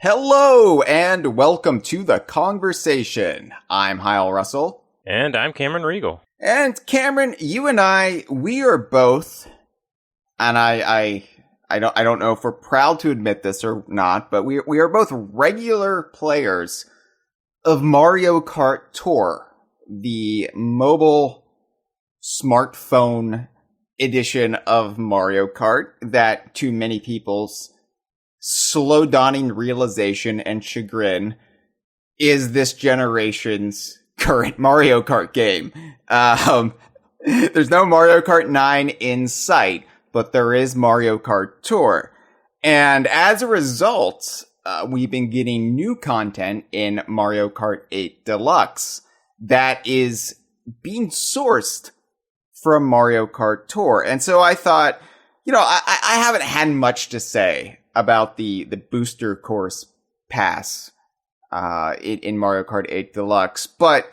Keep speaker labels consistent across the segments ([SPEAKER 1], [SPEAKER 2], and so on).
[SPEAKER 1] Hello and welcome to the Kongversation. I'm Hyle Russell.
[SPEAKER 2] And I'm Cameron Reigle.
[SPEAKER 1] And Cameron, you and we are both, and I don't know if we're proud to admit this or not, but we are both regular players of Mario Kart Tour, the mobile smartphone edition of Mario Kart that, to many people's slow dawning realization and chagrin, is this generation's current Mario Kart game. There's no Mario Kart 9 in sight, but there is Mario Kart Tour. And as a result, we've been getting new content in Mario Kart 8 Deluxe that is being sourced from Mario Kart Tour. And so I thought, I haven't had much to say about the booster course pass in Mario Kart 8 Deluxe, but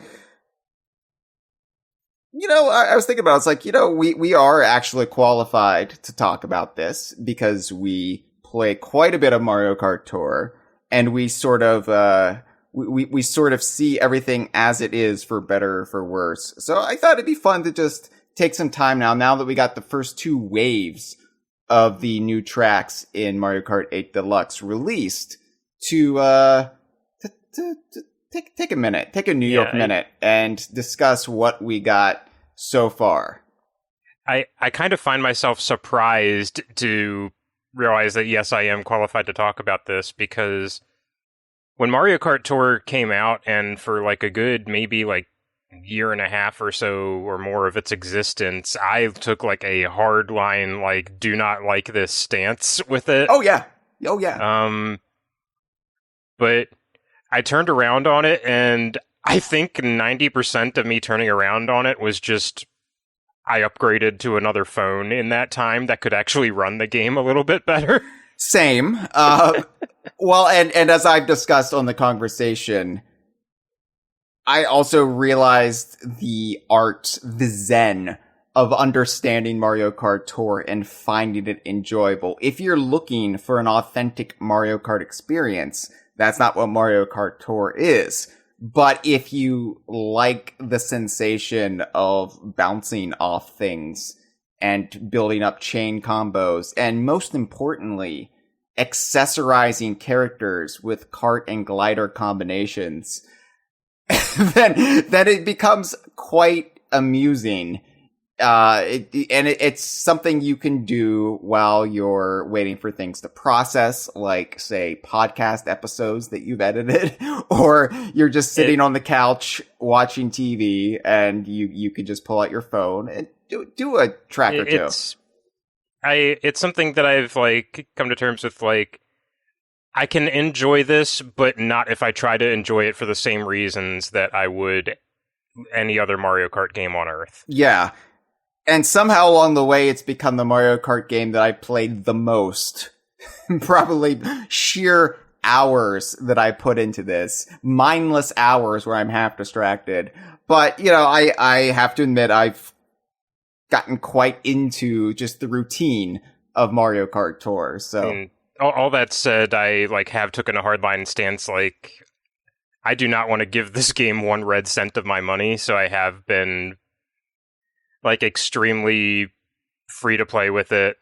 [SPEAKER 1] I was thinking about it. It's like, we are actually qualified to talk about this because we play quite a bit of Mario Kart Tour, and we sort of we sort of see everything as it is, for better or for worse. So I thought it'd be fun to just take some time now that we got the first two waves of the new tracks in Mario Kart 8 Deluxe released, to take a minute, take a New York minute, and discuss what we got so far.
[SPEAKER 2] I kind of find myself surprised to realize that, yes, I am qualified to talk about this, because when Mario Kart Tour came out, and for like a good maybe like year and a half or so or more of its existence, I took like a hard line, like, do not like this stance with it.
[SPEAKER 1] Oh yeah.
[SPEAKER 2] But I turned around on it, and I think 90% of me turning around on it was just I upgraded to another phone in that time that could actually run the game a little bit better.
[SPEAKER 1] Same. Well, and as I've discussed on the Kongversation, I also realized the art, the zen of understanding Mario Kart Tour and finding it enjoyable. If you're looking for an authentic Mario Kart experience, that's not what Mario Kart Tour is. But if you like the sensation of bouncing off things and building up chain combos, and most importantly, accessorizing characters with kart and glider combinations, then it becomes quite amusing. It's something you can do while you're waiting for things to process, like, say, podcast episodes that you've edited, or you're just sitting on the couch watching TV, and you could just pull out your phone and do a track or two.
[SPEAKER 2] It's something that I've like come to terms with, like, I can enjoy this, but not if I try to enjoy it for the same reasons that I would any other Mario Kart game on Earth.
[SPEAKER 1] Yeah. And somehow along the way, it's become the Mario Kart game that I played the most. Probably sheer hours that I put into this. Mindless hours where I'm half distracted. But, I have to admit, I've gotten quite into just the routine of Mario Kart Tour, so...
[SPEAKER 2] All that said, I have taken a hardline stance. I do not want to give this game one red cent of my money, so I have been extremely free to play with it.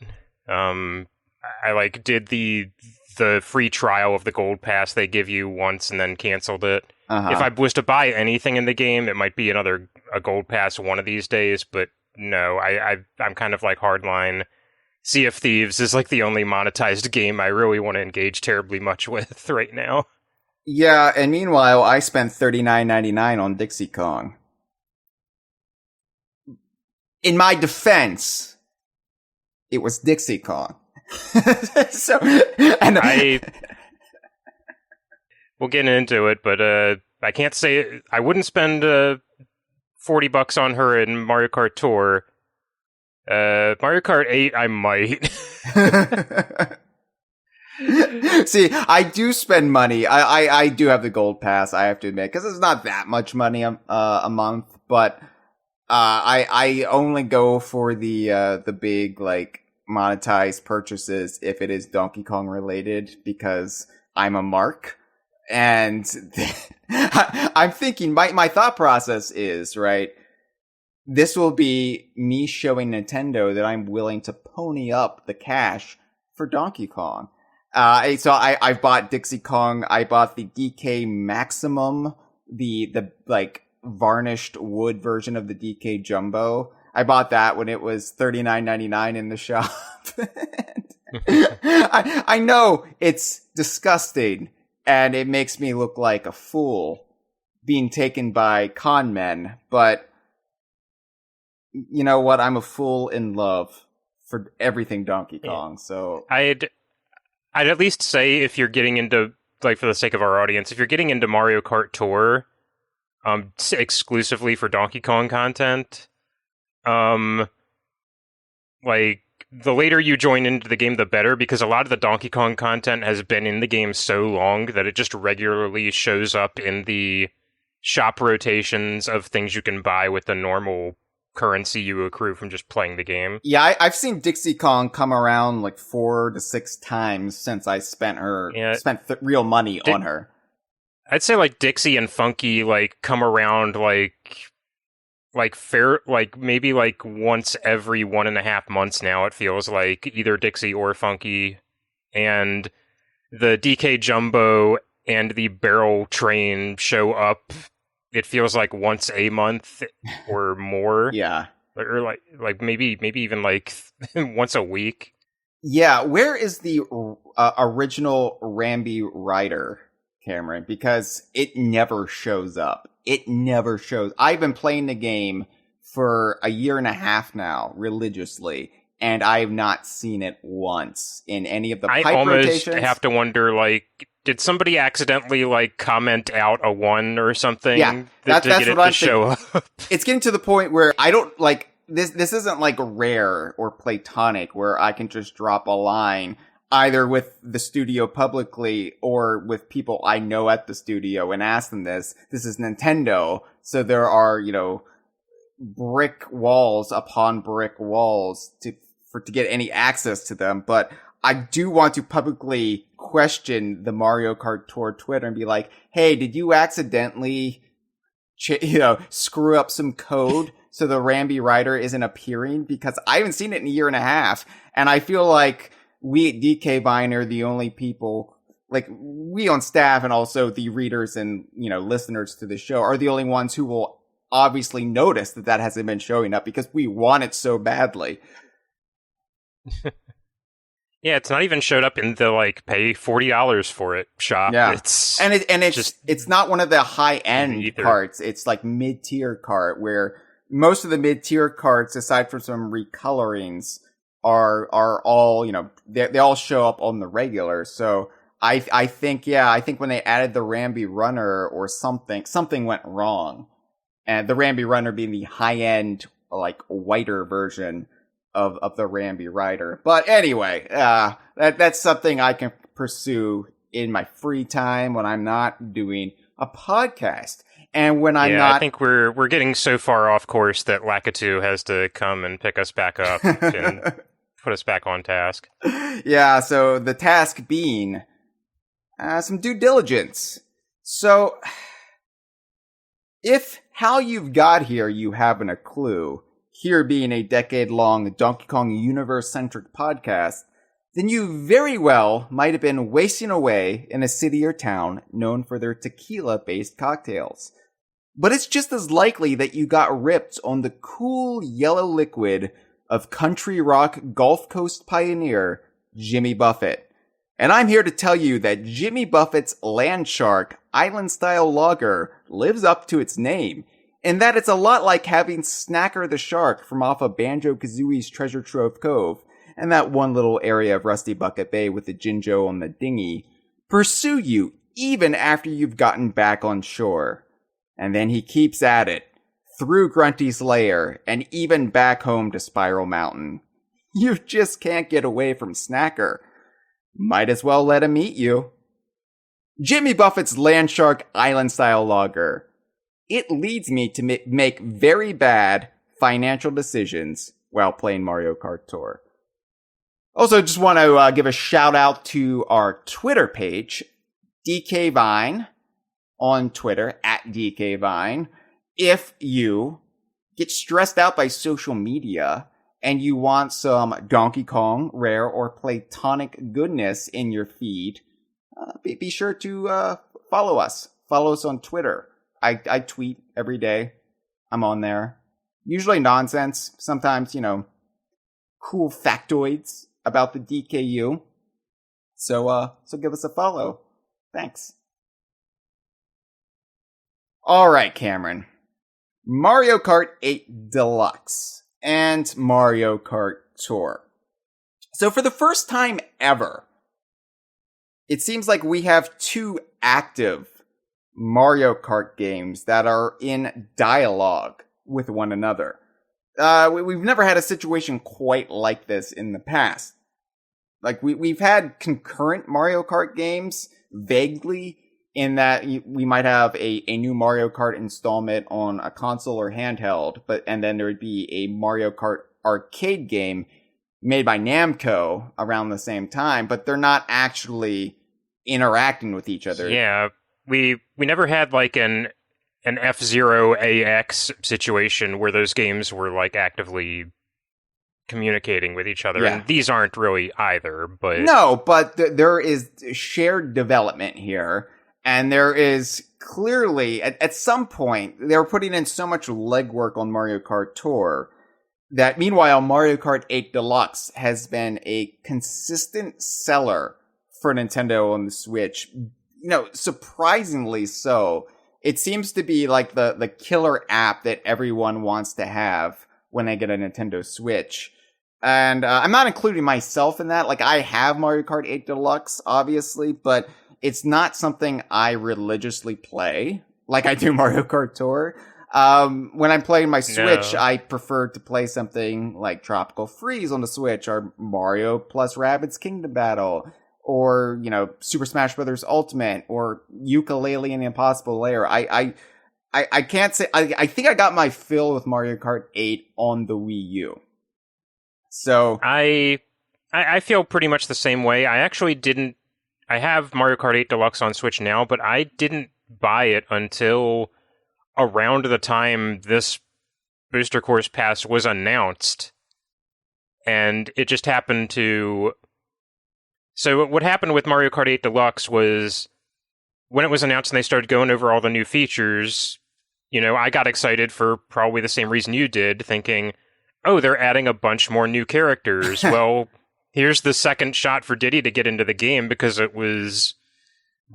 [SPEAKER 2] I did the free trial of the gold pass they give you once and then canceled it. If I was to buy anything in the game, it might be a gold pass one of these days, but no, I'm kind of hardline. Sea of Thieves is the only monetized game I really want to engage terribly much with right now.
[SPEAKER 1] Yeah, and meanwhile, I spent $39.99 on Dixie Kong. In my defense, it was Dixie Kong.
[SPEAKER 2] We'll get into it, but I can't say I wouldn't spend $40 on her in Mario Kart Tour. Mario Kart 8, I might.
[SPEAKER 1] See, I do spend money. I do have the gold pass, I have to admit, because it's not that much money a month, but I only go for the big monetized purchases if it is Donkey Kong related, because I'm a mark. And I'm thinking, my thought process is, right, this will be me showing Nintendo that I'm willing to pony up the cash for Donkey Kong. So I've bought Dixie Kong. I bought the DK Maximum, the like varnished wood version of the DK Jumbo. I bought that when it was $39.99 in the shop. I know it's disgusting and it makes me look like a fool being taken by con men, but you know what? I'm a fool in love for everything Donkey Kong. So
[SPEAKER 2] I'd at least say, if you're getting into, like, for the sake of our audience, if you're getting into Mario Kart Tour, exclusively for Donkey Kong content, like, the later you join into the game, the better, because a lot of the Donkey Kong content has been in the game so long that it just regularly shows up in the shop rotations of things you can buy with the normal currency you accrue from just playing the game.
[SPEAKER 1] Yeah, I've seen Dixie Kong come around like 4 to 6 times since I spent real money on her.
[SPEAKER 2] I'd say like Dixie and Funky like come around maybe like once every 1.5 months now. It feels like either Dixie or Funky, and the DK Jumbo and the Barrel Train show up. It feels like once a month or more.
[SPEAKER 1] Yeah.
[SPEAKER 2] Or like maybe even like once a week.
[SPEAKER 1] Yeah, where is the original Rambi Rider, Cameron? Because it never shows up. It never shows. I've been playing the game for 1.5 years now, religiously, and I have not seen it once in any of the pipe rotations.
[SPEAKER 2] I almost have to wonder, like, did somebody accidentally like comment out a 1 or something?
[SPEAKER 1] Yeah, that's
[SPEAKER 2] get
[SPEAKER 1] what I'm
[SPEAKER 2] show up?
[SPEAKER 1] It's getting to the point where I don't like this. This isn't like Rare or Platonic, where I can just drop a line either with the studio publicly or with people I know at the studio and ask them this. This is Nintendo, so there are, you know, brick walls upon brick walls to get any access to them. But I do want to publicly question the Mario Kart Tour Twitter and be like, hey, did you accidentally, screw up some code so the Rambi Rider isn't appearing? Because I haven't seen it in 1.5 years. And I feel like we at DK Vine are the only people, like we on staff and also the readers and, listeners to the show are the only ones who will obviously notice that hasn't been showing up because we want it so badly. Yeah,
[SPEAKER 2] it's not even showed up in the like pay $40 for it shop.
[SPEAKER 1] Yeah,
[SPEAKER 2] it's
[SPEAKER 1] not one of the high end carts. It's like mid tier cart where most of the mid tier carts, aside from some recolorings, are all they all show up on the regular. So I think when they added the Rambi Runner or something went wrong, and the Rambi Runner being the high end like whiter version of the Rambi Rider. But anyway, that's something I can pursue in my free time when I'm not doing a podcast. And when I'm not...
[SPEAKER 2] I think we're getting so far off course that Lakitu has to come and pick us back up and put us back on task.
[SPEAKER 1] Yeah, so the task being some due diligence. So, if how you've got here you haven't a clue, here being a decade-long Donkey Kong universe-centric podcast, then you very well might have been wasting away in a city or town known for their tequila-based cocktails. But it's just as likely that you got ripped on the cool yellow liquid of country rock Gulf Coast pioneer Jimmy Buffett. And I'm here to tell you that Jimmy Buffett's Land Shark Island-style lager lives up to its name, and that it's a lot like having Snacker the Shark from off of Banjo-Kazooie's Treasure Trove Cove, and that one little area of Rusty Bucket Bay with the Jinjo on the dinghy, pursue you even after you've gotten back on shore. And then he keeps at it, through Grunty's lair, and even back home to Spiral Mountain. You just can't get away from Snacker. Might as well let him eat you. Jimmy Buffett's Land Shark Island-style lager. It leads me to make very bad financial decisions while playing Mario Kart Tour. Also, just want to give a shout out to our Twitter page. DKVine on Twitter, at DKVine. If you get stressed out by social media and you want some Donkey Kong, rare, or platonic goodness in your feed, be sure to follow us. Follow us on Twitter. I tweet every day. I'm on there. Usually nonsense. Sometimes, cool factoids about the DKU. So give us a follow. Thanks. All right, Cameron. Mario Kart 8 Deluxe and Mario Kart Tour. So for the first time ever, it seems like we have two active Mario Kart games that are in dialogue with one another. We've never had a situation quite like this in the past. Like, we've had concurrent Mario Kart games, vaguely, in that we might have a new Mario Kart installment on a console or handheld, and then there would be a Mario Kart arcade game made by Namco around the same time, but they're not actually interacting with each other.
[SPEAKER 2] Yeah, we never had like an F-Zero AX situation where those games were like actively communicating with each other, and these aren't really either. But
[SPEAKER 1] no, but there is shared development here, and there is clearly at some point they're putting in so much legwork on Mario Kart Tour that meanwhile Mario Kart 8 Deluxe has been a consistent seller for Nintendo on the Switch. Surprisingly so. It seems to be like the killer app that everyone wants to have when they get a Nintendo Switch. And I'm not including myself in that. Like, I have Mario Kart 8 Deluxe, obviously, but it's not something I religiously play like I do Mario Kart Tour. When I'm playing my Switch, I prefer to play something like Tropical Freeze on the Switch, or Mario plus Rabbids Kingdom Battle, or, Super Smash Bros. Ultimate, or Yooka-Laylee and the Impossible Lair. I can't say, I think I got my fill with Mario Kart 8 on the Wii U. So
[SPEAKER 2] I feel pretty much the same way. I have Mario Kart 8 Deluxe on Switch now, but I didn't buy it until around the time this Booster Course Pass was announced. And it just happened to... So what happened with Mario Kart 8 Deluxe was, when it was announced and they started going over all the new features, I got excited for probably the same reason you did, thinking, oh, they're adding a bunch more new characters. Well, here's the second shot for Diddy to get into the game, because it was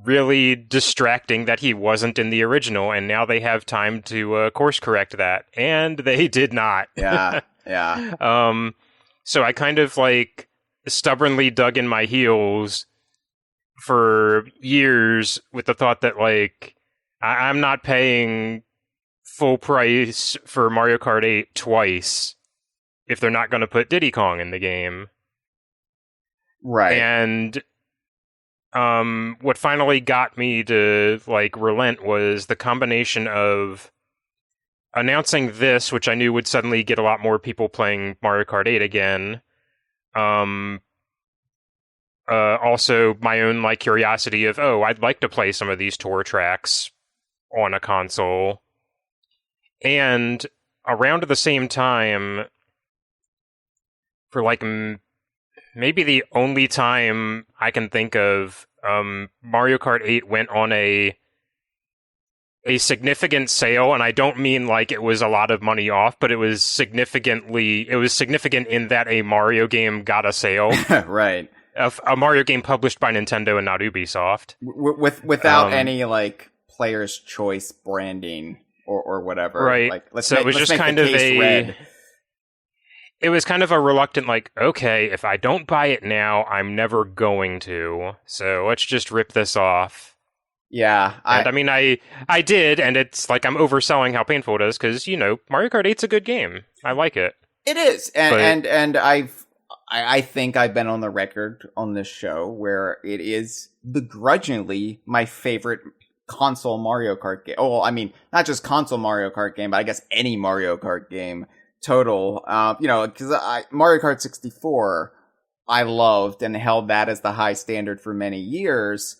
[SPEAKER 2] really distracting that he wasn't in the original, and now they have time to course correct that, and they did not.
[SPEAKER 1] Yeah.
[SPEAKER 2] So I kind of stubbornly dug in my heels for years with the thought that I'm not paying full price for Mario Kart 8 twice if they're not going to put Diddy Kong in the game.
[SPEAKER 1] Right.
[SPEAKER 2] And what finally got me to relent was the combination of announcing this, which I knew would suddenly get a lot more people playing Mario Kart 8 again. Also my own curiosity of, I'd like to play some of these tour tracks on a console. And around the same time, for maybe the only time I can think of, Mario Kart 8 went on a significant sale, and I don't mean it was a lot of money off, but it was significant in that a Mario game got a sale.
[SPEAKER 1] Right.
[SPEAKER 2] A Mario game published by Nintendo and not Ubisoft.
[SPEAKER 1] Without any player's choice branding or whatever.
[SPEAKER 2] Right. It was just kind of it was kind of a reluctant, okay, if I don't buy it now, I'm never going to. So let's just rip this off.
[SPEAKER 1] Yeah.
[SPEAKER 2] I did, and it's I'm overselling how painful it is, because, Mario Kart 8's a good game. I like it.
[SPEAKER 1] It is. And I think I've been on the record on this show where it is begrudgingly my favorite console Mario Kart game. Oh, I mean, not just console Mario Kart game, but I guess any Mario Kart game total. Because Mario Kart 64, I loved and held that as the high standard for many years.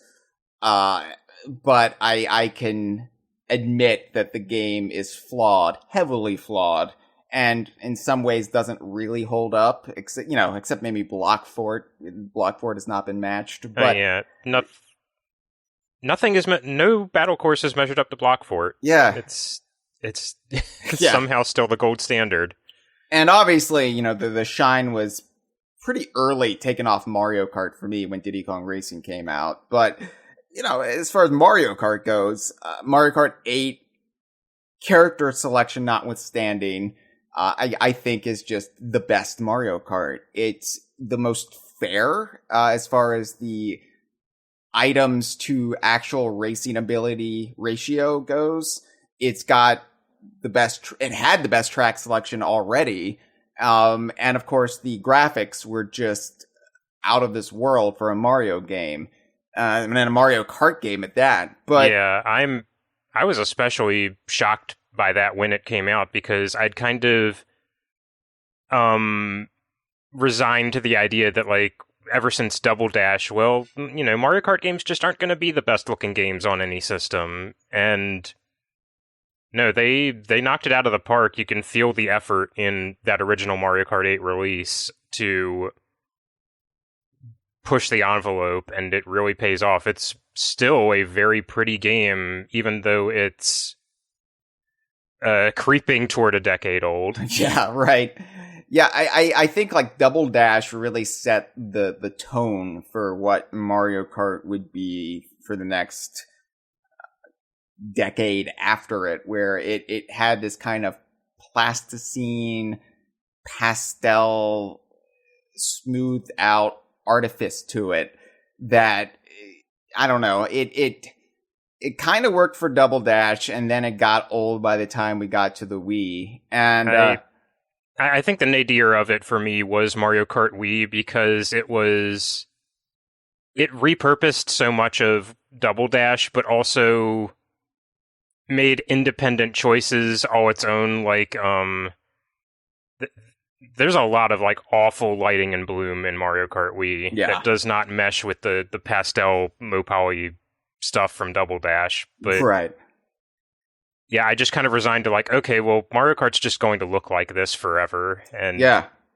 [SPEAKER 1] But I can admit that the game is flawed, heavily flawed, and in some ways doesn't really hold up, except maybe Block Fort. Block Fort has not been matched, but
[SPEAKER 2] yeah, nothing is no battle course is measured up to Block Fort.
[SPEAKER 1] Yeah,
[SPEAKER 2] it's somehow still the gold standard.
[SPEAKER 1] And obviously, the shine was pretty early taken off Mario Kart for me when Diddy Kong Racing came out. But, as far as Mario Kart goes, Mario Kart 8, character selection notwithstanding, I think is just the best Mario Kart. It's the most fair as far as the items to actual racing ability ratio goes. It's got it had the best track selection already. And of course the graphics were just out of this world for a Mario game. And a Mario Kart game at that. But
[SPEAKER 2] yeah, I was especially shocked by that when it came out, because I'd kind of resigned to the idea that, like, ever since Double Dash, well, Mario Kart games just aren't going to be the best looking games on any system. And no, they knocked it out of the park. You can feel the effort in that original Mario Kart 8 release to push the envelope, and it really pays off. It's still a very pretty game, even though it's creeping toward a decade old.
[SPEAKER 1] Yeah, right. Yeah, I think like Double Dash really set the tone for what Mario Kart would be for the next decade after it, where it had this kind of plasticine, pastel, smoothed out artifice to it that, I don't know, it kind of worked for Double Dash, and then it got old by the time we got to the Wii. And
[SPEAKER 2] I think the nadir of it for me was Mario Kart Wii, because it repurposed so much of Double Dash, but also made independent choices all its own. Like, there's a lot of like awful lighting and bloom in Mario Kart Wii that does not mesh with the pastel Mopoly stuff from Double Dash. But
[SPEAKER 1] right.
[SPEAKER 2] Yeah, I just kind of resigned to like, okay, well, Mario Kart's just going to look like this forever. And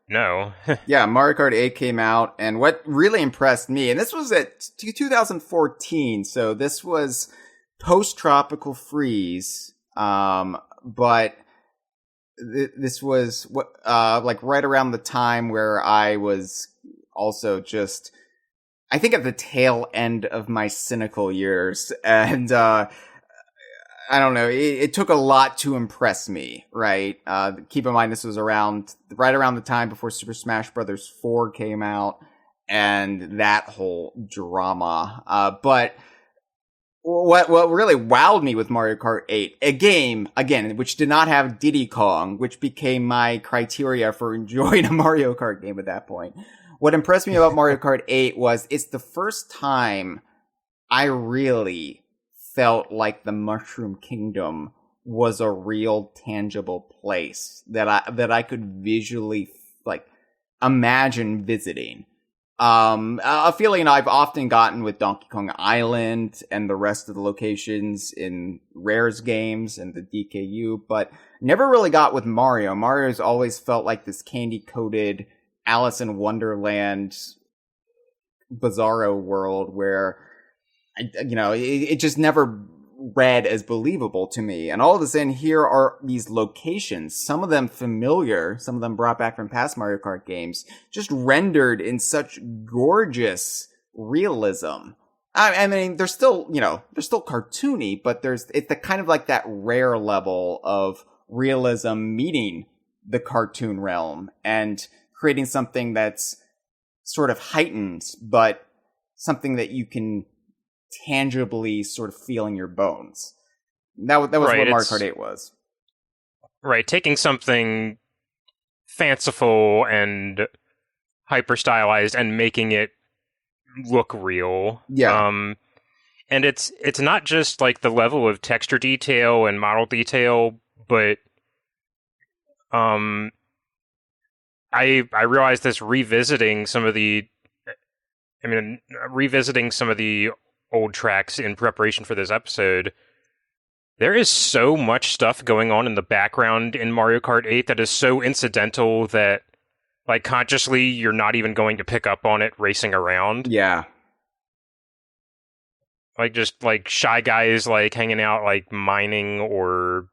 [SPEAKER 2] no.
[SPEAKER 1] Yeah, Mario Kart 8 came out, and what really impressed me, and this was at 2014, so this was post-Tropical Freeze, but this was like right around the time where I was also just, I think, at the tail end of my cynical years, and I don't know, it took a lot to impress me, right? Keep in mind, this was right around the time before Super Smash Bros. 4 came out, and that whole drama. But what really wowed me with Mario Kart 8, a game, again, which did not have Diddy Kong, which became my criteria for enjoying a Mario Kart game at that point. What impressed me about Mario Kart 8 was it's the first time I really felt like the Mushroom Kingdom was a real tangible place that I could visually like imagine visiting. A feeling I've often gotten with Donkey Kong Island and the rest of the locations in Rare's games and the DKU, but never really got with Mario. Mario's always felt like this candy-coated Alice in Wonderland bizarro world where it just never read as believable to me. And all of a sudden, here are these locations, some of them familiar, some of them brought back from past Mario Kart games, just rendered in such gorgeous realism. I mean, they're still cartoony, but it's the kind of like that rare level of realism meeting the cartoon realm and creating something that's sort of heightened, but something that you can tangibly sort of feel in your bones. That was right, what Mario Kart 8 was.
[SPEAKER 2] Right, taking something fanciful and hyper stylized and making it look real.
[SPEAKER 1] Yeah.
[SPEAKER 2] And it's not just like the level of texture detail and model detail, but I realized this revisiting some of the old tracks in preparation for this episode. There is so much stuff going on in the background in Mario Kart 8 that is so incidental that, like, consciously you're not even going to pick up on it racing around.
[SPEAKER 1] Yeah.
[SPEAKER 2] Like, just, like, Shy Guys, like, hanging out, like, mining or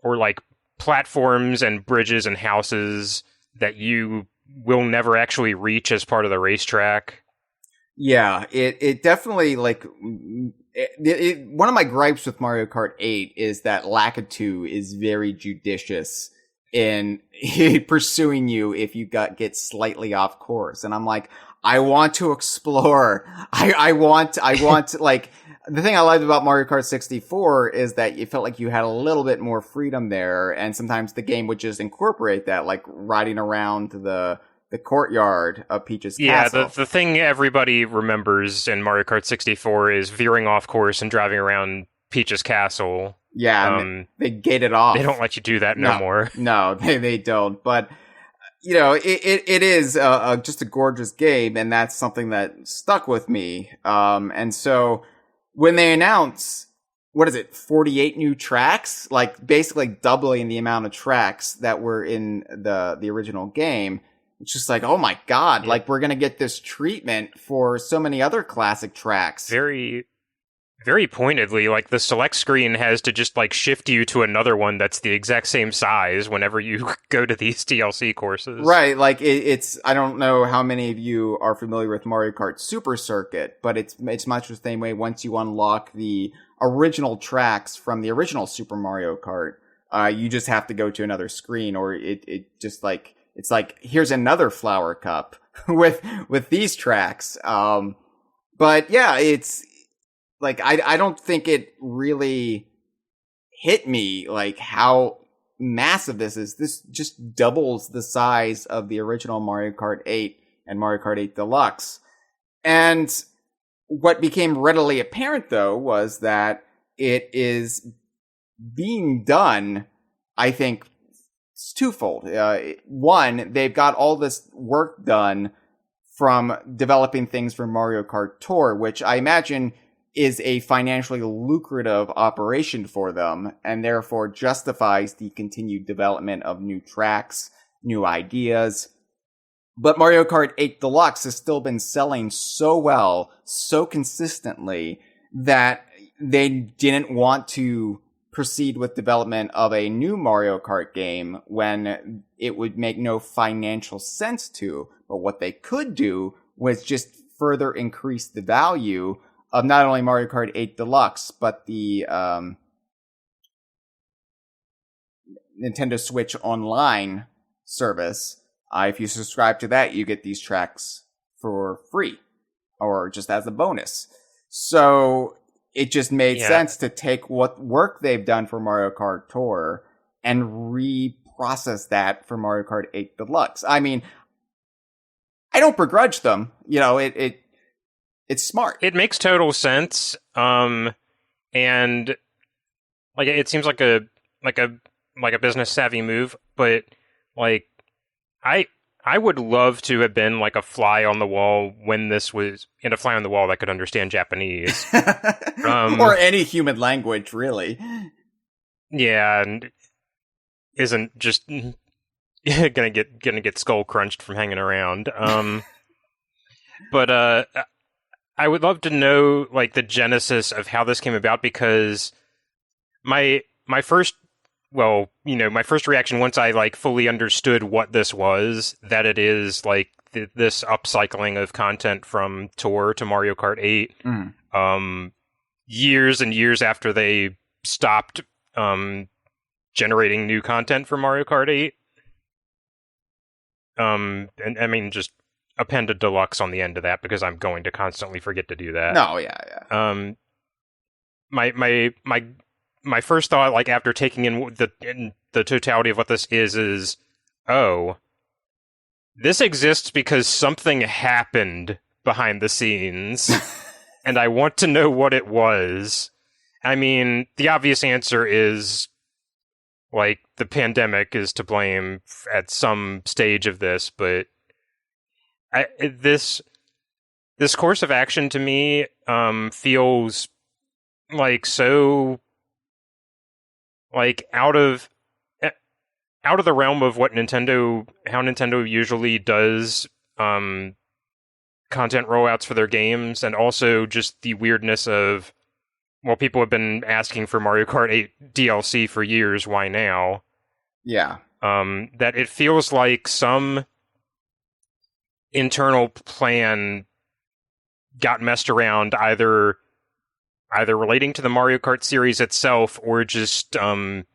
[SPEAKER 2] like, platforms and bridges and houses that you will never actually reach as part of the racetrack.
[SPEAKER 1] Yeah, it definitely, like, one of my gripes with Mario Kart 8 is that Lakitu is very judicious in pursuing you if you get slightly off course. And I'm like, I want to explore. I want like, the thing I liked about Mario Kart 64 is that you felt like you had a little bit more freedom there. And sometimes the game would just incorporate that, like riding around the courtyard of Peach's castle.
[SPEAKER 2] Yeah, the thing everybody remembers in Mario Kart 64 is veering off course and driving around Peach's castle.
[SPEAKER 1] Yeah, they gate it off.
[SPEAKER 2] They don't let you do that no more.
[SPEAKER 1] No, they don't. But, you know, it is just a gorgeous game, and that's something that stuck with me. And so when they announce, 48 new tracks? Like, basically doubling the amount of tracks that were in the original game. It's just like, oh my god, like, we're gonna get this treatment for so many other classic tracks.
[SPEAKER 2] Very, very pointedly, like, the select screen has to just, like, shift you to another one that's the exact same size whenever you go to these DLC courses.
[SPEAKER 1] Right, like, it's, I don't know how many of you are familiar with Mario Kart Super Circuit, but it's much the same way. Once you unlock the original tracks from the original Super Mario Kart, you just have to go to another screen, or it just, like, it's like, here's another flower cup with these tracks. But yeah, it's like, I don't think it really hit me, like, how massive this is. This just doubles the size of the original Mario Kart 8 and Mario Kart 8 Deluxe. And what became readily apparent, though, was that it is being done, I think, it's twofold. One, they've got all this work done from developing things for Mario Kart Tour, which I imagine is a financially lucrative operation for them, and therefore justifies the continued development of new tracks, new ideas. But Mario Kart 8 Deluxe has still been selling so well, so consistently, that they didn't want to proceed with development of a new Mario Kart game when it would make no financial sense to. But what they could do was just further increase the value of not only Mario Kart 8 Deluxe, but the Nintendo Switch Online service. If you subscribe to that, you get these tracks for free, or just as a bonus. So it just made sense to take what work they've done for Mario Kart Tour and reprocess that for Mario Kart 8 Deluxe. I mean, I don't begrudge them. You know, it's smart.
[SPEAKER 2] It makes total sense. And like, it seems like a business savvy move, but like, I would love to have been like a fly on the wall when this was, and a fly on the wall that could understand Japanese.
[SPEAKER 1] Or any human language, really.
[SPEAKER 2] Yeah, and isn't just gonna get skull crunched from hanging around. But I would love to know, like, the genesis of how this came about, because my first reaction, once I, like, fully understood what this was, that it is, like, this upcycling of content from Tour to Mario Kart 8, years and years after they stopped generating new content for Mario Kart 8. And I mean, just append a deluxe on the end of that, because I'm going to constantly forget to do that.
[SPEAKER 1] No, yeah.
[SPEAKER 2] My first thought, like, after taking in the totality of what this is, oh, this exists because something happened behind the scenes, and I want to know what it was. I mean, the obvious answer is, like, the pandemic is to blame at some stage of this, but this this course of action to me feels like so like out of the realm of what how Nintendo usually does content rollouts for their games, and also just the weirdness of, well, people have been asking for Mario Kart 8 DLC for years, why now?
[SPEAKER 1] Yeah.
[SPEAKER 2] That it feels like some internal plan got messed around, either relating to the Mario Kart series itself, or just filling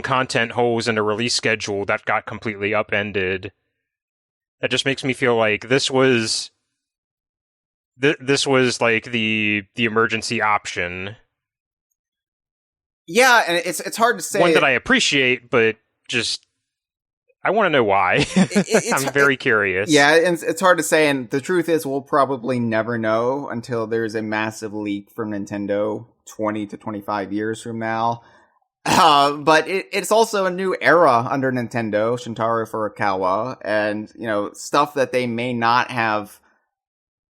[SPEAKER 2] content holes in a release schedule that got completely upended. That just makes me feel like this was like the emergency option.
[SPEAKER 1] Yeah, and it's hard to say.
[SPEAKER 2] One that I appreciate, but just I want to know why. I'm very curious.
[SPEAKER 1] Yeah, and it's hard to say, and the truth is we'll probably never know until there's a massive leak from Nintendo 20 to 25 years from now. But it's also a new era under Nintendo, Shintaro Furukawa, and, stuff that they may not have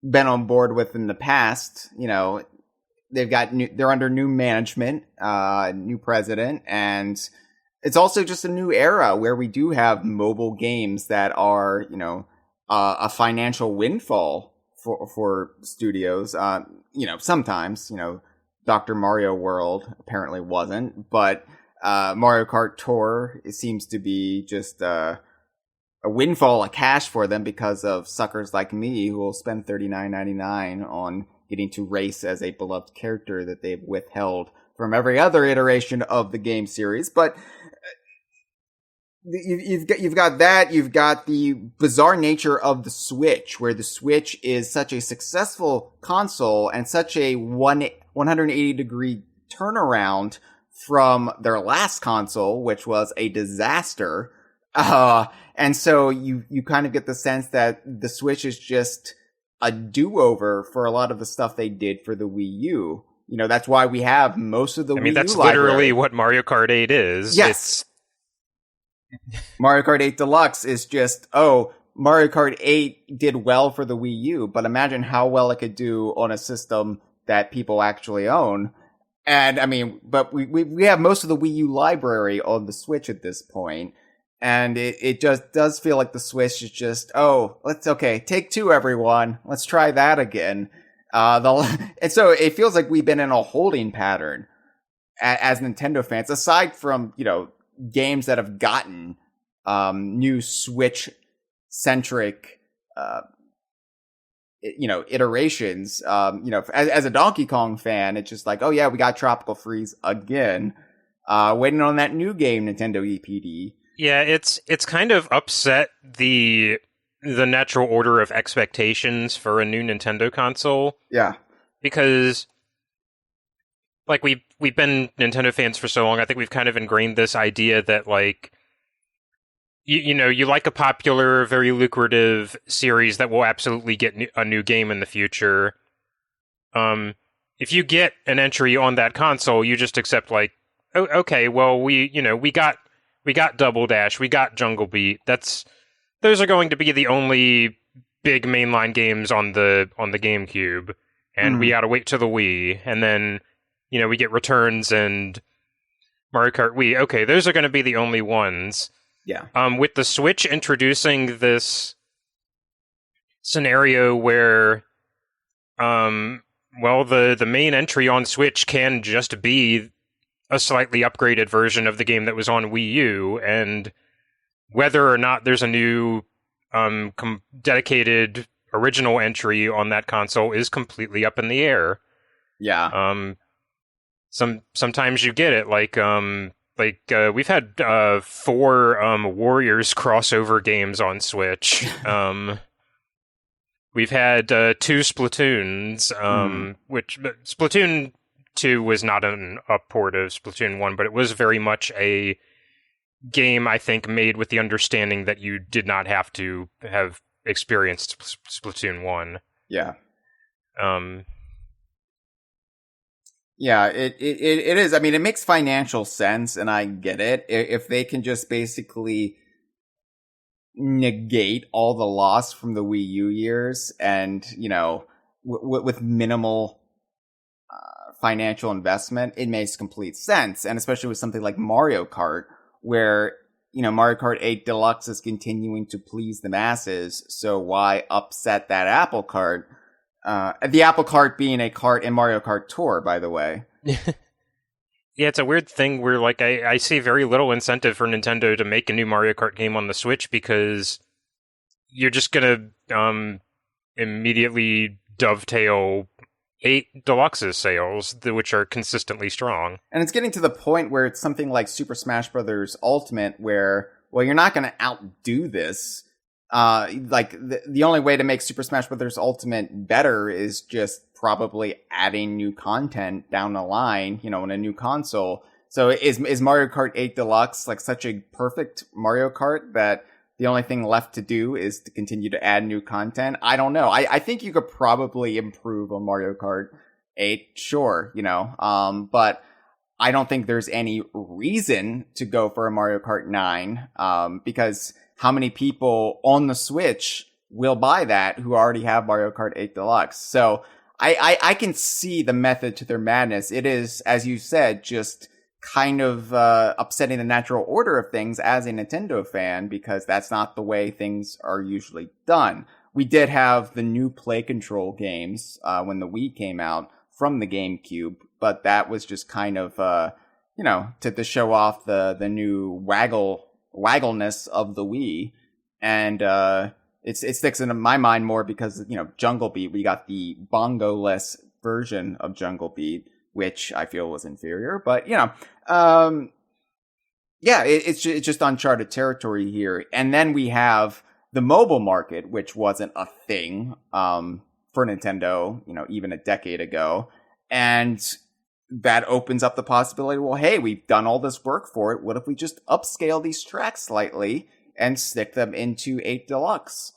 [SPEAKER 1] been on board with in the past. They're under new management, new president, and it's also just a new era where we do have mobile games that are, a financial windfall for studios. Sometimes, Dr. Mario World apparently wasn't, but Mario Kart Tour, it seems to be just a windfall of cash for them because of suckers like me who will spend $39.99 on getting to race as a beloved character that they've withheld from every other iteration of the game series. But you've got that. You've got the bizarre nature of the Switch, where the Switch is such a successful console and such a 180-degree turnaround from their last console, which was a disaster. And so you kind of get the sense that the Switch is just a do-over for a lot of the stuff they did for the Wii U. That's why we have most of the Wii U
[SPEAKER 2] that's
[SPEAKER 1] library.
[SPEAKER 2] Literally what Mario Kart 8 is.
[SPEAKER 1] Yes. Mario Kart 8 Deluxe is just, Mario Kart 8 did well for the Wii U, but imagine how well it could do on a system that people actually own. And but we have most of the Wii U library on the Switch at this point. And it just does feel like the Switch is just, take two, everyone. Let's try that again. And so it feels like we've been in a holding pattern as Nintendo fans, aside from, games that have gotten new Switch-centric iterations. As a Donkey Kong fan, it's just like, we got Tropical Freeze again. Waiting on that new game, Nintendo EPD.
[SPEAKER 2] Yeah, it's kind of upset the natural order of expectations for a new Nintendo console.
[SPEAKER 1] Yeah.
[SPEAKER 2] Because like we've been Nintendo fans for so long, I think we've kind of ingrained this idea that like you like a popular, very lucrative series that will absolutely get a new game in the future. If you get an entry on that console, you just accept like, oh, okay, well we got Double Dash, we got Jungle Beat. Those are going to be the only big mainline games on the GameCube, and we gotta wait till the Wii, and then we get Returns and Mario Kart Wii. Okay, those are going to be the only ones.
[SPEAKER 1] Yeah.
[SPEAKER 2] With the Switch introducing this scenario where, the main entry on Switch can just be a slightly upgraded version of the game that was on Wii U, and whether or not there's a new dedicated original entry on that console is completely up in the air.
[SPEAKER 1] Yeah.
[SPEAKER 2] Sometimes you get it, we've had 4 Warriors crossover games on Switch. We've had 2 Splatoons, which Splatoon 2 was not a port of Splatoon 1, but it was very much a game, I think, made with the understanding that you did not have to have experienced Splatoon 1.
[SPEAKER 1] Yeah. Yeah, it is. It makes financial sense, and I get it. If they can just basically negate all the loss from the Wii U years, and with minimal financial investment, it makes complete sense. And especially with something like Mario Kart, where Mario Kart 8 Deluxe is continuing to please the masses, so why upset that apple cart? The apple cart being a cart in Mario Kart Tour, by the way.
[SPEAKER 2] Yeah, it's a weird thing where, like, I see very little incentive for Nintendo to make a new Mario Kart game on the Switch, because you're just gonna immediately dovetail 8 Deluxe's sales, which are consistently strong.
[SPEAKER 1] And it's getting to the point where it's something like Super Smash Bros. Ultimate, where, well, you're not gonna outdo this. The only way to make Super Smash Bros. Ultimate better is just probably adding new content down the line, in a new console. So is Mario Kart 8 Deluxe like such a perfect Mario Kart that the only thing left to do is to continue to add new content? I don't know. I think you could probably improve on Mario Kart 8, sure, but I don't think there's any reason to go for a Mario Kart 9, because how many people on the Switch will buy that who already have Mario Kart 8 Deluxe? So I can see the method to their madness. It is, as you said, just kind of upsetting the natural order of things as a Nintendo fan, because that's not the way things are usually done. We did have the new Play Control games when the Wii came out from the GameCube, but that was just kind of, to show off the new waggleness of the Wii. And it sticks into my mind more because, Jungle Beat, we got the bongo-less version of Jungle Beat, which I feel was inferior. But, it's just uncharted territory here. And then we have the mobile market, which wasn't a thing for Nintendo, even a decade ago. And that opens up the possibility, well, hey, we've done all this work for it. What if we just upscale these tracks slightly and stick them into 8 Deluxe?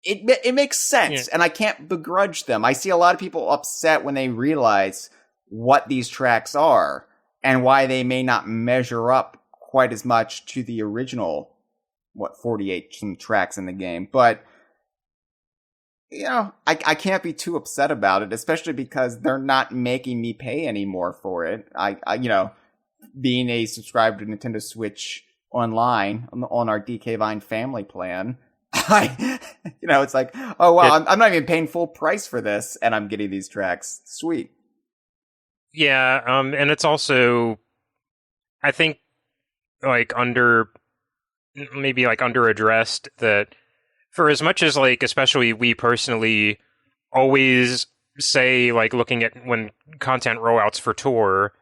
[SPEAKER 1] It makes sense, and I can't begrudge them. I see a lot of people upset when they realize what these tracks are and why they may not measure up quite as much to the original, 48 tracks in the game. But, I can't be too upset about it, especially because they're not making me pay anymore for it. I being a subscriber to Nintendo Switch Online on our DK Vine family plan, it's like, oh wow, I'm not even paying full price for this, and I'm getting these tracks. Sweet.
[SPEAKER 2] Yeah, and it's also, I think, underaddressed that for as much as, especially we personally always say, looking at when content rollouts for Tour,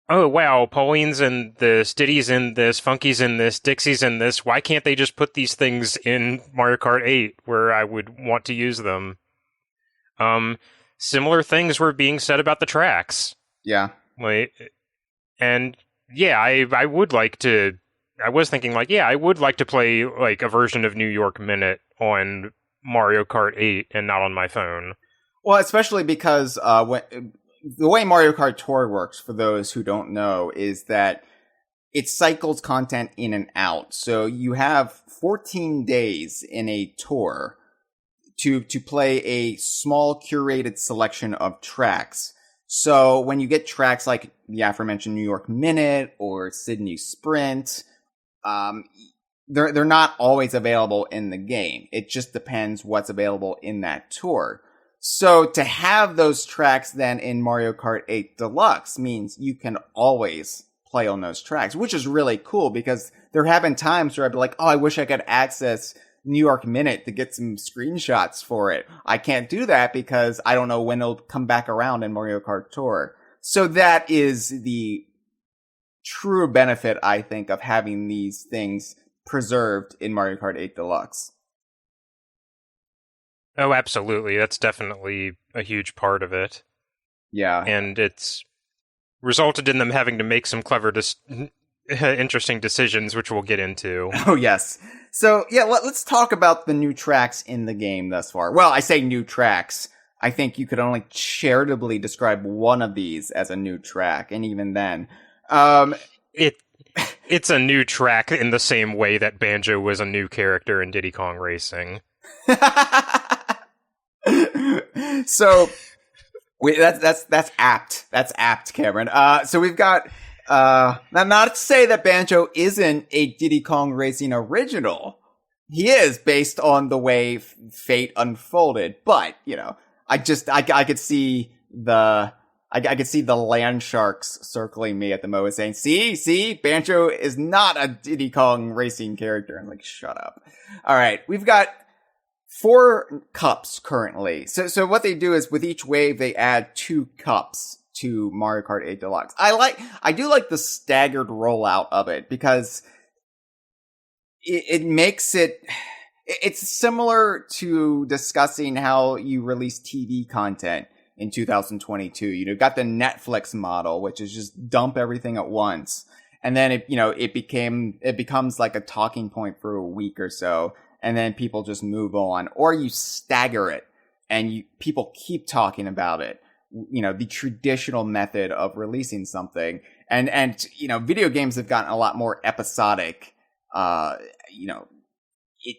[SPEAKER 2] oh wow, Pauline's in this, Diddy's in this, Funky's in this, Dixie's in this, why can't they just put these things in Mario Kart 8 where I would want to use them? Similar things were being said about the tracks.
[SPEAKER 1] Yeah.
[SPEAKER 2] And yeah, I would like to, I was thinking I would like to play a version of New York Minute on Mario Kart 8 and not on my phone.
[SPEAKER 1] Well, especially because the way Mario Kart Tour works, for those who don't know, is that it cycles content in and out. So you have 14 days in a tour to play a small curated selection of tracks. So when you get tracks like the aforementioned New York Minute or Sydney Sprint, they're not always available in the game. It just depends what's available in that tour. So to have those tracks then in Mario Kart 8 Deluxe means you can always play on those tracks, which is really cool, because there have been times where I'd be like, oh, I wish I could access New York Minute to get some screenshots for it. I can't do that because I don't know when it'll come back around in Mario Kart Tour. So that is the true benefit, I think, of having these things preserved in Mario Kart 8 Deluxe.
[SPEAKER 2] Oh, absolutely. That's definitely a huge part of it.
[SPEAKER 1] Yeah.
[SPEAKER 2] And it's resulted in them having to make some clever, interesting decisions, which we'll get into.
[SPEAKER 1] Oh, yes. So, yeah, let's talk about the new tracks in the game thus far. Well, I say new tracks. I think you could only charitably describe one of these as a new track, and even then.
[SPEAKER 2] It's a new track in the same way that Banjo was a new character in Diddy Kong Racing.
[SPEAKER 1] So that's apt. That's apt, Cameron. So we've got now, not to say that Banjo isn't a Diddy Kong Racing original. He is, based on the way fate unfolded. But I could see I could see the land sharks circling me at the moment saying, see, Banjo is not a Diddy Kong Racing character. I'm like, shut up. All right, we've got 4 cups currently. So what they do is with each wave, they add 2 cups to Mario Kart 8 Deluxe. I do like the staggered rollout of it because it makes it's similar to discussing how you release TV content in 2022. You've got the Netflix model, which is just dump everything at once. And then it becomes like a talking point for a week or so. And then people just move on, or you stagger it and people keep talking about it. The traditional method of releasing something. And video games have gotten a lot more episodic,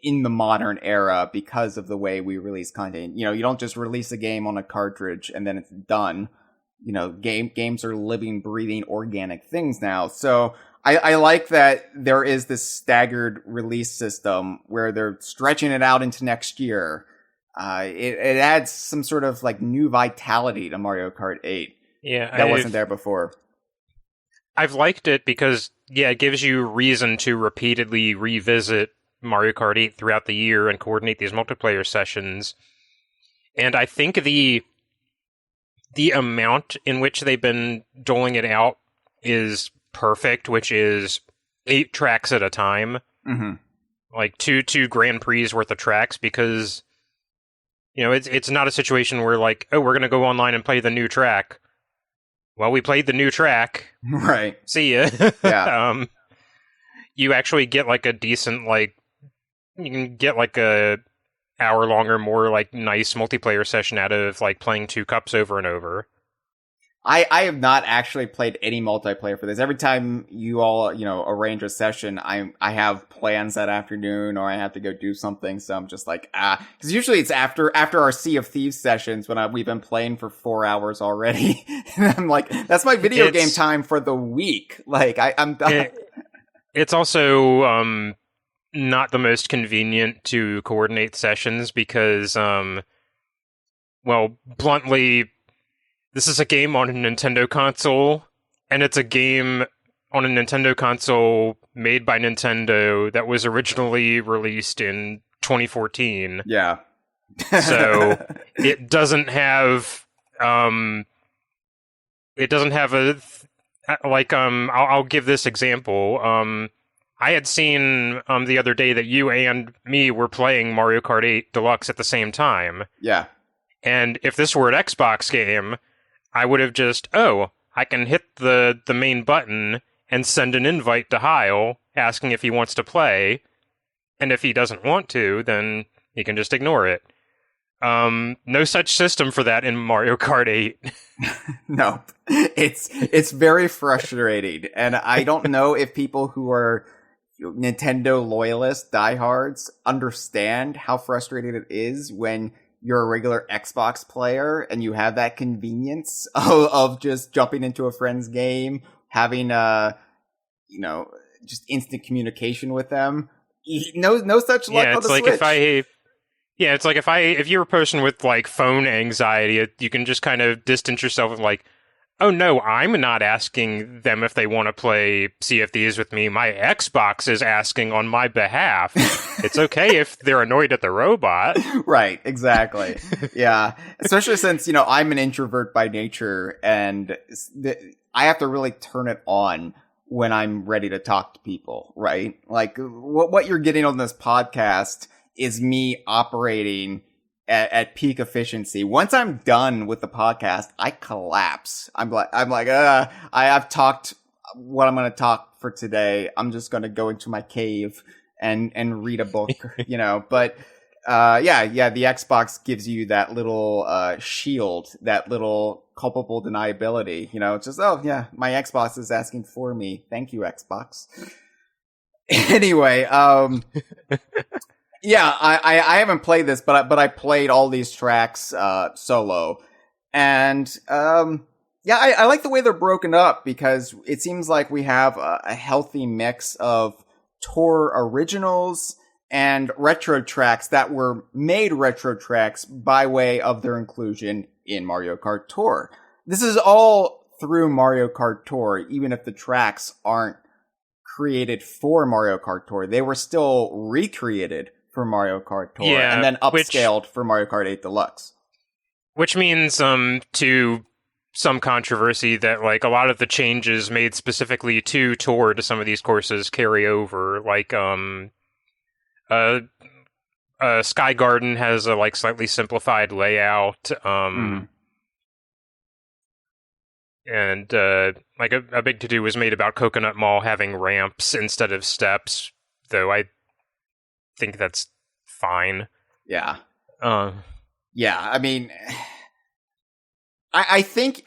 [SPEAKER 1] in the modern era because of the way we release content. You don't just release a game on a cartridge and then it's done. Games are living, breathing, organic things now. So I like that there is this staggered release system where they're stretching it out into next year. It adds some sort of like new vitality to Mario Kart 8.
[SPEAKER 2] Yeah,
[SPEAKER 1] that wasn't there before.
[SPEAKER 2] I've liked it because, it gives you reason to repeatedly revisit Mario Kart 8 throughout the year and coordinate these multiplayer sessions. And I think the amount in which they've been doling it out is perfect, which is 8 tracks at a time.
[SPEAKER 1] Mm-hmm.
[SPEAKER 2] Like two Grand Prix worth of tracks, because it's not a situation where like, oh, we're going to go online and play the new track. Well, we played the new track.
[SPEAKER 1] Right.
[SPEAKER 2] See ya.
[SPEAKER 1] Yeah.
[SPEAKER 2] You actually get like a decent, like, you can get like a hour long or more like nice multiplayer session out of like playing 2 cups over and over.
[SPEAKER 1] I have not actually played any multiplayer for this. Every time you all, arrange a session, I have plans that afternoon or I have to go do something. So I'm just like, because usually it's after our Sea of Thieves sessions when we've been playing for 4 hours already. And I'm like, that's my video game time for the week. Like I'm done.
[SPEAKER 2] It's also, not the most convenient to coordinate sessions because, bluntly, this is a game on a Nintendo console, and it's a game on a Nintendo console made by Nintendo that was originally released in 2014.
[SPEAKER 1] Yeah.
[SPEAKER 2] So it doesn't have I'll give this example. I had seen the other day that you and me were playing Mario Kart 8 Deluxe at the same time.
[SPEAKER 1] Yeah.
[SPEAKER 2] And if this were an Xbox game, I would have just, I can hit the main button and send an invite to Hyle asking if he wants to play. And if he doesn't want to, then he can just ignore it. No such system for that in Mario Kart 8.
[SPEAKER 1] No. It's very frustrating. And I don't know if people who are Nintendo loyalists, diehards, understand how frustrating it is when you're a regular Xbox player and you have that convenience of just jumping into a friend's game, having just instant communication with them. No such luck on the Switch.
[SPEAKER 2] It's like if you're a person with like phone anxiety, you can just kind of distance yourself and like, oh no, I'm not asking them if they want to play Sea of Thieves with me. My Xbox is asking on my behalf. It's okay if they're annoyed at the robot.
[SPEAKER 1] Right, exactly. Yeah. Especially since, I'm an introvert by nature and I have to really turn it on when I'm ready to talk to people, right? Like what you're getting on this podcast is me operating at peak efficiency. Once I'm done with the podcast, I collapse. I'm like, I've talked what I'm going to talk for today. I'm just going to go into my cave and read a book, but Yeah, the Xbox gives you that little shield, that little culpable deniability. It's just, oh yeah, my Xbox is asking for me. Thank you, Xbox. Anyway, yeah, I haven't played this, but I played all these tracks solo, and yeah, I like the way they're broken up because it seems like we have a healthy mix of tour originals and retro tracks that were made retro tracks by way of their inclusion in Mario Kart Tour. This is all through Mario Kart Tour, even if the tracks aren't created for Mario Kart Tour. They were still recreated for Mario Kart Tour and then upscaled for Mario Kart 8 Deluxe.
[SPEAKER 2] Which means, to some controversy, that like a lot of the changes made specifically to Tour to some of these courses carry over. Like, Sky Garden has a like slightly simplified layout, and like a big to-do was made about Coconut Mall having ramps instead of steps, though I think that's fine.
[SPEAKER 1] Yeah. Yeah, I mean, I think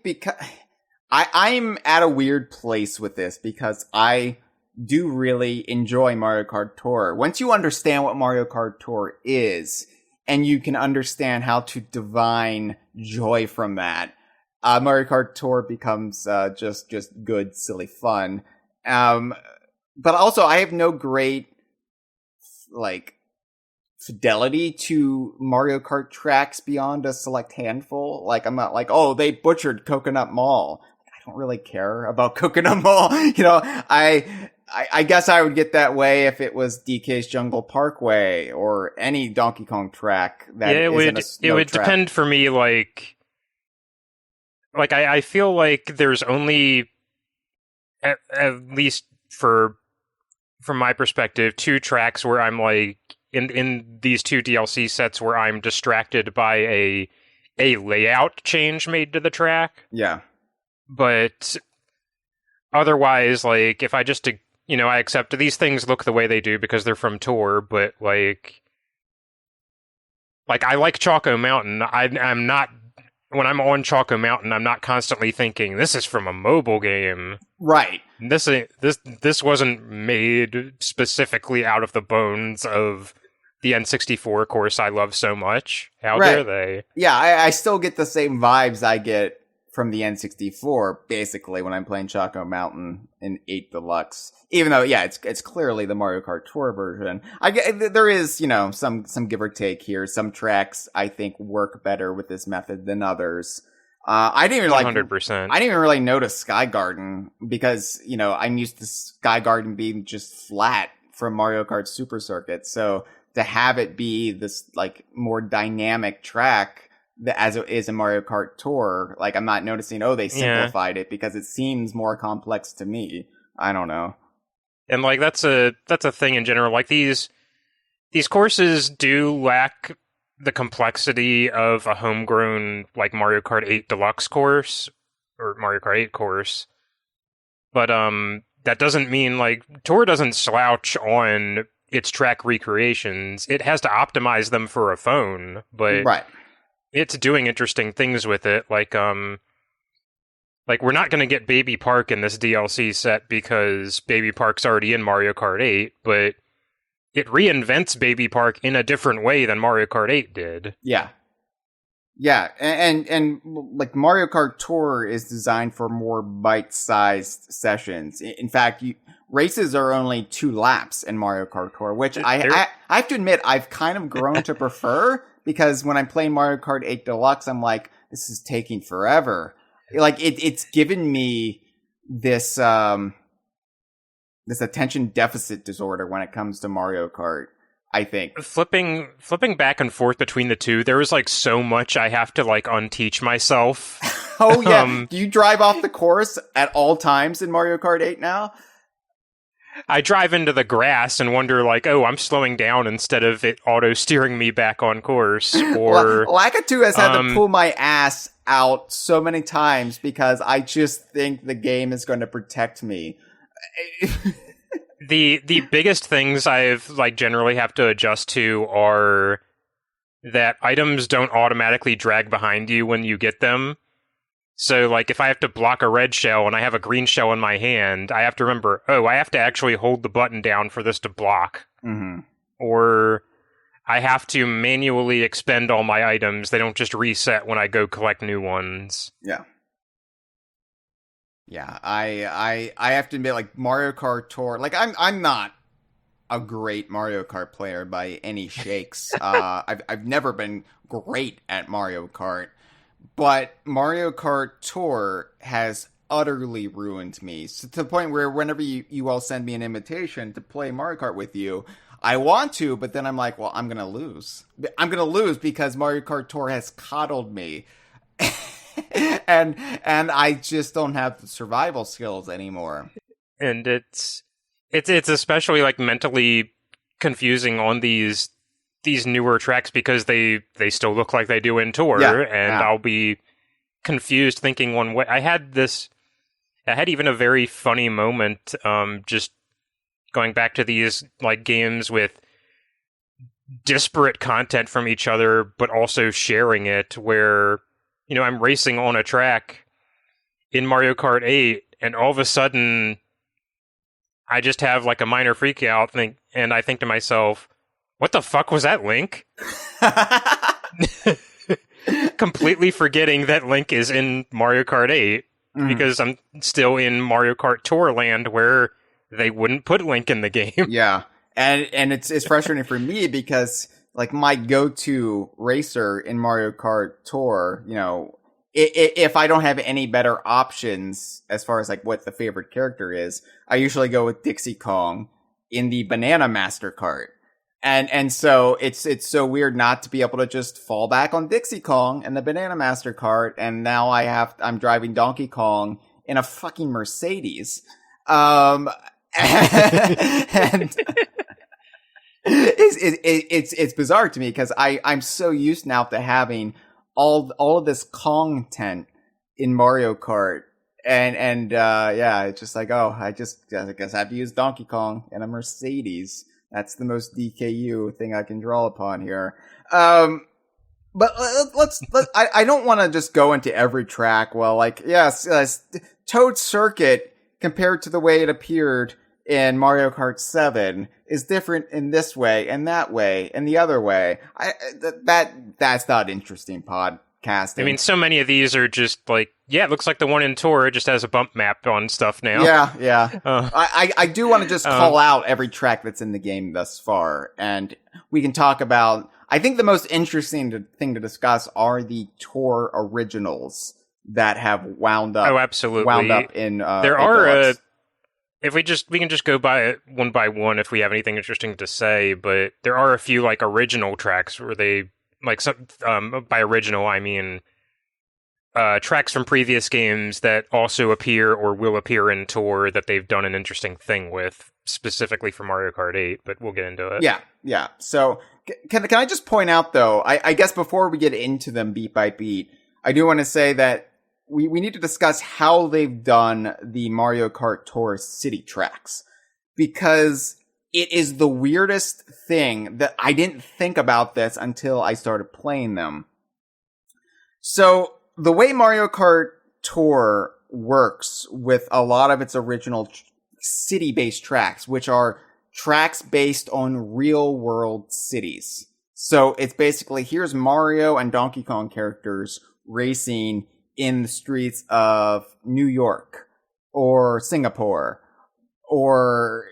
[SPEAKER 1] because I'm at a weird place with this because I do really enjoy Mario Kart Tour. Once you understand what Mario Kart Tour is, and you can understand how to divine joy from that, Mario Kart Tour becomes just good, silly fun. But also, I have no great like fidelity to Mario Kart tracks beyond a select handful. Like, I'm not like, oh, they butchered Coconut Mall. I don't really care about Coconut Mall. I guess I would get that way if it was DK's Jungle Parkway or any Donkey Kong track.
[SPEAKER 2] It would depend for me. Like I feel like there's only at least from my perspective, two tracks where I'm like in these two DLC sets where I'm distracted by a layout change made to the track.
[SPEAKER 1] Yeah.
[SPEAKER 2] But otherwise, like, if I just, I accept these things look the way they do because they're from Tour, but like I like Choco Mountain. I'm not, when I'm on Choco Mountain, I'm not constantly thinking, this is from a mobile game.
[SPEAKER 1] Right.
[SPEAKER 2] This wasn't made specifically out of the bones of the N64 course I love so much. How dare they?
[SPEAKER 1] Yeah, I still get the same vibes I get from the N64, basically, when I'm playing Choco Mountain in 8 Deluxe. Even though, yeah, it's clearly the Mario Kart Tour version. There is, some give or take here. Some tracks, I think, work better with this method than others. I didn't even
[SPEAKER 2] 100%.
[SPEAKER 1] I didn't even really notice Sky Garden because, I'm used to Sky Garden being just flat from Mario Kart Super Circuit. So to have it be this, like, more dynamic track as it is in Mario Kart Tour, like, I'm not noticing, they simplified it because it seems more complex to me. I don't know.
[SPEAKER 2] And, like, that's a thing in general. Like, these courses do lack the complexity of a homegrown, like, Mario Kart 8 Deluxe course, or Mario Kart 8 course. But, that doesn't mean, like, Tour doesn't slouch on its track recreations. It has to optimize them for a phone, but
[SPEAKER 1] right.
[SPEAKER 2] It's doing interesting things with it. Like we're not going to get Baby Park in this DLC set because Baby Park's already in Mario Kart 8, but it reinvents Baby Park in a different way than Mario Kart 8 did.
[SPEAKER 1] Yeah. Yeah, and like Mario Kart Tour is designed for more bite-sized sessions. In fact, races are only 2 laps in Mario Kart Tour, which I have to admit I've kind of grown to prefer, because when I'm playing Mario Kart 8 Deluxe, I'm like, this is taking forever. Like, it's given me this this attention deficit disorder when it comes to Mario Kart. I think
[SPEAKER 2] flipping back and forth between the two, there was like so much I have to like unteach myself.
[SPEAKER 1] Oh yeah, do you drive off the course at all times in Mario Kart 8 now?
[SPEAKER 2] I drive into the grass and wonder like, oh, I'm slowing down instead of it auto steering me back on course. Or
[SPEAKER 1] Lakitu has had to pull my ass out so many times because I just think the game is going to protect me.
[SPEAKER 2] The biggest things I've like generally have to adjust to are that items don't automatically drag behind you when you get them. So like if I have to block a red shell and I have a green shell in my hand, I have to remember, I have to actually hold the button down for this to block.
[SPEAKER 1] Mm-hmm.
[SPEAKER 2] Or I have to manually expend all my items. They don't just reset when I go collect new ones.
[SPEAKER 1] Yeah. Yeah, I have to admit, like, Mario Kart Tour, like, I'm not a great Mario Kart player by any shakes. I've never been great at Mario Kart, but Mario Kart Tour has utterly ruined me. So to the point where whenever you all send me an invitation to play Mario Kart with you, I want to, but then I'm like, well, I'm gonna lose. I'm gonna lose because Mario Kart Tour has coddled me. and I just don't have the survival skills anymore.
[SPEAKER 2] And it's especially like mentally confusing on these newer tracks because they still look like they do in Tour, I'll be confused thinking one way. I had even a very funny moment just going back to these like games with disparate content from each other but also sharing it, where I'm racing on a track in Mario Kart 8, and all of a sudden, I just have like a minor freak out, and I think to myself, what the fuck was that, Link? Completely forgetting that Link is in Mario Kart 8, because I'm still in Mario Kart Tour land where they wouldn't put Link in the game.
[SPEAKER 1] Yeah, and it's frustrating for me because like my go-to racer in Mario Kart Tour, if I don't have any better options as far as like what the favorite character is, I usually go with Dixie Kong in the Banana Master Kart. And so it's so weird not to be able to just fall back on Dixie Kong and the Banana Master Kart, and now I'm driving Donkey Kong in a fucking Mercedes. And it's bizarre to me because I'm so used now to having all of this content in Mario Kart, and it's just like, I guess I have to use Donkey Kong and a Mercedes. That's the most DKU thing I can draw upon here. But I don't want to just go into every track. Well, like, yes, Toad Circuit compared to the way it appeared in Mario Kart 7 is different in this way and that way and the other way. That's not interesting podcasting.
[SPEAKER 2] I mean, so many of these are just like, it looks like the one in Tour just has a bump map on stuff now.
[SPEAKER 1] Yeah. I do want to just call out every track that's in the game thus far, and we can talk about, I think the most interesting thing to discuss are the Tour originals that have wound up.
[SPEAKER 2] Oh, absolutely.
[SPEAKER 1] Wound up in
[SPEAKER 2] there are we can just go by one if we have anything interesting to say, but there are a few like original tracks where they like by original I mean tracks from previous games that also appear or will appear in Tour that they've done an interesting thing with, specifically for Mario Kart 8, but we'll get into it.
[SPEAKER 1] Yeah. So can I just point out though, I guess before we get into them beat by beat, I do want to say that we need to discuss how they've done the Mario Kart Tour city tracks, because it is the weirdest thing that I didn't think about this until I started playing them. So the way Mario Kart Tour works with a lot of its original city-based tracks, which are tracks based on real-world cities. So it's basically, here's Mario and Donkey Kong characters racing in the streets of New York or Singapore or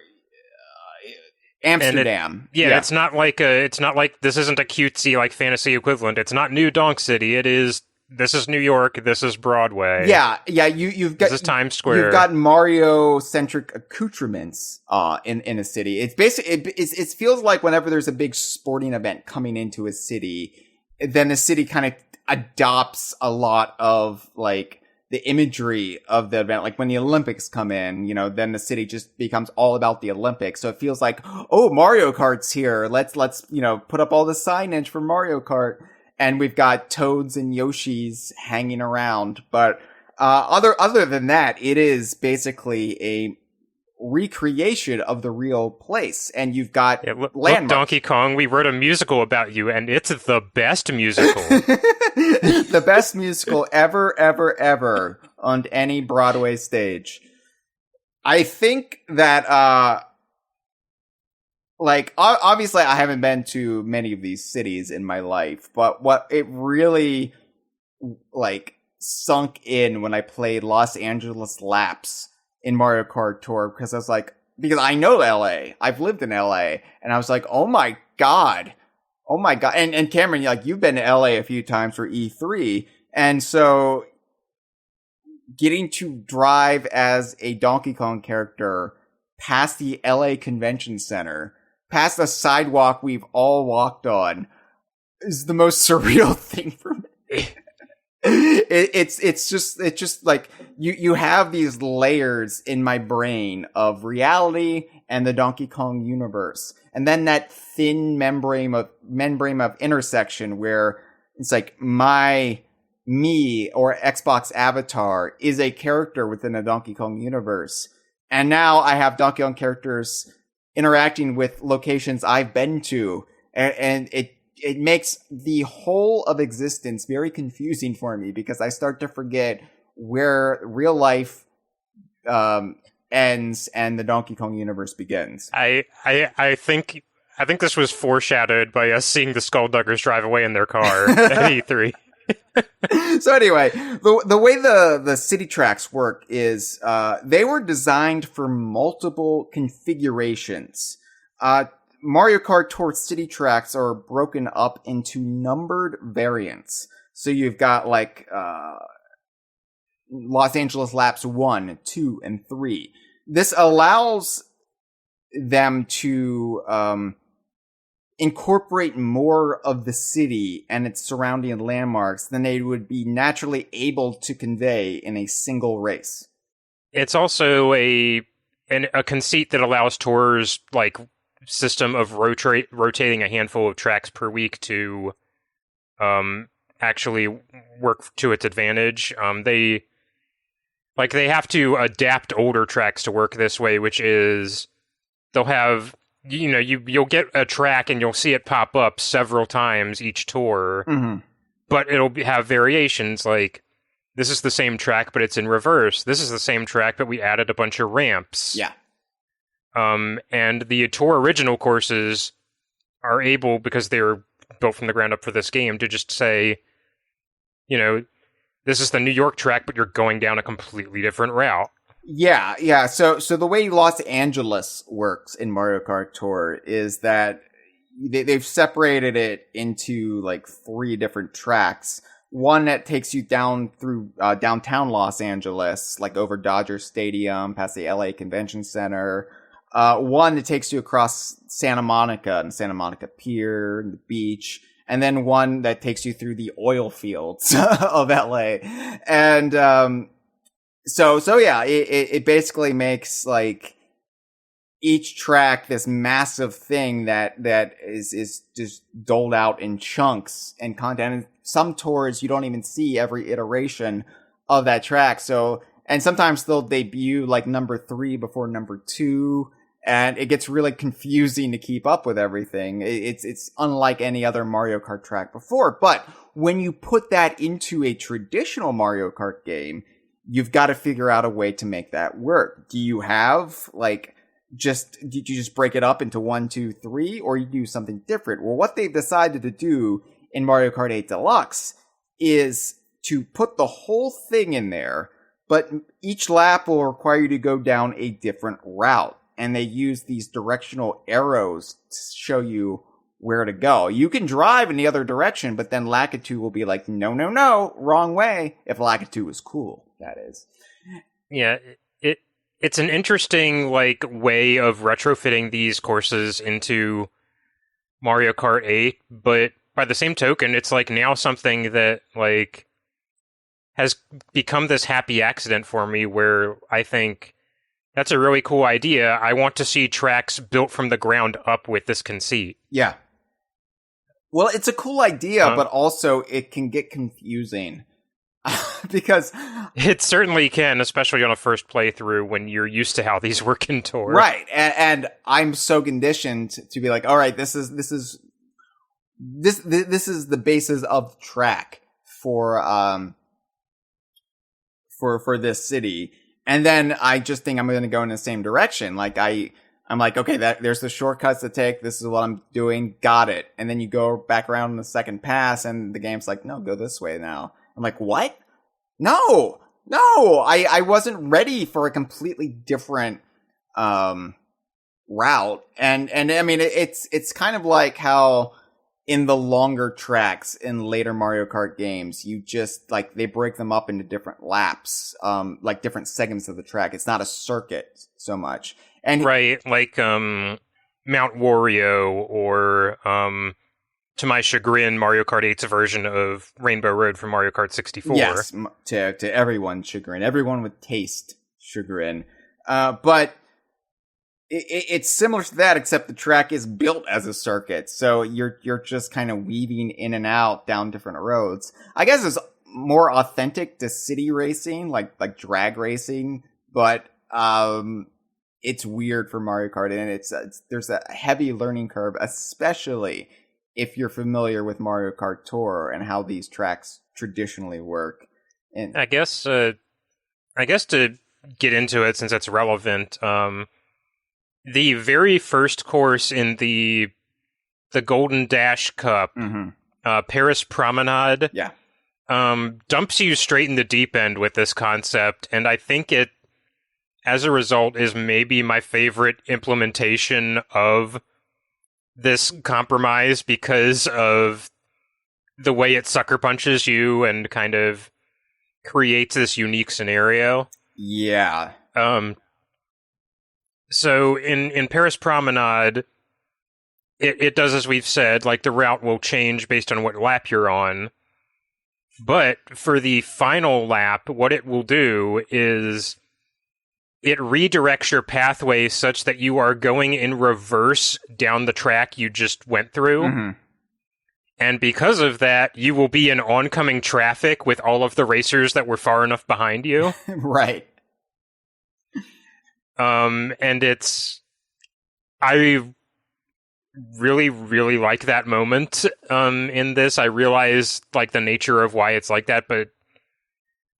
[SPEAKER 1] Amsterdam.
[SPEAKER 2] It's not like this isn't a cutesy like fantasy equivalent. It's not New Donk City. This is New York. This is Broadway.
[SPEAKER 1] Yeah. You've got,
[SPEAKER 2] this is Times Square.
[SPEAKER 1] You've got Mario-centric accoutrements in a city. It's basically it feels like whenever there's a big sporting event coming into a city, then the city kind of adopts a lot of like the imagery of the event. Like when the Olympics come in, then the city just becomes all about the Olympics. So it feels like, oh, Mario Kart's here. Let's put up all the signage for Mario Kart. And we've got Toads and Yoshis hanging around. But other than that, it is basically recreation of the real place, and you've got
[SPEAKER 2] look,
[SPEAKER 1] landmarks.
[SPEAKER 2] Donkey Kong, we wrote a musical about you, and it's the best musical.
[SPEAKER 1] The best musical ever on any Broadway stage. I think that, obviously I haven't been to many of these cities in my life, but what it really, sunk in when I played Los Angeles laps in Mario Kart Tour, because I know LA, I've lived in LA, and I was like, oh my god, and Cameron, you've been to LA a few times for E3, and so getting to drive as a Donkey Kong character past the LA Convention Center, past the sidewalk we've all walked on, is the most surreal thing for me. It's just like you have these layers in my brain of reality and the Donkey Kong universe, and then that thin membrane of intersection where it's like me or Xbox avatar is a character within a Donkey Kong universe, and now I have Donkey Kong characters interacting with locations I've been to, and it makes the whole of existence very confusing for me, because I start to forget where real life ends and the Donkey Kong universe begins.
[SPEAKER 2] I think this was foreshadowed by us seeing the Skullduggers drive away in their car at E3.
[SPEAKER 1] So anyway, the way the city tracks work is they were designed for multiple configurations. Mario Kart Tour city tracks are broken up into numbered variants. So you've got Los Angeles laps 1, 2, and 3. This allows them to incorporate more of the city and its surrounding landmarks than they would be naturally able to convey in a single race.
[SPEAKER 2] It's also a conceit that allows tours system of rotating a handful of tracks per week to actually work to its advantage. They have to adapt older tracks to work this way, which is they'll have you'll get a track and you'll see it pop up several times each tour, but it'll have variations like this is the same track but it's in reverse. This is the same track but we added a bunch of ramps.
[SPEAKER 1] Yeah.
[SPEAKER 2] And the tour original courses are able, because they were built from the ground up for this game, to just say, this is the New York track, but you're going down a completely different route.
[SPEAKER 1] Yeah. So the way Los Angeles works in Mario Kart Tour is that they've separated it into 3 different tracks. One that takes you down through downtown Los Angeles, over Dodger Stadium, past the LA Convention Center. One that takes you across Santa Monica and Santa Monica Pier and the beach, and then one that takes you through the oil fields of LA. And so yeah, it basically makes each track this massive thing that is just doled out in chunks and content. And some tours you don't even see every iteration of that track. So, and sometimes they'll debut number 3 before number 2. And it gets really confusing to keep up with everything. It's unlike any other Mario Kart track before. But when you put that into a traditional Mario Kart game, you've got to figure out a way to make that work. Do you have did you just break it up into 1, 2, 3, or you do something different? Well, what they've decided to do in Mario Kart 8 Deluxe is to put the whole thing in there, but each lap will require you to go down a different route. And they use these directional arrows to show you where to go. You can drive in the other direction, but then Lakitu will be like, no, wrong way. If Lakitu is cool, that is.
[SPEAKER 2] Yeah, it's an interesting way of retrofitting these courses into Mario Kart 8, but by the same token, it's now something that has become this happy accident for me, where I think that's a really cool idea. I want to see tracks built from the ground up with this conceit.
[SPEAKER 1] Yeah. Well, it's a cool idea, but also it can get confusing because
[SPEAKER 2] it certainly can, especially on a first playthrough when you're used to how these work in Tour.
[SPEAKER 1] Right. And I'm so conditioned to be like, all right, this is the basis of track for this city. And then I just think I'm going to go in the same direction. Like I'm like, okay, there's the shortcuts to take. This is what I'm doing. Got it. And then you go back around in the second pass and the game's like, no, go this way now. I'm like, what? No, I wasn't ready for a completely different, route. And I mean, it's kind of like how in the longer tracks in later Mario Kart games, you just like, they break them up into different laps, like different segments of the track. It's not a circuit so much. And
[SPEAKER 2] right, like Mount Wario or to my chagrin, Mario Kart 8's version of Rainbow Road from Mario Kart 64.
[SPEAKER 1] Yes, to everyone's chagrin, everyone with taste chagrin. But it's similar to that, except the track is built as a circuit, so you're just kind of weaving in and out down different roads. I guess it's more authentic to city racing, like drag racing, but it's weird for Mario Kart, and there's a heavy learning curve, especially if you're familiar with Mario Kart Tour and how these tracks traditionally work. And
[SPEAKER 2] I guess to get into it, since it's relevant, the very first course in the Golden Dash Cup, Paris Promenade, dumps you straight in the deep end with this concept, and I think it, as a result, is maybe my favorite implementation of this compromise because of the way it sucker punches you and kind of creates this unique scenario.
[SPEAKER 1] Yeah.
[SPEAKER 2] So in Paris Promenade, it does as we've said, like the route will change based on what lap you're on. But for the final lap, what it will do is it redirects your pathway such that you are going in reverse down the track you just went through.
[SPEAKER 1] Mm-hmm.
[SPEAKER 2] And because of that, you will be in oncoming traffic with all of the racers that were far enough behind you.
[SPEAKER 1] Right.
[SPEAKER 2] And I really, really like that moment in this. I realize like the nature of why it's like that, but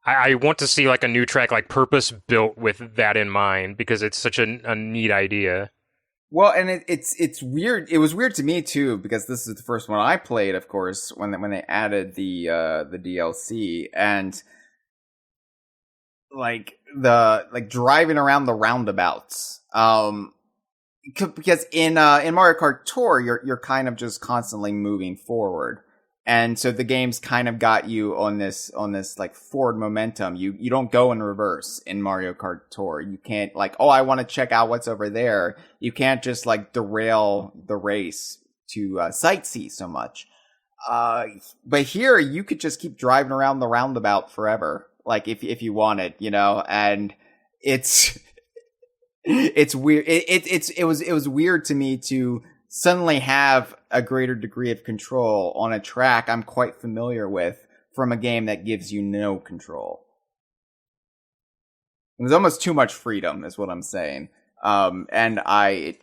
[SPEAKER 2] I want to see like a new track like purpose built with that in mind because it's such a neat idea.
[SPEAKER 1] Well, and it's weird. It was weird to me too because this is the first one I played, of course, when they added the DLC, and like driving around the roundabouts. Because in Mario Kart Tour, you're kind of just constantly moving forward. And so the game's kind of got you on this like forward momentum. You don't go in reverse in Mario Kart Tour. You can't like, oh, I want to check out what's over there. You can't just like derail the race to sightsee so much. But here you could just keep driving around the roundabout forever, like if you wanted, you know. And it's weird. It was weird to me to suddenly have a greater degree of control on a track I'm quite familiar with from a game that gives you no control. It was almost too much freedom, is what I'm saying. And I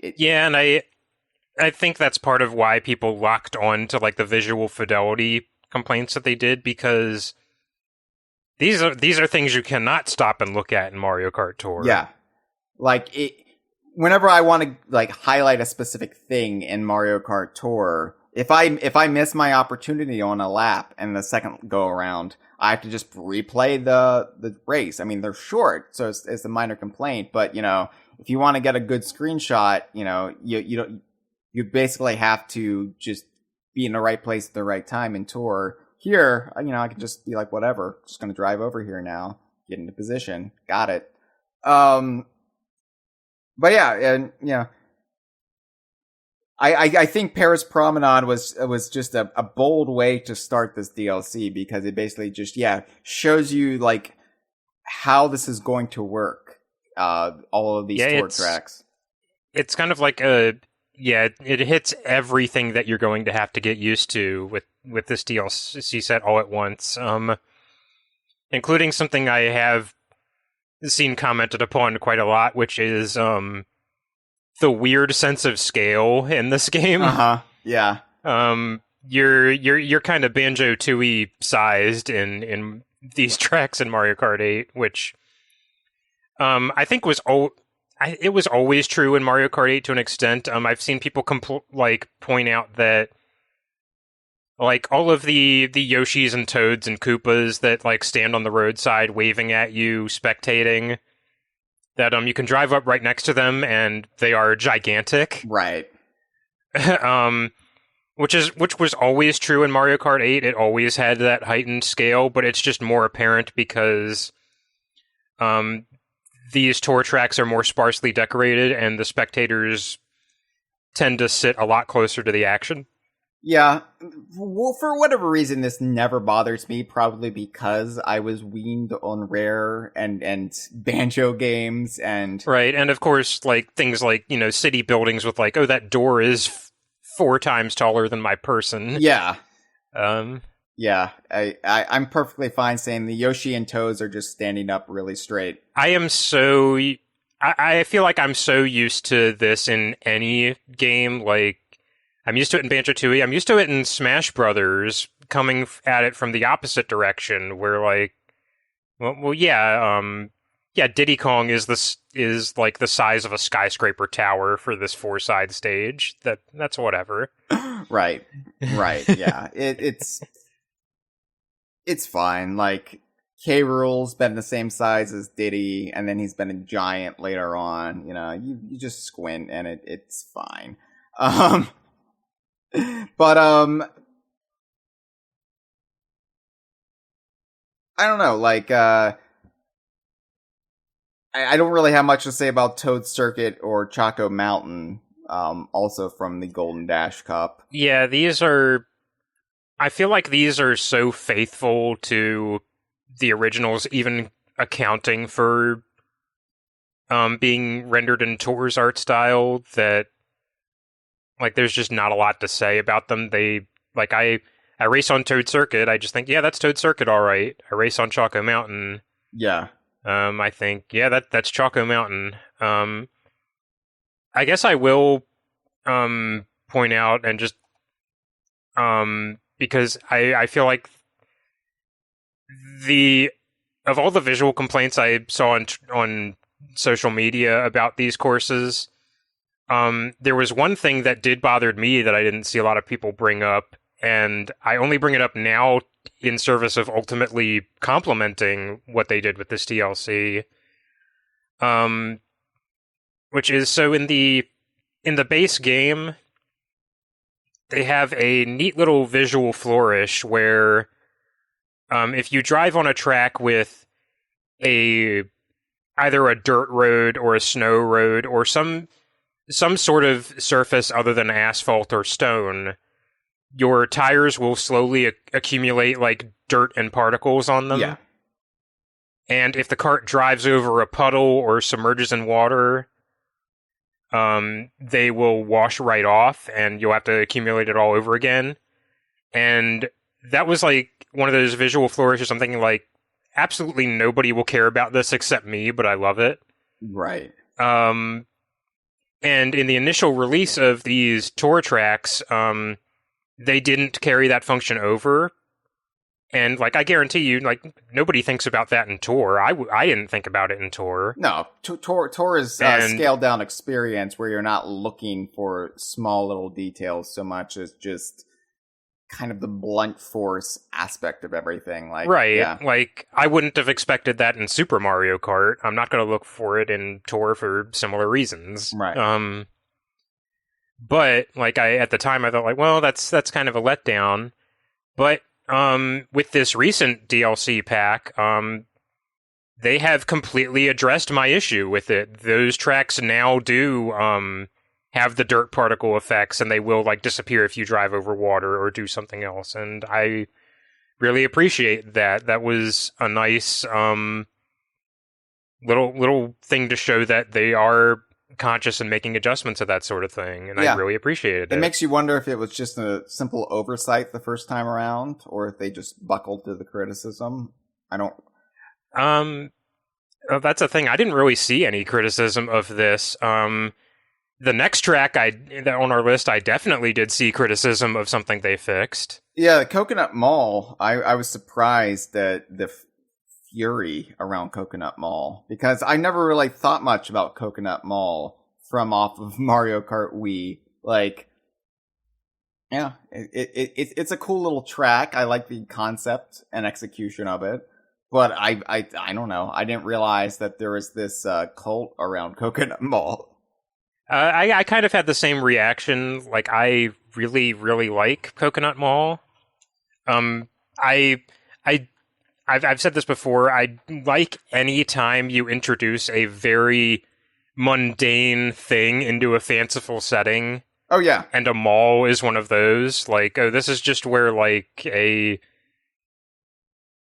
[SPEAKER 1] think that's part of why people locked on to like the visual fidelity complaints that they did, because these are things you cannot stop and look at in Mario Kart Tour. Yeah. Like whenever I want to like highlight a specific thing in Mario Kart Tour, if I miss my opportunity on a lap and the second go around, I have to just replay the race. I mean, they're short, so it's a minor complaint, but you know, if you want to get a good screenshot, you know, you basically have to just be in the right place at the right time in Tour. Here, you know, I can just be like, whatever, just going to drive over here now, get into position, got it. But yeah, and you know, I think Paris Promenade was just a bold way to start this DLC, because it basically just shows you like how this is going to work. All of these tour tracks. It's
[SPEAKER 2] kind of like it hits everything that you're going to have to get used to with this DLC set all at once. including something I have seen commented upon quite a lot, which is the weird sense of scale in this game.
[SPEAKER 1] Yeah.
[SPEAKER 2] You're kind of Banjo-Tooie sized in these tracks in Mario Kart 8, which I think it was always true in Mario Kart 8 to an extent. I've seen people point out that like all of the Yoshis and Toads and Koopas that like stand on the roadside waving at you, spectating, that you can drive up right next to them and they are gigantic.
[SPEAKER 1] Right.
[SPEAKER 2] Which was always true in Mario Kart 8. It always had that heightened scale, but it's just more apparent because these tour tracks are more sparsely decorated and the spectators tend to sit a lot closer to the action.
[SPEAKER 1] Yeah, well, for whatever reason, this never bothers me, probably because I was weaned on Rare and Banjo games and...
[SPEAKER 2] Right, and of course, like, things like, city buildings with like, oh, that door is 4 times taller than my person.
[SPEAKER 1] Yeah.
[SPEAKER 2] Yeah,
[SPEAKER 1] I'm perfectly fine saying the Yoshi and Toads are just standing up really straight.
[SPEAKER 2] I feel like I'm so used to this in any game, like, I'm used to it in Banjo-Tooie. I'm used to it in Smash Brothers, coming at it from the opposite direction, where like, Diddy Kong is like the size of a skyscraper tower for this 4-side stage. That's whatever.
[SPEAKER 1] Right. Yeah, it's fine. Like K. Rool's been the same size as Diddy, and then he's been a giant later on. You just squint and it's fine. But I don't know, like I don't really have much to say about Toad Circuit or Choco Mountain, also from the Golden Dash Cup.
[SPEAKER 2] Yeah, I feel like these are so faithful to the originals, even accounting for being rendered in Tour's art style, that like, there's just not a lot to say about them. I race on Toad Circuit, I just think, yeah, that's Toad Circuit, all right. I race on Choco Mountain.
[SPEAKER 1] Yeah.
[SPEAKER 2] I think, yeah, that's Choco Mountain. I guess I will point out and just because I feel like of all the visual complaints I saw on social media about these courses, there was one thing that did bother me that I didn't see a lot of people bring up, and I only bring it up now in service of ultimately complimenting what they did with this DLC. Which is, so in the base game, they have a neat little visual flourish where if you drive on a track with either a dirt road or a snow road or some sort of surface other than asphalt or stone, your tires will slowly accumulate like dirt and particles on them.
[SPEAKER 1] Yeah.
[SPEAKER 2] And if the cart drives over a puddle or submerges in water, they will wash right off and you'll have to accumulate it all over again. And that was like one of those visual flourishes. I'm thinking like, absolutely nobody will care about this except me, but I love it.
[SPEAKER 1] Right.
[SPEAKER 2] And in the initial release of these tour tracks, they didn't carry that function over. And, like, I guarantee you, like, nobody thinks about that in Tour. I didn't think about it in Tour.
[SPEAKER 1] No, Tour is a scaled-down experience where you're not looking for small little details so much as just kind of the blunt force aspect of everything. Like,
[SPEAKER 2] right.
[SPEAKER 1] Yeah.
[SPEAKER 2] Like, I wouldn't have expected that in Super Mario Kart. I'm not going to look for it in Tour for similar reasons.
[SPEAKER 1] Right.
[SPEAKER 2] But, like, at the time, I thought, like, well, that's kind of a letdown. But with this recent DLC pack, they have completely addressed my issue with it. Those tracks now do have the dirt particle effects, and they will like disappear if you drive over water or do something else. And I really appreciate that. That was a nice little thing to show that they are conscious and making adjustments of that sort of thing, and yeah. I really appreciated it.
[SPEAKER 1] It makes you wonder if it was just a simple oversight the first time around, or if they just buckled to the criticism. I don't
[SPEAKER 2] That's a thing. I didn't really see any criticism of this. The next track on our list, I definitely did see criticism of something they fixed.
[SPEAKER 1] Yeah, Coconut Mall. I was surprised that the fury around Coconut Mall, because I never really thought much about Coconut Mall from off of Mario Kart Wii. Like, yeah, it's a cool little track. I like the concept and execution of it. But I don't know. I didn't realize that there was this cult around Coconut Mall.
[SPEAKER 2] I kind of had the same reaction. Like, I really, really like Coconut Mall. I've said this before. I like any time you introduce a very mundane thing into a fanciful setting.
[SPEAKER 1] Oh yeah,
[SPEAKER 2] and a mall is one of those. Like, oh, this is just where like a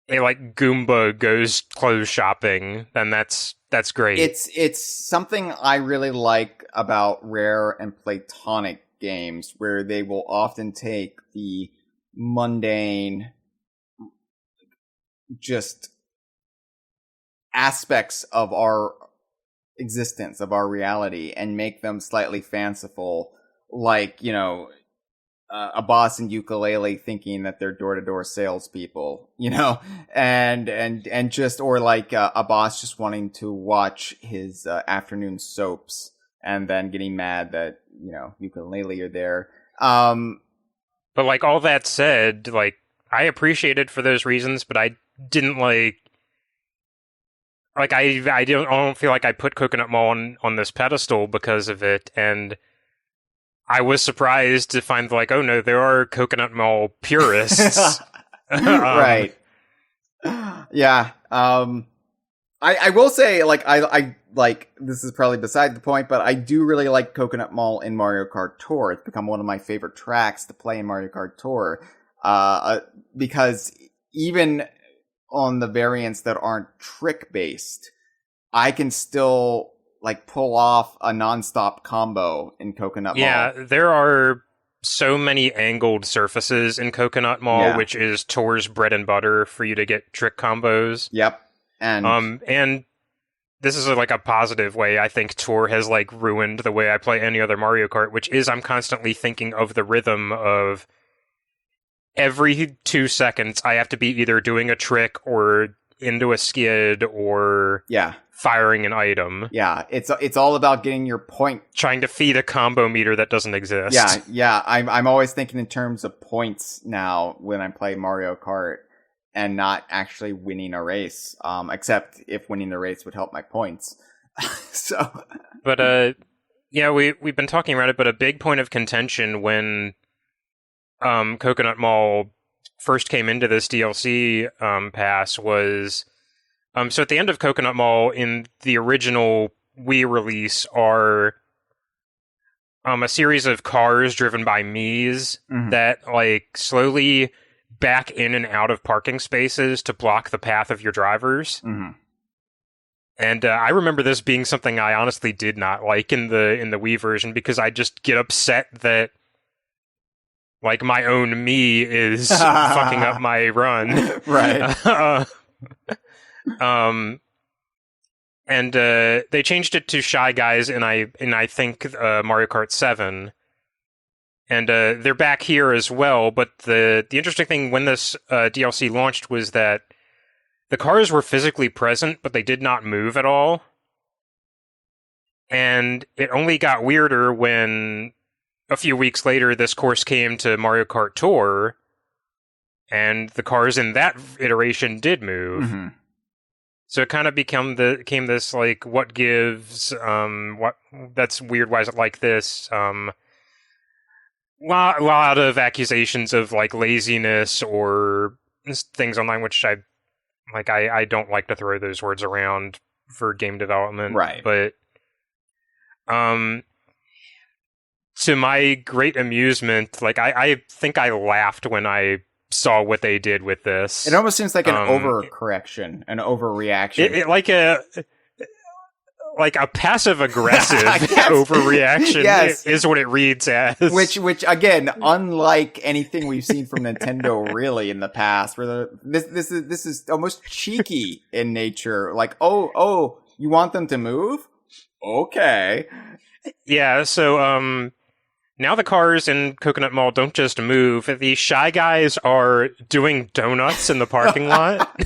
[SPEAKER 2] like Goomba goes clothes shopping. Then that's great.
[SPEAKER 1] It's something I really like about Rare and Playtonic games, where they will often take the mundane, just aspects of our existence, of our reality, and make them slightly fanciful, like, you know, a boss in Ukulele thinking that they're door-to-door salespeople, you know, and just, or like a boss just wanting to watch his afternoon soaps and then getting mad that, you know, Ukulele are there.
[SPEAKER 2] But like, all that said, like, I appreciate it for those reasons, but I didn't like I don't feel like I put Coconut Mall on this pedestal because of it, and I was surprised to find, like, oh no, there are Coconut Mall purists.
[SPEAKER 1] Right. Yeah. I will say, like, I like, this is probably beside the point, but I do really like Coconut Mall in Mario Kart Tour. It's become one of my favorite tracks to play in Mario Kart Tour. Because even on the variants that aren't trick based, I can still like pull off a nonstop combo in Coconut Mall.
[SPEAKER 2] Yeah, there are so many angled surfaces in Coconut Mall, which is Tour's bread and butter for you to get trick combos.
[SPEAKER 1] Yep.
[SPEAKER 2] And this is like a positive way. I think Tour has like ruined the way I play any other Mario Kart, which is I'm constantly thinking of the rhythm of every 2 seconds I have to be either doing a trick or into a skid or firing an item.
[SPEAKER 1] Yeah, it's all about getting your point.
[SPEAKER 2] Trying to feed a combo meter that doesn't exist.
[SPEAKER 1] Yeah. I'm always thinking in terms of points now when I play Mario Kart, and not actually winning a race. Except if winning the race would help my points. So,
[SPEAKER 2] but yeah, we've been talking about it. But a big point of contention when Coconut Mall first came into this DLC pass was so at the end of Coconut Mall in the original Wii release are a series of cars driven by Miis that like slowly back in and out of parking spaces to block the path of your drivers. And I remember this being something I honestly did not like in the Wii version, because I just get upset that like my own Mii is fucking up my run.
[SPEAKER 1] Right.
[SPEAKER 2] And they changed it to Shy Guys and I think Mario Kart 7. And they're back here as well, but the interesting thing when this DLC launched was that the cars were physically present, but they did not move at all. And it only got weirder when a few weeks later this course came to Mario Kart Tour, and the cars in that iteration did move. So it kind of became this like, what gives, what that's weird, why is it like this? Lot of accusations of like laziness or things online, which I don't like to throw those words around for game development.
[SPEAKER 1] Right.
[SPEAKER 2] But to my great amusement, like I think I laughed when I saw what they did with this.
[SPEAKER 1] It almost seems like an overcorrection, an overreaction.
[SPEAKER 2] Like like a passive-aggressive overreaction is what it reads as.
[SPEAKER 1] Which again, unlike anything we've seen from Nintendo really in the past, where this is almost cheeky in nature. Like, oh, you want them to move? Okay.
[SPEAKER 2] Yeah, so now the cars in Coconut Mall don't just move. The Shy Guys are doing donuts in the parking lot.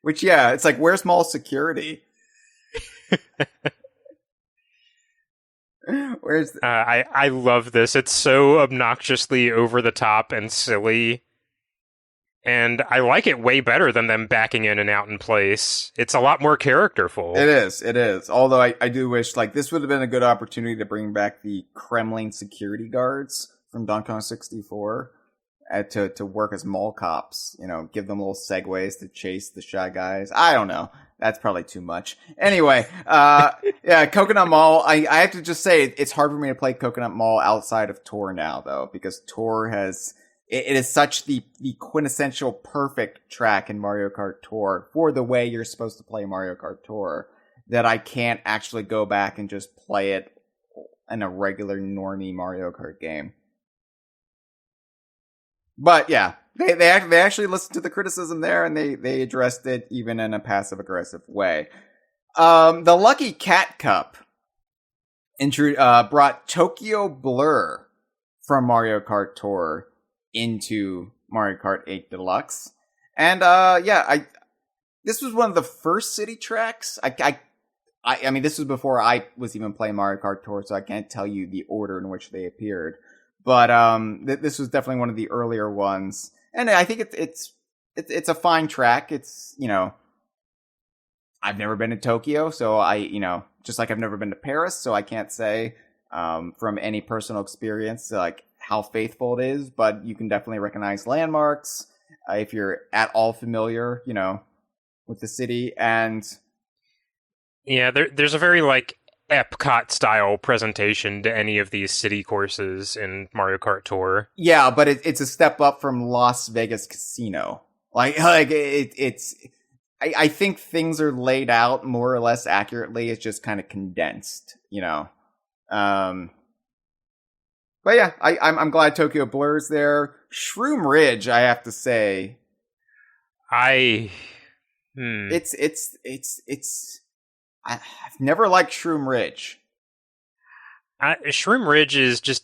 [SPEAKER 1] Which, yeah, it's like, where's mall security? Where's...
[SPEAKER 2] I love this. It's so obnoxiously over the top and silly. And I like it way better than them backing in and out in place. It's a lot more characterful.
[SPEAKER 1] It is. Although I do wish, like, this would have been a good opportunity to bring back the Kremlin security guards from Donkey Kong 64 to work as mall cops. You know, give them little segues to chase the Shy Guys. I don't know. That's probably too much. Anyway, yeah, Coconut Mall. I have to just say, it's hard for me to play Coconut Mall outside of Tour now, though, because Tour has... It is such the quintessential perfect track in Mario Kart Tour for the way you're supposed to play Mario Kart Tour that I can't actually go back and just play it in a regular normie Mario Kart game. But yeah, they actually listened to the criticism there and they addressed it even in a passive aggressive way. The Lucky Cat Cup brought Tokyo Blur from Mario Kart Tour into Mario Kart 8 Deluxe. And this was one of the first city tracks. I mean, this was before I was even playing Mario Kart Tour, so I can't tell you the order in which they appeared. But this was definitely one of the earlier ones, and I think it's a fine track. It's, you know, I've never been to Tokyo, so just like I've never been to Paris, so I can't say from any personal experience like how faithful it is, but you can definitely recognize landmarks if you're at all familiar, you know, with the city. And
[SPEAKER 2] yeah, there's a very like Epcot style presentation to any of these city courses in Mario Kart Tour.
[SPEAKER 1] Yeah, but it's a step up from Las Vegas Casino. It's I think things are laid out more or less accurately. It's just kind of condensed, you know. But yeah, I'm glad Tokyo Blur's there. Shroom Ridge, I have to say, I've never liked Shroom Ridge.
[SPEAKER 2] Shroom Ridge is just,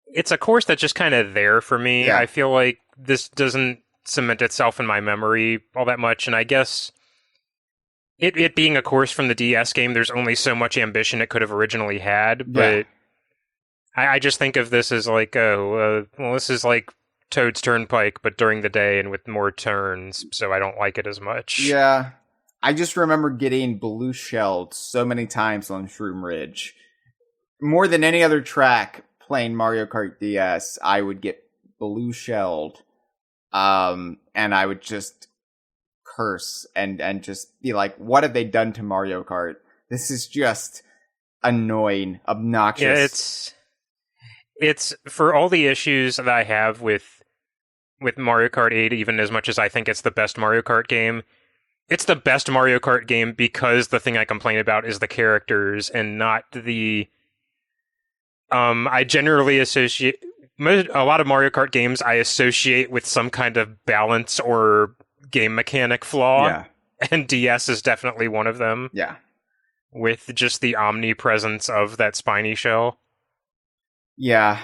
[SPEAKER 2] it's a course that's just kind of there for me. Yeah. I feel like this doesn't cement itself in my memory all that much, and I guess it being a course from the DS game, there's only so much ambition it could have originally had, but... Yeah. I just think of this as like, this is like Toad's Turnpike, but during the day and with more turns, so I don't like it as much.
[SPEAKER 1] Yeah. I just remember getting blue shelled so many times on Shroom Ridge. More than any other track playing Mario Kart DS, I would get blue shelled, and I would just curse and just be like, what have they done to Mario Kart? This is just annoying, obnoxious.
[SPEAKER 2] Yeah, it's for all the issues that I have with Mario Kart 8, even as much as I think it's the best Mario Kart game, it's the best Mario Kart game because the thing I complain about is the characters and not the... I generally associate... A lot of Mario Kart games I associate with some kind of balance or game mechanic flaw, yeah. And DS is definitely one of them.
[SPEAKER 1] Yeah.
[SPEAKER 2] With just the omnipresence of that spiny shell.
[SPEAKER 1] Yeah,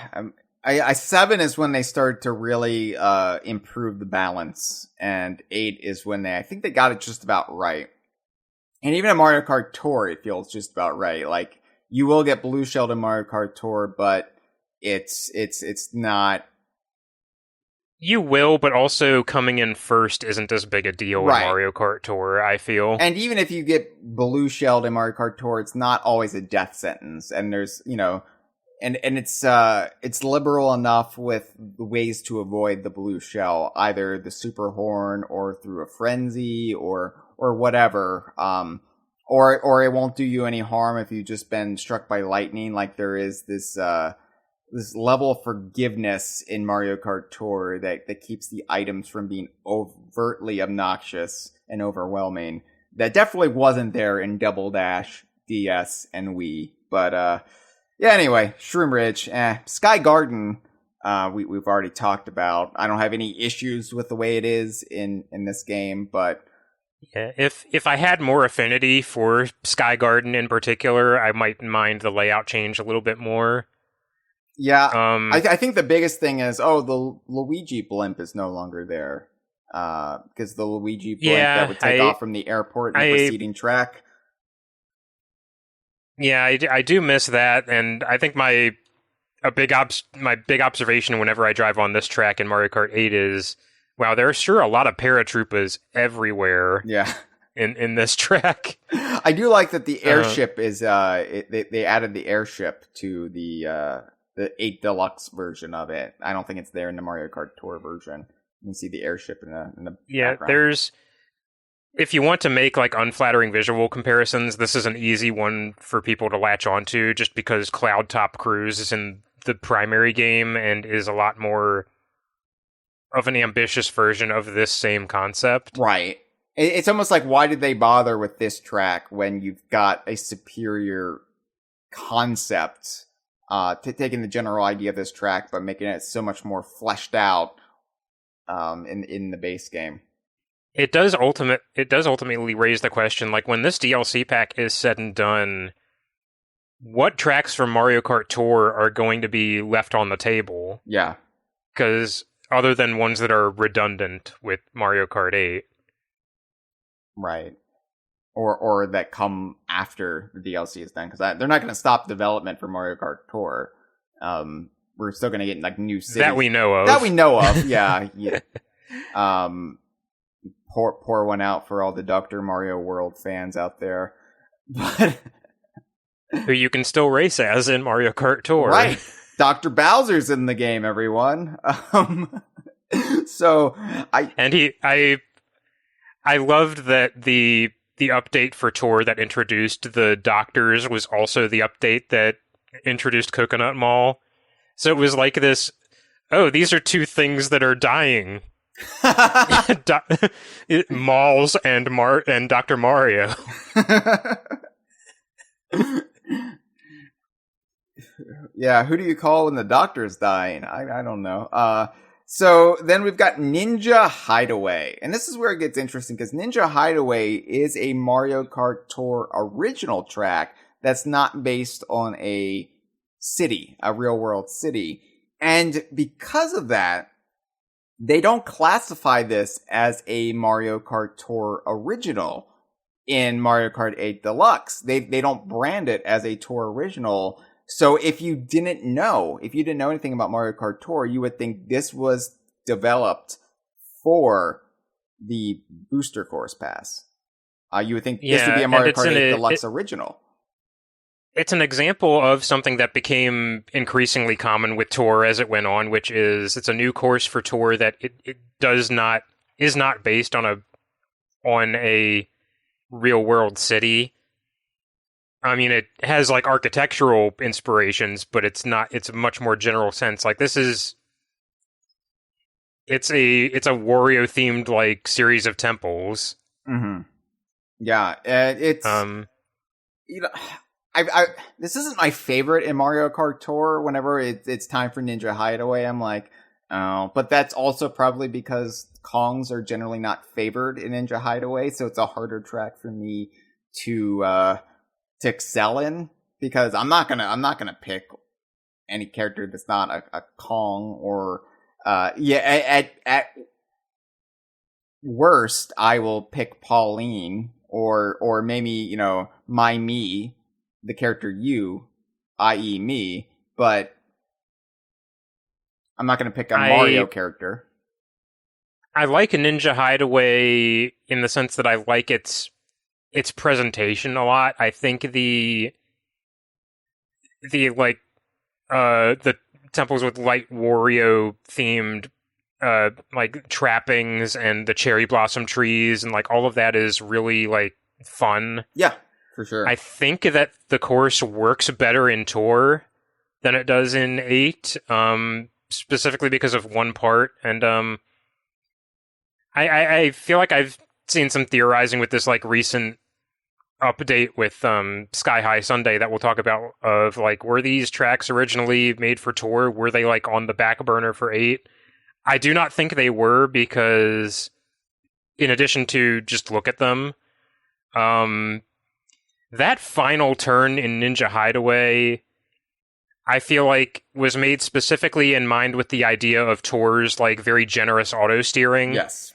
[SPEAKER 1] 7 is when they started to really improve the balance, and 8 is when I think they got it just about right. And even in Mario Kart Tour, it feels just about right. Like, you will get blue shelled in Mario Kart Tour, but it's not...
[SPEAKER 2] You will, but also coming in first isn't as big a deal in Mario Kart Tour, I feel.
[SPEAKER 1] And even if you get blue shelled in Mario Kart Tour, it's not always a death sentence, and there's, you know... And it's liberal enough with the ways to avoid the blue shell, either the super horn or through a frenzy or whatever. Or it won't do you any harm if you've just been struck by lightning. Like there is this level of forgiveness in Mario Kart Tour that keeps the items from being overtly obnoxious and overwhelming. that definitely wasn't there in Double Dash, DS, and Wii. But yeah, anyway, Shroom Ridge, Sky Garden, we've already talked about. I don't have any issues with the way it is in this game, but
[SPEAKER 2] yeah, if I had more affinity for Sky Garden in particular, I might mind the layout change a little bit more.
[SPEAKER 1] Yeah, I think the biggest thing is, the Luigi Blimp is no longer there. Because the Luigi Blimp that would take off from the airport in the preceding track.
[SPEAKER 2] Yeah, I do miss that, and I think my big observation whenever I drive on this track in Mario Kart 8 is, wow, there are sure a lot of paratroopers everywhere.
[SPEAKER 1] Yeah.
[SPEAKER 2] In this track.
[SPEAKER 1] I do like that the airship is they added the airship to the 8 Deluxe version of it. I don't think it's there in the Mario Kart Tour version. You can see the airship in the background. If you want to make like unflattering visual comparisons, this is an easy one for people to latch onto, just because Cloud Top Cruise is in the primary game and is a lot more of an ambitious version of this same concept. Right. It's almost like, why did they bother with this track when you've got a superior concept, taking the general idea of this track but making it so much more fleshed out in the base game.
[SPEAKER 2] It does ultimately raise the question, like, when this DLC pack is said and done, what tracks from Mario Kart Tour are going to be left on the table?
[SPEAKER 1] Yeah.
[SPEAKER 2] Because other than ones that are redundant with Mario Kart 8.
[SPEAKER 1] Right. Or that come after the DLC is done, because they're not going to stop development for Mario Kart Tour. We're still going to get like new cities.
[SPEAKER 2] That we know of.
[SPEAKER 1] Yeah. Pour one out for all the Dr. Mario World fans out there. But
[SPEAKER 2] who you can still race as in Mario Kart Tour.
[SPEAKER 1] Right. Dr. Bowser's in the game, everyone. So I loved that the update for Tour that introduced the doctors was also the update that introduced Coconut Mall. So it was like this, these are two things that are dying. Malls and Dr. Mario. Yeah, who do you call when the doctor's dying? I don't know. So then we've got Ninja Hideaway. And this is where it gets interesting, because Ninja Hideaway is a Mario Kart Tour original track that's not based on a city, a real world city. And because of that, they don't classify this as a Mario Kart Tour original in Mario Kart 8 Deluxe. They don't brand it as a Tour original. So if you didn't know anything about Mario Kart Tour, you would think this was developed for the Booster Course Pass. You would think this would be a Mario Kart 8 Deluxe original.
[SPEAKER 2] It's an example of something that became increasingly common with Tour as it went on, which is it's a new course for Tour that it is not based on a real world city. I mean, it has like architectural inspirations, but it's a much more general sense. Like it's a Wario themed like series of temples.
[SPEAKER 1] Mm-hmm. Yeah, it's this isn't my favorite in Mario Kart Tour. Whenever it's time for Ninja Hideaway, I'm like, oh, but that's also probably because Kongs are generally not favored in Ninja Hideaway, so it's a harder track for me to excel in, because I'm not gonna pick any character that's not a Kong or at worst I will pick Pauline or maybe my me, the character you, i.e. me, but I'm not gonna pick a Mario character.
[SPEAKER 2] I like Ninja Hideaway in the sense that I like its presentation a lot. I think the temples with light Wario themed like trappings and the cherry blossom trees and like all of that is really like fun.
[SPEAKER 1] Yeah, for sure.
[SPEAKER 2] I think that the course works better in Tour than it does in 8, specifically because of one part, and I feel like I've seen some theorizing with this like recent update with Sky High Sunday that we'll talk about, of like, were these tracks originally made for Tour? Were they like on the back burner for 8? I do not think they were, because in addition to just look at them, that final turn in Ninja Hideaway, I feel like was made specifically in mind with the idea of Tour's like very generous auto steering.
[SPEAKER 1] Yes.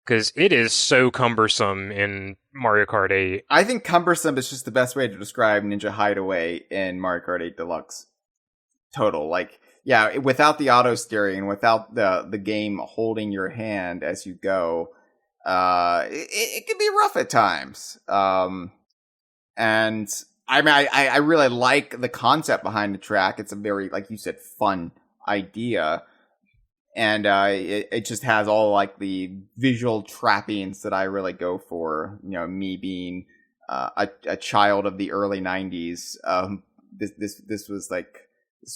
[SPEAKER 2] Because it is so cumbersome in Mario Kart 8.
[SPEAKER 1] I think cumbersome is just the best way to describe Ninja Hideaway in Mario Kart 8 Deluxe. Total. Like, yeah, without the auto steering, without the game holding your hand as you go, it can be rough at times. And I mean, I really like the concept behind the track. It's a very, like you said, fun idea. And it just has all like the visual trappings that I really go for. You know, me being a child of the early 90s. This was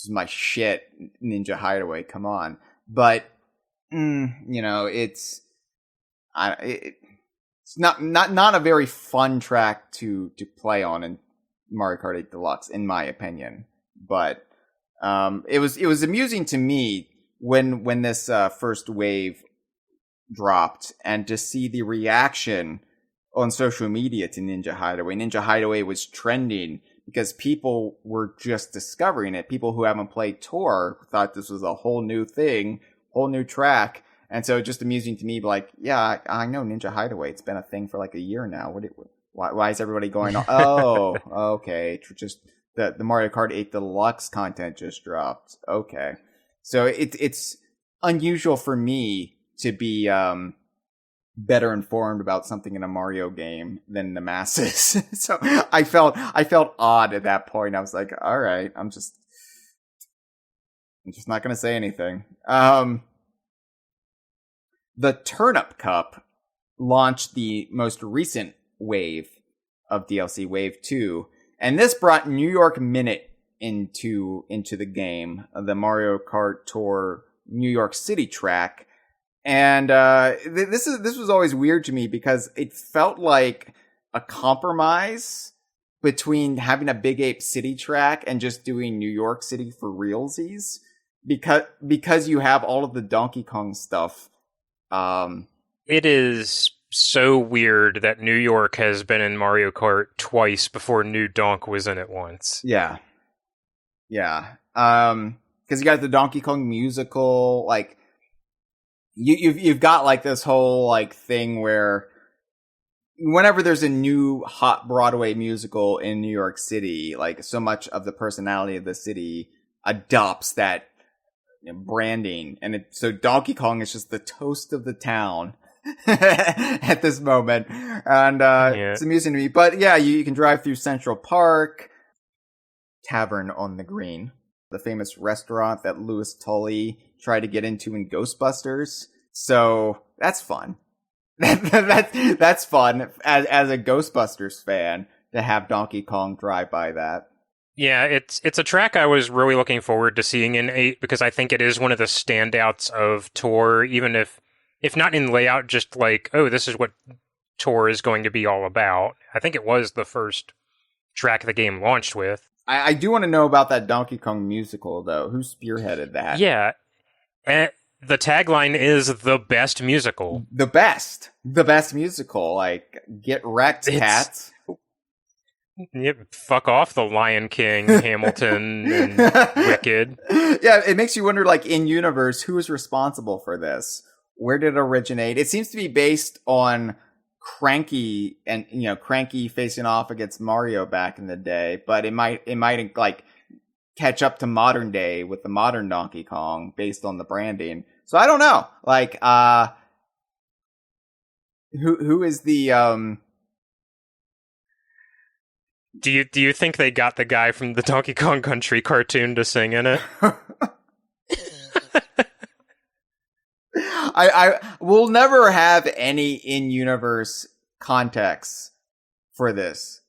[SPEAKER 1] my shit. Ninja Hideaway, come on. But you know, it's not a very fun track to play on in Mario Kart 8 Deluxe, in my opinion. But it was amusing to me when this first wave dropped, and to see the reaction on social media to Ninja Hideaway. Ninja Hideaway was trending because people were just discovering it. People who haven't played Tour thought this was a whole new thing, whole new track. And so just amusing to me, like, yeah, I know Ninja Hideaway. It's been a thing for like a year now. Why is everybody going, oh, okay, just the Mario Kart 8 Deluxe content just dropped. Okay. So it's unusual for me to be better informed about something in a Mario game than the masses. So I felt odd at that point. I was like, all right, I'm just not going to say anything. The Turnip Cup launched the most recent wave of DLC, Wave 2, and this brought New York Minute into the game, the Mario Kart Tour New York City track. And this was always weird to me, because it felt like a compromise between having a Big Ape City track and just doing New York City for realsies, because you have all of the Donkey Kong stuff.
[SPEAKER 2] It is so weird that New York has been in Mario Kart twice before New Donk was in it once.
[SPEAKER 1] Yeah. Yeah. Because you got the Donkey Kong musical, like, you've got like this whole like thing where whenever there's a new hot Broadway musical in New York City, like, so much of the personality of the city adopts that, you know, branding, and so Donkey Kong is just the toast of the town at this moment, and it's amusing to me. But yeah, you can drive through Central Park, Tavern on the Green, the famous restaurant that Louis Tully tried to get into in Ghostbusters. So that's fun. That's fun as a Ghostbusters fan to have Donkey Kong drive by that.
[SPEAKER 2] Yeah, it's a track I was really looking forward to seeing in 8, because I think it is one of the standouts of Tour, even if not in layout, just like, oh, this is what Tour is going to be all about. I think it was the first track the game launched with.
[SPEAKER 1] I do want to know about that Donkey Kong musical, though. Who spearheaded that?
[SPEAKER 2] Yeah. The tagline is the best musical.
[SPEAKER 1] The best musical. Like, get wrecked, cats.
[SPEAKER 2] Yep, fuck off, The Lion King, Hamilton, and Wicked.
[SPEAKER 1] Yeah, it makes you wonder, like, in universe, who is responsible for this? Where did it originate? It seems to be based on Cranky, and, you know, Cranky facing off against Mario back in the day, but it might like catch up to modern day with the modern Donkey Kong based on the branding. So I don't know. Like, who is the
[SPEAKER 2] Do you think they got the guy from the Donkey Kong Country cartoon to sing in it?
[SPEAKER 1] I will never have any in-universe context for this,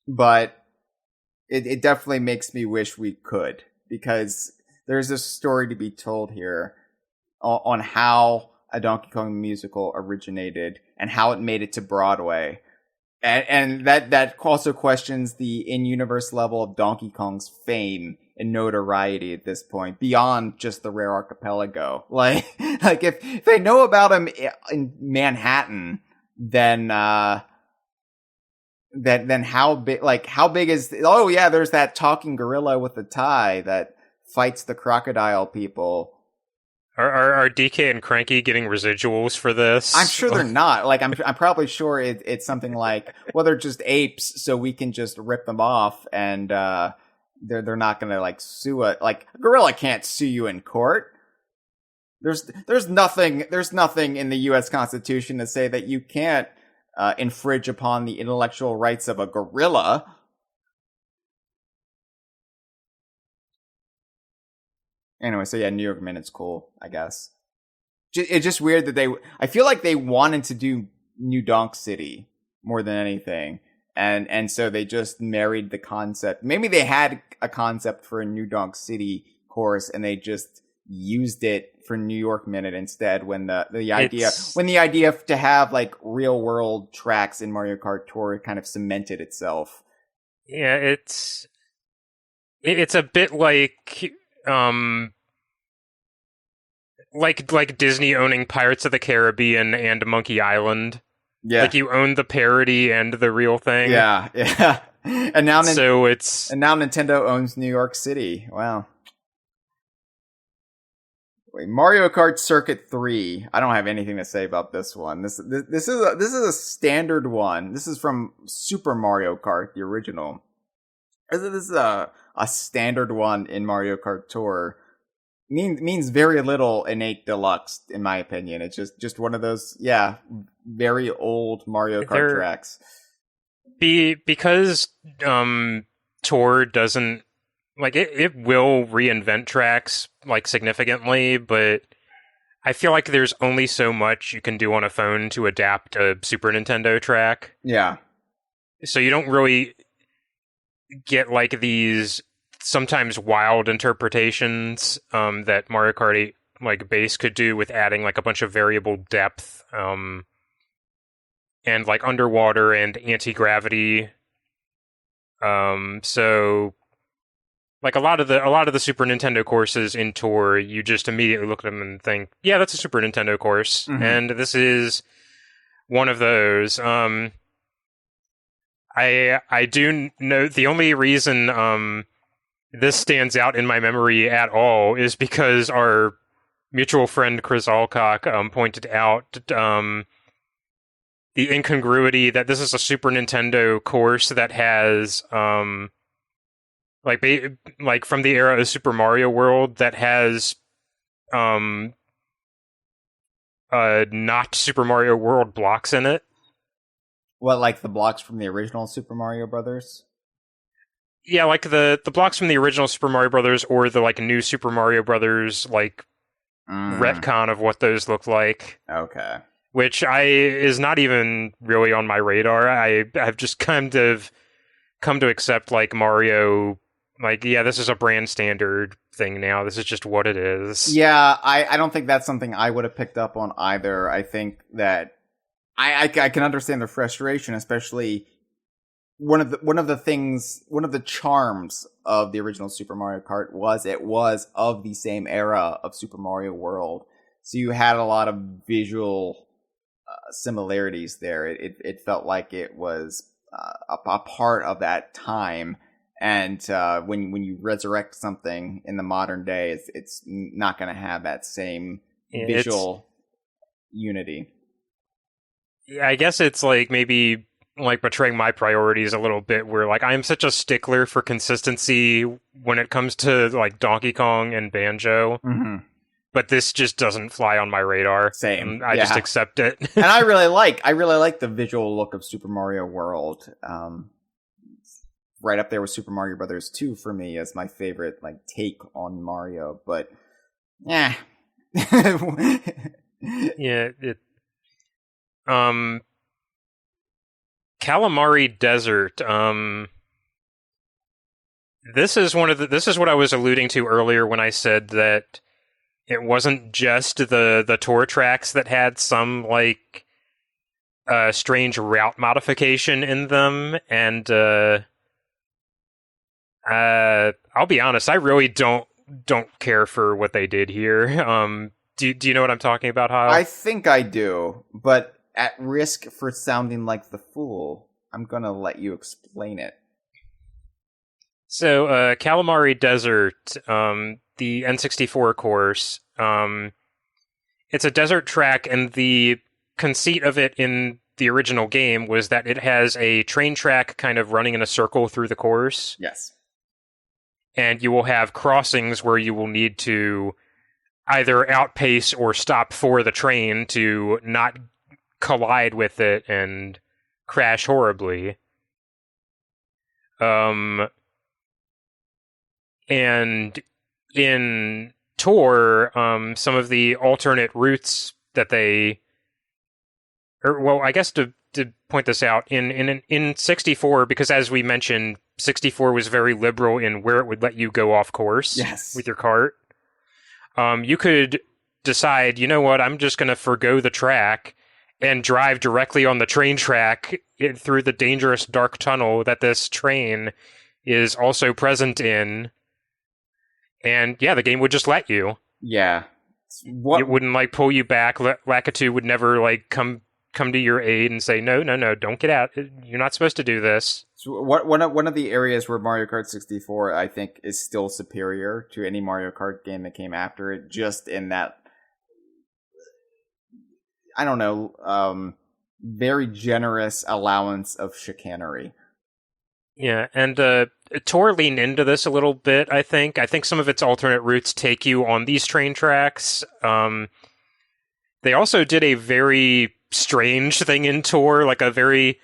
[SPEAKER 1] but it definitely makes me wish we could, because there's a story to be told here on how a Donkey Kong musical originated and how it made it to Broadway. And that also questions the in-universe level of Donkey Kong's fame and notoriety at this point, beyond just the rare archipelago. Like if they know about him in Manhattan, then how big is, oh yeah, there's that talking gorilla with the tie that fights the crocodile people.
[SPEAKER 2] Are DK and Cranky getting residuals for this?
[SPEAKER 1] I'm sure they're not. Like, I'm probably sure it's something like, well, they're just apes, so we can just rip them off, and they're not gonna like sue it. Like, a gorilla can't sue you in court. There's nothing in the U.S. Constitution to say that you can't infringe upon the intellectual rights of a gorilla. Anyway, so yeah, New York Minute's cool, I guess. It's just weird that I feel like they wanted to do New Donk City more than anything. And so they just married the concept. Maybe they had a concept for a New Donk City course and they just used it for New York Minute instead when the idea to have like real world tracks in Mario Kart Tour kind of cemented itself.
[SPEAKER 2] Yeah, it's a bit like like Disney owning Pirates of the Caribbean and Monkey Island.
[SPEAKER 1] Yeah.
[SPEAKER 2] Like you own the parody and the real thing.
[SPEAKER 1] Yeah. And now Nintendo owns New York City. Wow. Wait, Mario Kart Circuit 3. I don't have anything to say about this one. This is a standard one. This is from Super Mario Kart, the original. This is a standard one in Mario Kart Tour. Means very little in 8 Deluxe, in my opinion. It's just one of those, very old Mario Kart tracks.
[SPEAKER 2] Because Tour doesn't, like, it will reinvent tracks, like, significantly, but I feel like there's only so much you can do on a phone to adapt a Super Nintendo track.
[SPEAKER 1] Yeah.
[SPEAKER 2] So you don't really get, like, these sometimes wild interpretations that Mario Kart 8 like base could do with adding like a bunch of variable depth and like underwater and anti-gravity. So like a lot of the Super Nintendo courses in Tour, you just immediately look at them and think, yeah, that's a Super Nintendo course. Mm-hmm. And this is one of those. I do know the only reason this stands out in my memory at all is because our mutual friend Chris Alcock pointed out the incongruity that this is a Super Nintendo course that has like from the era of Super Mario World that has not Super Mario World blocks in it.
[SPEAKER 1] What, like the blocks from the original Super Mario Brothers?
[SPEAKER 2] Yeah, like the blocks from the original Super Mario Brothers or the like new Super Mario Brothers like retcon of what those look like.
[SPEAKER 1] Okay.
[SPEAKER 2] Which is not even really on my radar. I've just kind of come to accept like Mario, like, yeah, this is a brand standard thing now. This is just what it is.
[SPEAKER 1] Yeah, I don't think that's something I would have picked up on either. I think that I can understand the frustration, especially one of the charms of the original Super Mario Kart was it was of the same era of Super Mario World. So you had a lot of visual similarities there. It felt like it was a part of that time. And when you resurrect something in the modern day, it's not going to have that same visual unity.
[SPEAKER 2] Yeah, I guess it's like maybe like betraying my priorities a little bit, where like I am such a stickler for consistency when it comes to like Donkey Kong and Banjo. Mm-hmm. But this just doesn't fly on my radar.
[SPEAKER 1] Same.
[SPEAKER 2] I just accept it.
[SPEAKER 1] And I really like the visual look of Super Mario World. Right up there with Super Mario Brothers 2 for me as my favorite like take on Mario. But yeah.
[SPEAKER 2] Yeah, Calamari Desert. This is what I was alluding to earlier when I said that it wasn't just the tour tracks that had some like strange route modification in them, and I'll be honest, I really don't care for what they did here. Do you know what I'm talking about, Hyle?
[SPEAKER 1] I think I do, but at risk for sounding like the fool, I'm gonna let you explain it.
[SPEAKER 2] So, Calamari Desert, the N64 course, it's a desert track, and the conceit of it in the original game was that it has a train track kind of running in a circle through the course.
[SPEAKER 1] Yes.
[SPEAKER 2] And you will have crossings where you will need to either outpace or stop for the train to not collide with it and crash horribly. And in Tour, some of the alternate routes that I guess to point this out, in 64, because as we mentioned, 64 was very liberal in where it would let you go off course with your cart. You could decide, you know what, I'm just going to forgo the track and drive directly on the train track through the dangerous dark tunnel that this train is also present in. And yeah, the game would just let you.
[SPEAKER 1] Yeah.
[SPEAKER 2] It wouldn't like pull you back. Lakitu would never like come to your aid and say, no, don't get out. You're not supposed to do this.
[SPEAKER 1] So one of the areas where Mario Kart 64, I think, is still superior to any Mario Kart game that came after it, just in that, I don't know, very generous allowance of chicanery.
[SPEAKER 2] Yeah, and Tour leaned into this a little bit, I think. I think some of its alternate routes take you on these train tracks. They also did a very strange thing in Tour, like a very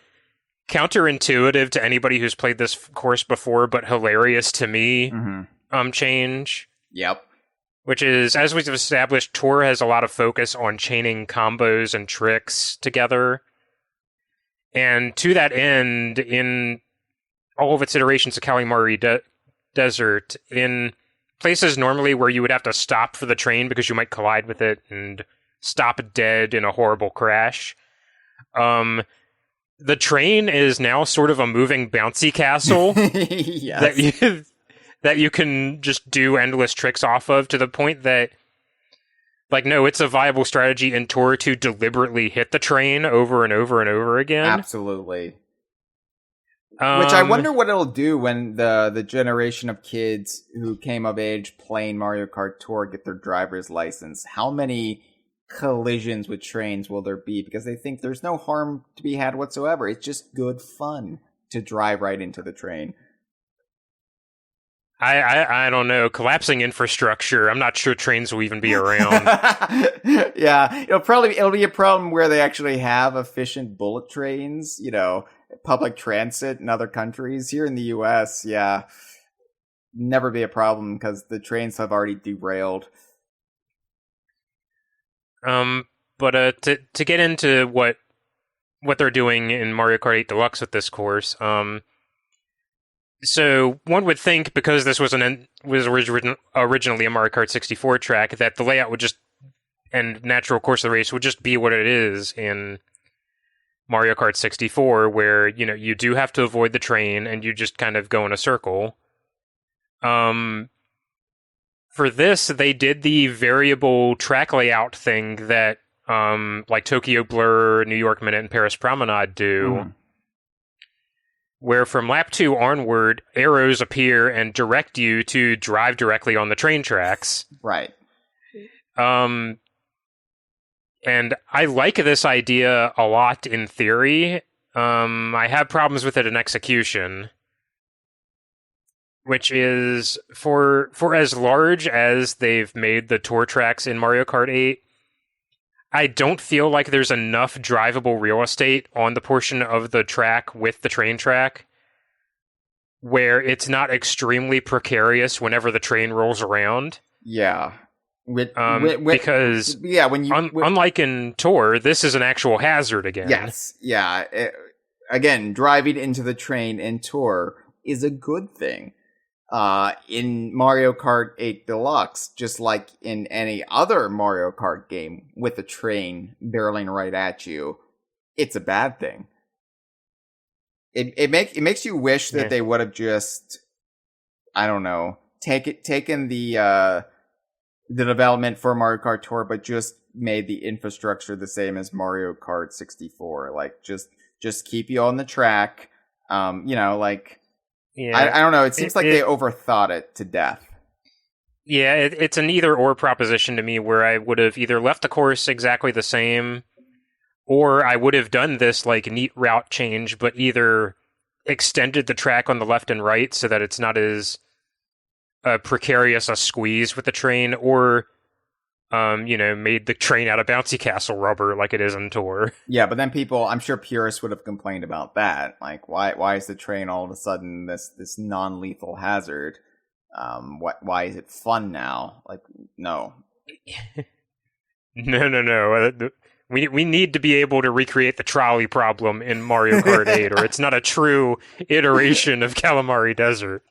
[SPEAKER 2] counterintuitive to anybody who's played this course before, but hilarious to me, change.
[SPEAKER 1] Yep.
[SPEAKER 2] Which is, as we've established, Tour has a lot of focus on chaining combos and tricks together. And to that end, in all of its iterations of Calamari Desert, in places normally where you would have to stop for the train because you might collide with it and stop dead in a horrible crash, the train is now sort of a moving bouncy castle that you can just do endless tricks off of, to the point that, like, no, it's a viable strategy in Tour to deliberately hit the train over and over and over again.
[SPEAKER 1] Absolutely. Which I wonder what it'll do when the generation of kids who came of age playing Mario Kart Tour get their driver's license. How many collisions with trains will there be? Because they think there's no harm to be had whatsoever. It's just good fun to drive right into the train.
[SPEAKER 2] I don't know. Collapsing infrastructure, I'm not sure trains will even be around.
[SPEAKER 1] Yeah, it'll be a problem where they actually have efficient bullet trains, public transit in other countries. Here in the US, never be a problem because the trains have already derailed.
[SPEAKER 2] But to get into what they're doing in Mario Kart 8 Deluxe with this course, so one would think, because this was originally a Mario Kart 64 track, that the layout would just, and natural course of the race would just be what it is in Mario Kart 64, where, you do have to avoid the train and you just kind of go in a circle. For this, they did the variable track layout thing that, like Tokyo Blur, New York Minute, and Paris Promenade do, where from lap 2 onward, arrows appear and direct you to drive directly on the train tracks.
[SPEAKER 1] Right.
[SPEAKER 2] And I like this idea a lot in theory. I have problems with it in execution, which is, for as large as they've made the tour tracks in Mario Kart 8, I don't feel like there's enough drivable real estate on the portion of the track with the train track where it's not extremely precarious whenever the train rolls around.
[SPEAKER 1] Yeah.
[SPEAKER 2] Because unlike in Tour, this is an actual hazard again.
[SPEAKER 1] Yes. Yeah. Again, driving into the train in Tour is a good thing. in Mario Kart 8 Deluxe, just like in any other Mario Kart game with a train barreling right at you, it's a bad thing. It makes you wish that they would have just, I don't know, taken the development for Mario Kart Tour, but just made the infrastructure the same as Mario Kart 64. Like, just keep you on the track. You know, like, I don't know. It seems like they overthought it to death.
[SPEAKER 2] Yeah, it's an either-or proposition to me, where I would have either left the course exactly the same, or I would have done this, like, neat route change, but either extended the track on the left and right so that it's not as precarious a squeeze with the train, or, you know, made the train out of bouncy castle rubber like it is in Tour.
[SPEAKER 1] Yeah, but then I'm sure purists would have complained about that. Like, why is the train all of a sudden this non-lethal hazard? Why is it fun now? Like, no.
[SPEAKER 2] No. We need to be able to recreate the trolley problem in Mario Kart 8, or it's not a true iteration of Calamari Desert.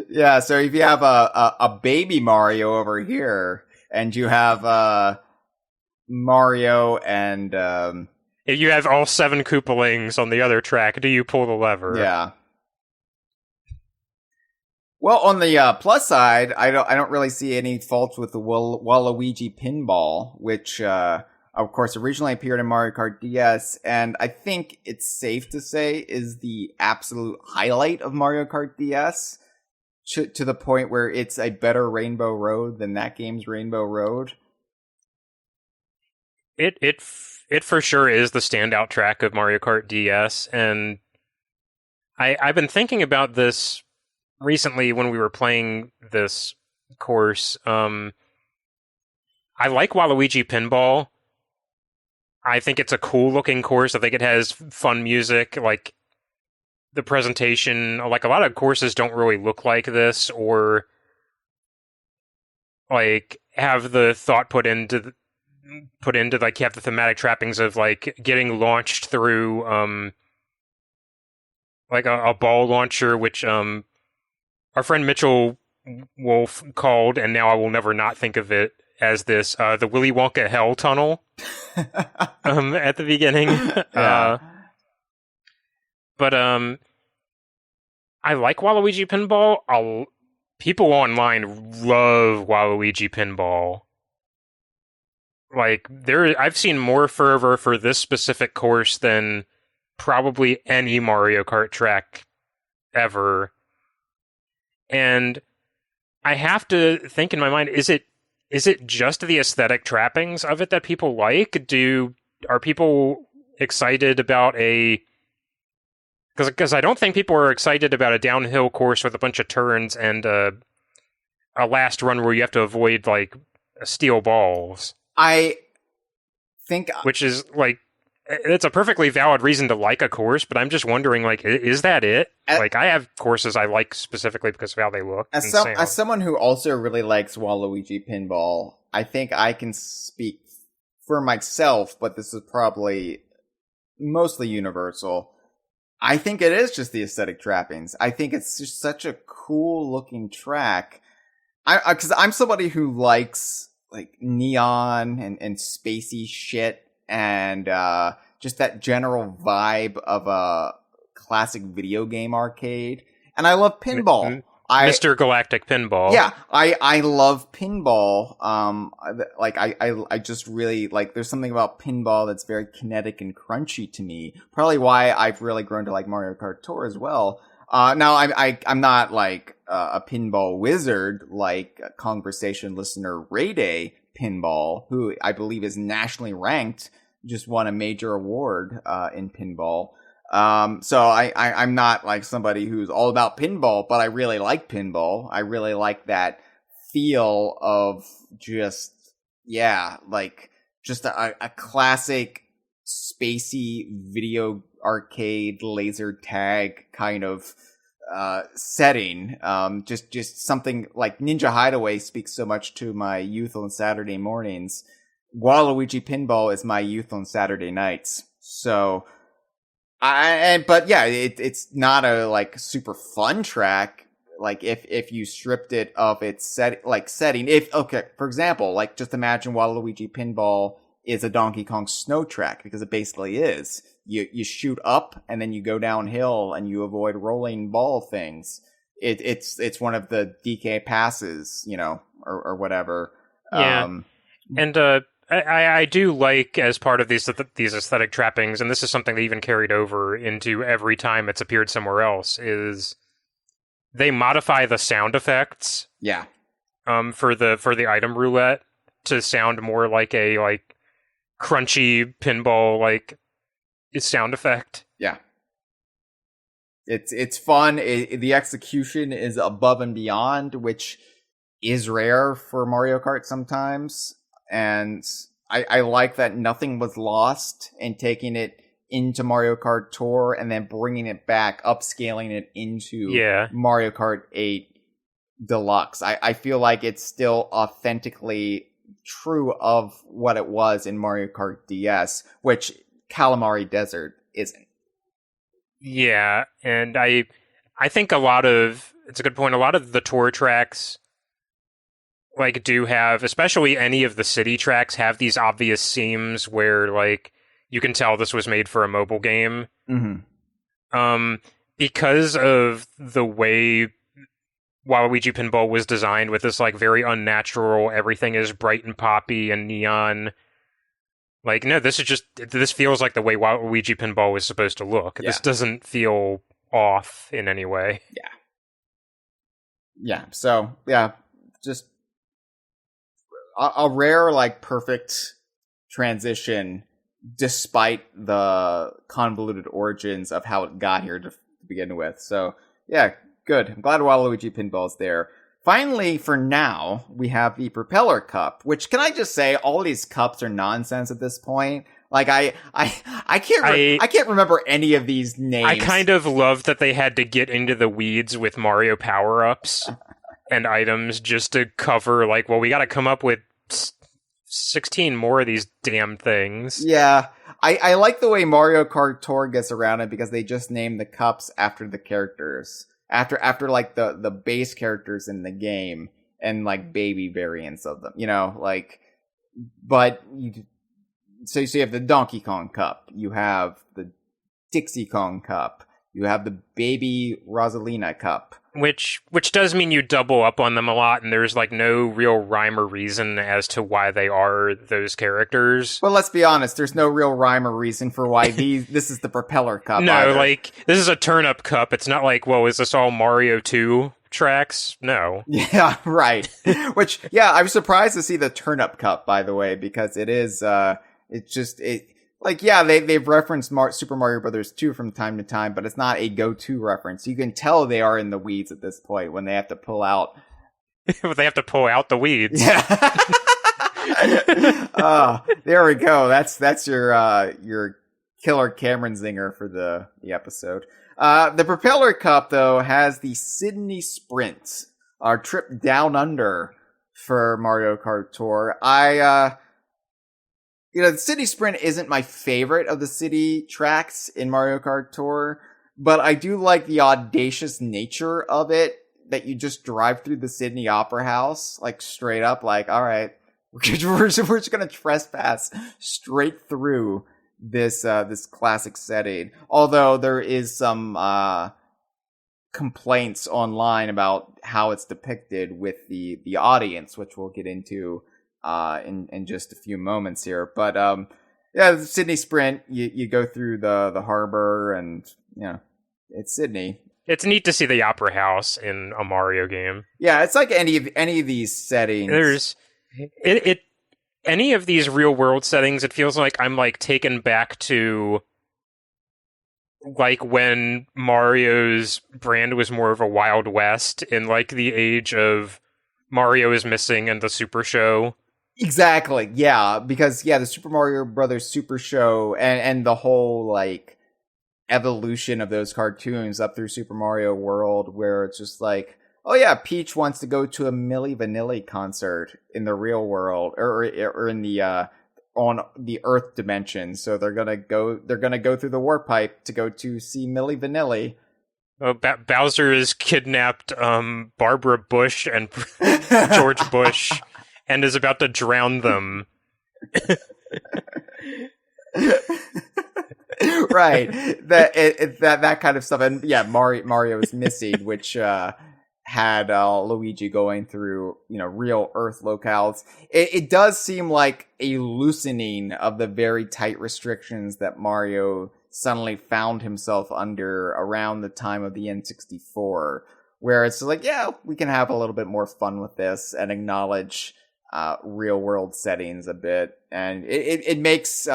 [SPEAKER 1] Yeah, so if you have a baby Mario over here, and you have Mario and
[SPEAKER 2] if you have all 7 Koopalings on the other track, do you pull the lever?
[SPEAKER 1] Yeah. Well, on the plus side, I don't really see any faults with the Waluigi Pinball, which of course originally appeared in Mario Kart DS, and I think it's safe to say is the absolute highlight of Mario Kart DS, to the point where it's a better Rainbow Road than that game's Rainbow Road.
[SPEAKER 2] It for sure is the standout track of Mario Kart DS, and I've been thinking about this recently when we were playing this course. I like Waluigi Pinball. I think it's a cool looking course. I think it has fun music. Like, the presentation, like, a lot of courses don't really look like this, or like have the thought put into like, you have the thematic trappings of like getting launched through like a ball launcher, which our friend Mitchell Wolf called, and now I will never not think of it as this, the Willy Wonka Hell Tunnel at the beginning.
[SPEAKER 1] Yeah.
[SPEAKER 2] But I like Waluigi Pinball. People online love Waluigi Pinball. Like, I've seen more fervor for this specific course than probably any Mario Kart track ever. And I have to think in my mind, is it just the aesthetic trappings of it that people like? Are people excited about because I don't think people are excited about a downhill course with a bunch of turns and a last run where you have to avoid, like, steel balls.
[SPEAKER 1] I think,
[SPEAKER 2] which is, like, it's a perfectly valid reason to like a course, but I'm just wondering, like, is that it? Like, I have courses I like specifically because of how they look.
[SPEAKER 1] As someone who also really likes Waluigi Pinball, I think I can speak for myself, but this is probably mostly universal. I think it is just the aesthetic trappings. I think it's just such a cool looking track. Because I'm somebody who likes, like, neon and spacey shit, and just that general vibe of a classic video game arcade. And I love pinball.
[SPEAKER 2] Mr. Galactic Pinball.
[SPEAKER 1] Yeah, I love pinball. I just really, like, there's something about pinball that's very kinetic and crunchy to me. Probably why I've really grown to like Mario Kart Tour as well. Now I'm not like a pinball wizard like Kongversation listener Reigle Pinball, who I believe is nationally ranked, just won a major award in pinball. So I'm not like somebody who's all about pinball, but I really like pinball. I really like that feel of just a classic spacey video arcade laser tag kind of setting. Just something like Ninja Hideaway speaks so much to my youth on Saturday mornings. Waluigi Pinball is my youth on Saturday nights. So, it's not a like super fun track, like if you stripped it of its setting, if, okay, for example, like just imagine Waluigi Pinball is a Donkey Kong snow track, because it basically is. You shoot up and then you go downhill and you avoid rolling ball things. It's one of the DK passes, you know, or whatever.
[SPEAKER 2] Yeah. And I do like, as part of these aesthetic trappings, and this is something they even carried over into every time it's appeared somewhere else, is they modify the sound effects.
[SPEAKER 1] Yeah.
[SPEAKER 2] For the item roulette to sound more like a crunchy pinball sound effect.
[SPEAKER 1] Yeah. It's fun. The execution is above and beyond, which is rare for Mario Kart sometimes. And I like that nothing was lost in taking it into Mario Kart Tour and then bringing it back, upscaling it into Mario Kart 8 Deluxe. I feel like it's still authentically true of what it was in Mario Kart DS, which Calamari Desert isn't.
[SPEAKER 2] Yeah, and I think it's a good point, a lot of the tour tracks do have, especially any of the city tracks, have these obvious seams where you can tell this was made for a mobile game.
[SPEAKER 1] Mm-hmm.
[SPEAKER 2] Because of the way Waluigi Pinball was designed, with this very unnatural, everything is bright and poppy and neon. No, this feels like the way Waluigi Pinball was supposed to look. Yeah. This doesn't feel off in any way.
[SPEAKER 1] Yeah. Yeah. So yeah, just a rare perfect transition, despite the convoluted origins of how it got here to begin with. So yeah, good. I'm glad Waluigi Pinball's there. Finally, for now, we have the Propeller Cup, which, can I just say, all these cups are nonsense at this point. I can't remember any of these names.
[SPEAKER 2] I kind of love that they had to get into the weeds with Mario power-ups and items just to cover, we gotta come up with 16 more of these damn things.
[SPEAKER 1] Yeah. I like the way Mario Kart Tour gets around it, because they just name the cups after the characters. After the base characters in the game and baby variants of them, so you have the Donkey Kong Cup, you have the Dixie Kong Cup, you have the Baby Rosalina Cup.
[SPEAKER 2] Which does mean you double up on them a lot, and there's no real rhyme or reason as to why they are those characters.
[SPEAKER 1] Well, let's be honest, there's no real rhyme or reason for why this is the Propeller Cup.
[SPEAKER 2] No,
[SPEAKER 1] either.
[SPEAKER 2] This is a Turnip Cup. It's not is this all Mario 2 tracks? No.
[SPEAKER 1] Yeah, right. Which, yeah, I was surprised to see the Turnip Cup, by the way, because it is, they've referenced Super Mario Brothers 2 from time to time, but it's not a go-to reference. You can tell they are in the weeds at this point when they have to pull out.
[SPEAKER 2] They have to pull out the weeds.
[SPEAKER 1] Yeah. There we go. That's your killer Cameron zinger for the episode. The Propeller Cup, though, has the Sydney Sprint, our trip down under for Mario Kart Tour. The City Sprint isn't my favorite of the city tracks in Mario Kart Tour, but I do like the audacious nature of it, that you just drive through the Sydney Opera House, straight up, all right, we're just gonna trespass straight through this classic setting. Although there is some complaints online about how it's depicted with the audience, which we'll get into in just a few moments here. But the Sydney Sprint, you go through the harbor, and it's Sydney.
[SPEAKER 2] It's neat to see the Opera House in a Mario game.
[SPEAKER 1] Yeah, it's like any of these settings.
[SPEAKER 2] There's any of these real world settings, it feels like I'm taken back to when Mario's brand was more of a Wild West, in the age of Mario is Missing and the Super Show.
[SPEAKER 1] Exactly, yeah, because the Super Mario Brothers Super Show and the whole evolution of those cartoons up through Super Mario World, where it's just oh yeah, Peach wants to go to a Milli Vanilli concert in the real world, or in the on the Earth dimension, so they're gonna go through the warp pipe to go to see Milli Vanilli.
[SPEAKER 2] Bowser has kidnapped Barbara Bush and George Bush and is about to drown them.
[SPEAKER 1] Right, that kind of stuff, and yeah, Mario is missing, which had Luigi going through real Earth locales. It does seem like a loosening of the very tight restrictions that Mario suddenly found himself under around the time of the N64, where it's like, yeah, we can have a little bit more fun with this and acknowledge real world settings a bit, and it makes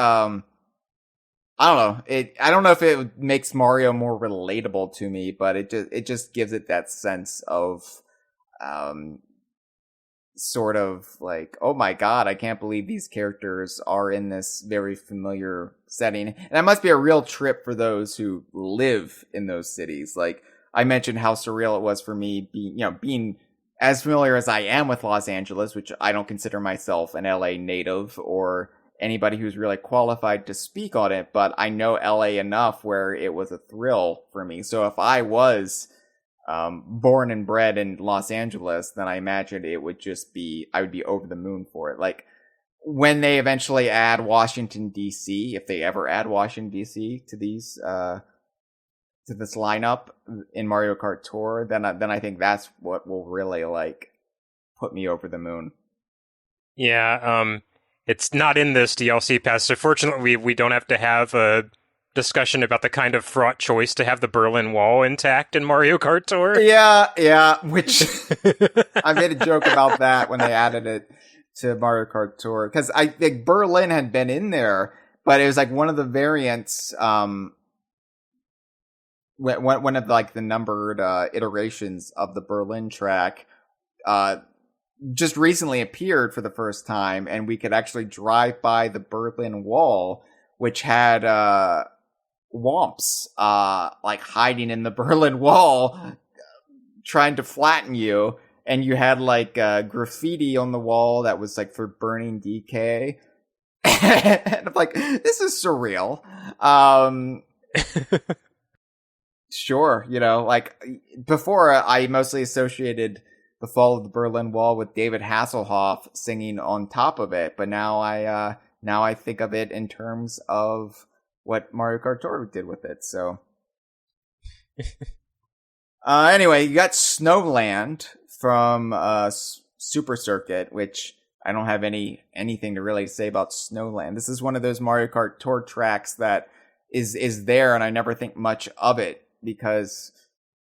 [SPEAKER 1] I don't know. I don't know if it makes Mario more relatable to me, but it just gives it that sense of sort of like, oh my god, I can't believe these characters are in this very familiar setting. And that must be a real trip for those who live in those cities. Like, I mentioned how surreal it was for me being as familiar as I am with Los Angeles, which I don't consider myself an LA native or anybody who's really qualified to speak on it, but I know LA enough where it was a thrill for me. So if I was born and bred in Los Angeles, then I imagine I would be over the moon for it. Like, when they eventually add Washington DC, if they ever add Washington DC to these to this lineup in Mario Kart Tour, then I think that's what will really like put me over the moon.
[SPEAKER 2] Yeah, it's not in this DLC pass, so fortunately we don't have to have a discussion about the kind of fraught choice to have the Berlin Wall intact in Mario Kart Tour.
[SPEAKER 1] Yeah, which I made a joke about that when they added it to Mario Kart Tour, because I think Berlin had been in there, but it was like one of the variants, one of like the numbered iterations of the Berlin track, just recently appeared for the first time, and we could actually drive by the Berlin Wall, which had womps like hiding in the Berlin Wall, trying to flatten you, and you had like graffiti on the wall that was like for burning DK. And I'm like, this is surreal. Sure, like before I mostly associated the fall of the Berlin Wall with David Hasselhoff singing on top of it, but now I think of it in terms of what Mario Kart Tour did with it. So, anyway, you got Snowland from Super Circuit, which I don't have anything to really say about Snowland. This is one of those Mario Kart Tour tracks that is there, and I never think much of it because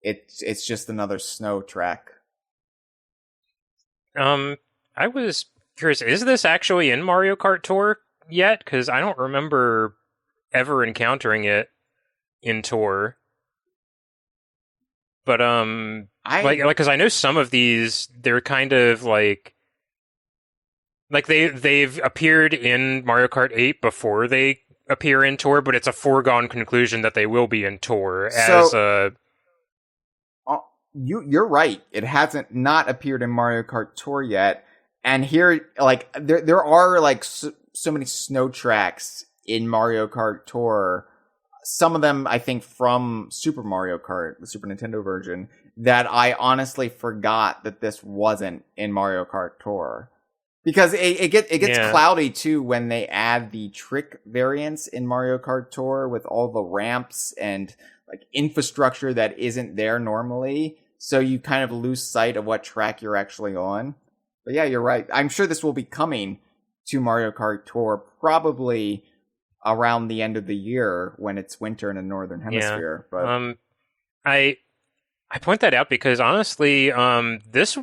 [SPEAKER 1] it's just another snow track.
[SPEAKER 2] I was curious, is this actually in Mario Kart Tour yet? Because I don't remember ever encountering it in Tour. But, because I know some of these, they're kind of like they've appeared in Mario Kart 8 before they appear in Tour, but it's a foregone conclusion that they will be in Tour as a...
[SPEAKER 1] You're right. It hasn't not appeared in Mario Kart Tour yet. And here, like, there are, like, so many snow tracks in Mario Kart Tour. Some of them, I think, from Super Mario Kart, the Super Nintendo version, that I honestly forgot that this wasn't in Mario Kart Tour. Because it gets cloudy, too, when they add the trick variants in Mario Kart Tour with all the ramps and, like, infrastructure that isn't there normally. So you kind of lose sight of what track you're actually on. But yeah, you're right. I'm sure this will be coming to Mario Kart Tour probably around the end of the year when it's winter in the Northern Hemisphere.
[SPEAKER 2] Yeah. But I point that out because honestly, this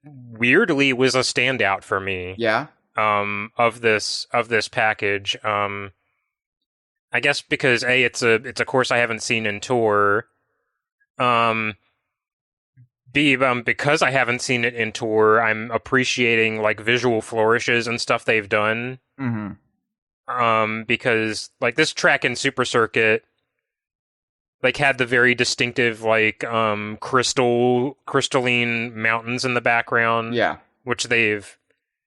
[SPEAKER 2] weirdly was a standout for me.
[SPEAKER 1] Yeah.
[SPEAKER 2] Of this package. I guess because it's a course I haven't seen in Tour. B, because I haven't seen it in Tour, I'm appreciating like visual flourishes and stuff they've done.
[SPEAKER 1] Mm-hmm.
[SPEAKER 2] Because like this track in Super Circuit, like had the very distinctive like crystalline mountains in the background.
[SPEAKER 1] Yeah,
[SPEAKER 2] which they've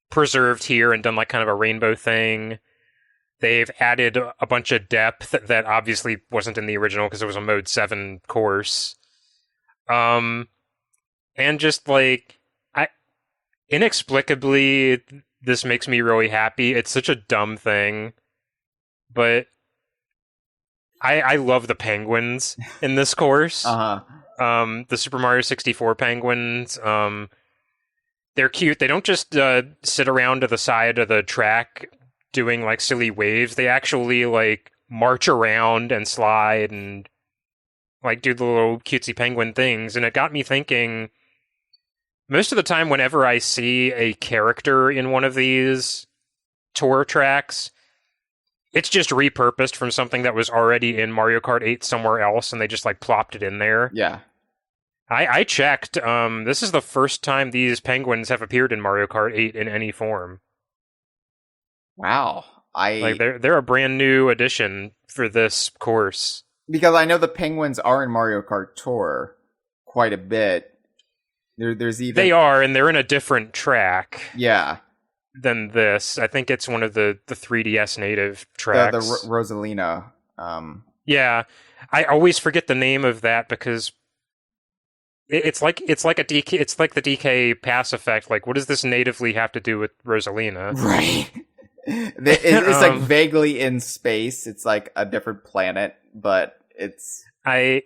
[SPEAKER 2] preserved here and done like kind of a rainbow thing. They've added a bunch of depth that obviously wasn't in the original because it was a Mode 7 course. And just like inexplicably, this makes me really happy. It's such a dumb thing, but I love the penguins in this course. The Super Mario 64 penguins. They're cute. They don't just sit around to the side of the track doing like silly waves. They actually like march around and slide and like do the little cutesy penguin things. And it got me thinking, most of the time whenever I see a character in one of these tour tracks, it's just repurposed from something that was already in Mario Kart 8 somewhere else, and they just like plopped it in there.
[SPEAKER 1] Yeah.
[SPEAKER 2] I checked. This is the first time these penguins have appeared in Mario Kart 8 in any form.
[SPEAKER 1] Wow.
[SPEAKER 2] Like they're a brand new addition for this course.
[SPEAKER 1] Because I know the penguins are in Mario Kart Tour quite a bit. There's even...
[SPEAKER 2] They are, and they're in a different track.
[SPEAKER 1] Yeah.
[SPEAKER 2] Than this. I think it's one of the 3DS native tracks.
[SPEAKER 1] The Rosalina.
[SPEAKER 2] Yeah. I always forget the name of that because it's like a DK. It's like the DK pass effect. Like, what does this natively have to do with Rosalina?
[SPEAKER 1] Right. It's like vaguely in space. It's like a different planet, but it's...
[SPEAKER 2] I